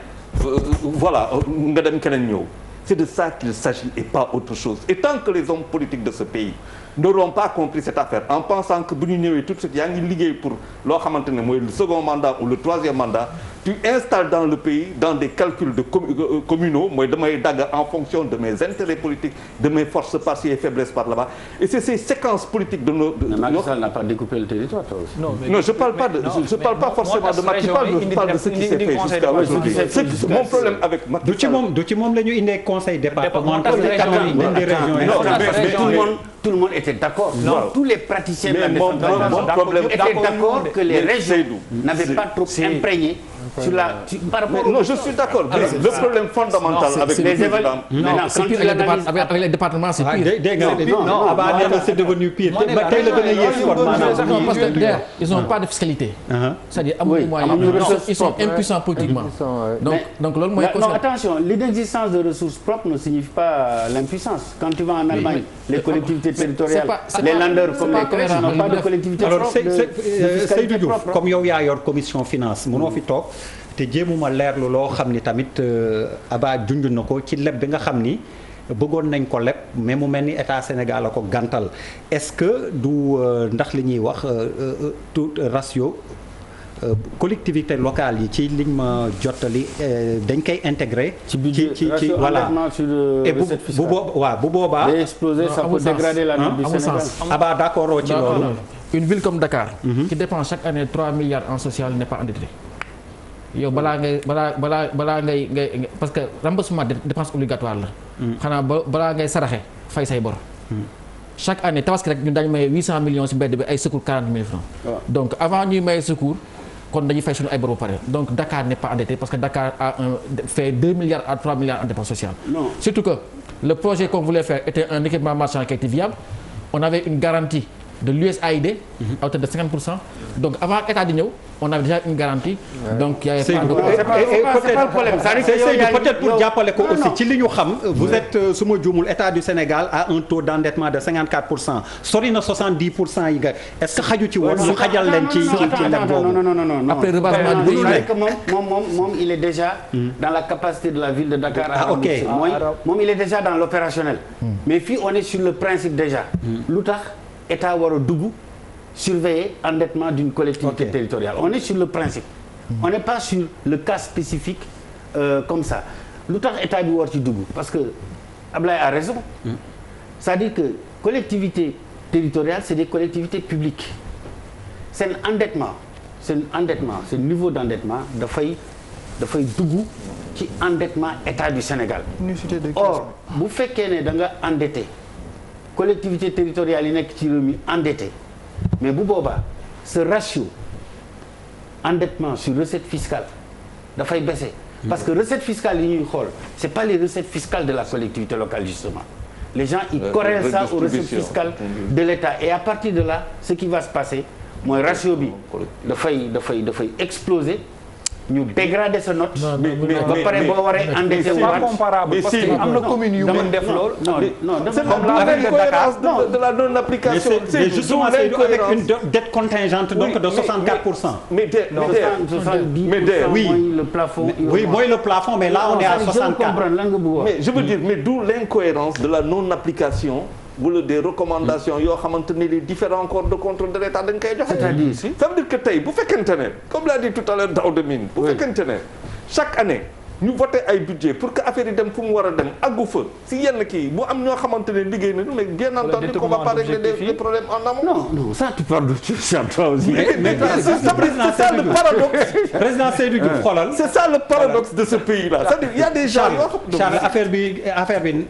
S8: voilà nga dem keneen ñëw c'est de ça qu'il s'agit et pas autre chose et tant que les hommes politiques de ce pays n'auront pas compris cette affaire en pensant que bu ñu ñëwee tout de suite yaa ngi liggéey pour loo xamante ne mooy le second mandat ou le troisième mandat tu installes dans le pays dans des calculs de communaux mooy damay dagg en fonction de mes intérêts politiques de mes forces par-ci et faiblesses par là-bas et c'est ces séquences politiques de nos.
S2: Macky Sall n'a pas découpé le territoire toi aussi.
S8: Non je parle pas de je parle pas forcément de Macky je parle de ce qui s'est fait jusqu'à aujourd'hui. Mon problème avec Macky Sall
S1: du ci moom la ñu indee conseil départemental
S2: tout le monde était d'accord.
S8: Non.
S2: Tous les praticiens de la décentralisation étaient d'accord que les régions n'avaient pas trop imprégné sur par rapport.
S8: Non, je suis d'accord. Le problème fondamental avec les événements.
S3: Avec les départements, c'est pire.
S1: Non, c'est devenu pire.
S3: Non, parce que ils n'ont pas de fiscalité. C'est-à-dire, ils sont impuissants politiquement. Donc,
S2: non, attention, l'inexistence de ressources propres ne signifie pas l'impuissance. Quand tu vas en Allemagne, les collectivités territoriales, les landers comme les crèches n'ont pas de collectivité propre.
S1: Seydou Diouf, comme yow yaa yor commission finance mënoo fi toog te jéemuma leerlu loo xam ni tamit Aba junj na ko ci leb bi nga xam ni bëggoon nañ ko leb mais mu mel ni état Sénégal a ko gàntal est-ce que du ndax li ñuy wax tout ratio collectivité locale yi ci liñ ma jottali dañ koy intégrer.
S2: ci budget
S1: ci voilà et bu boobaa.
S2: day exploser, ça peut dégrader la note du Sénégal.
S1: Aba d'accord ci loolu.
S3: Une ville comme Dakar. qui dépense chaque année 3 milliards en social n'est pas endetté. yow balaa ngay parce que remboursement dépense obligatoire la. xanaa balaa ngay saraxe fay say bor. chaque année tabaski rek ñun dañu may 800 millions ci mbedd bi ay secours 40 000 francs. donc avant ñuy may secours kon dañuy fay suñu ay bor ba pare donc Dakar n'est pas endetté parce que Dakar fait 2 milliards à 3 milliards en dépense sociale.
S2: Non.
S3: Surtout que le projet qu'on voulait faire était un équipement marchand qui était viable. On avait une garantie de l'USAID à hauteur de 50%. Donc avant État di ñëw on avait déjà une garantie. donc y avait pas de problème.
S1: Peut-être pour jàppale ko aussi ci li ñu xam. vous êtes su ma juumul État du Sénégal a un taux d'endettement de 54%. sori na 70% yi nga est-ce que xaju ci woon ñu xajal leen ci leb boobu.
S2: non.
S3: Après rebattement du
S2: moom il est déjà dans la capacité de la ville de Dakar à rembourser. moom il est déjà dans l'opérationnel. mais fii on est sur le principe déjà. lu tax État war a dugg surveiller endettement d'une collectivité territoriale. On est sur le principe. On n'est pas sur le cas spécifique comme ça. Lu tax État bi war ci dugg parce que Ablaye a raison. C'est-à-dire que collectivité territoriale c'est des collectivités publiques. seen endettement seen niveau d'endettement dafay dugg ci endettement État du Sénégal. Or bu fekkee ne da nga endetté collectivité territoriale yi nekk ci réew mi endetté mais bu boobaa ce ratio endettement sur recette fiscale dafay baisser. parce que recette fiscale yi ñuy xool c'est pas les recettes fiscales de la collectivité locale justement. les gens ils corrèlent ça aux recettes fiscales de l'État et à partir de là ce qui va se passer mooy ratio bi dafay exploser. ñu dégrader sa note. ba pare boo waree endetté wu waat.
S4: comparable parce que am na commune yu mën def lool.
S2: non
S8: c'est comme l'incohérence de la non-application.
S1: c'est justement avec une dette contingente donc de 64%.
S2: mais oui le plafond.
S1: oui mooy le plafond mais là on est à 64.
S8: mais je veux dire mais d'où l'incohérence de la non-application. wala des recommandations yoo xamante ne les différents corps de contrôle de l'État dañ koy joxe.
S2: c'est-à-dire
S8: ça veut dire que tey bu fekkente ne comme l'a dit tout à l'heure Daouda Mine bu fekkente ne chaque année ñu voté ay budget pour que affaire yi dem fu mu war a dem àggu fa si yenn kii bu am ñoo xamante ne liggéey nañu mais bien entendu qu'on va pas régler des problèmes en amont.
S2: non ça tu parles de ça toi aussi.
S8: mais c'est ça le paradoxe.
S1: président Seydou Diouf xoolal.
S8: c'est ça le paradoxe de ce pays là. c'est-à-dire il y a des gens yoo xam.
S1: Charles affaire bi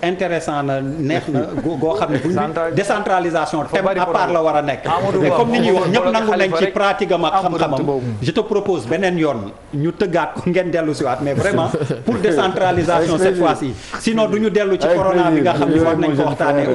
S1: intéressant na neex na goo xam ne bu ñu décentralisation thème à part la war a nekk. mais comme ni ñuy wax ñëpp nangu nañ ci pratique am ak xam-xamam. je te propose beneen yoon ñu tëggaat ko ngeen dellu si waat mais vraiment pour décentralisation cette fois-ci sinon du ñu dellu ci corona bi nga xam ne war nañ ko waxtaanee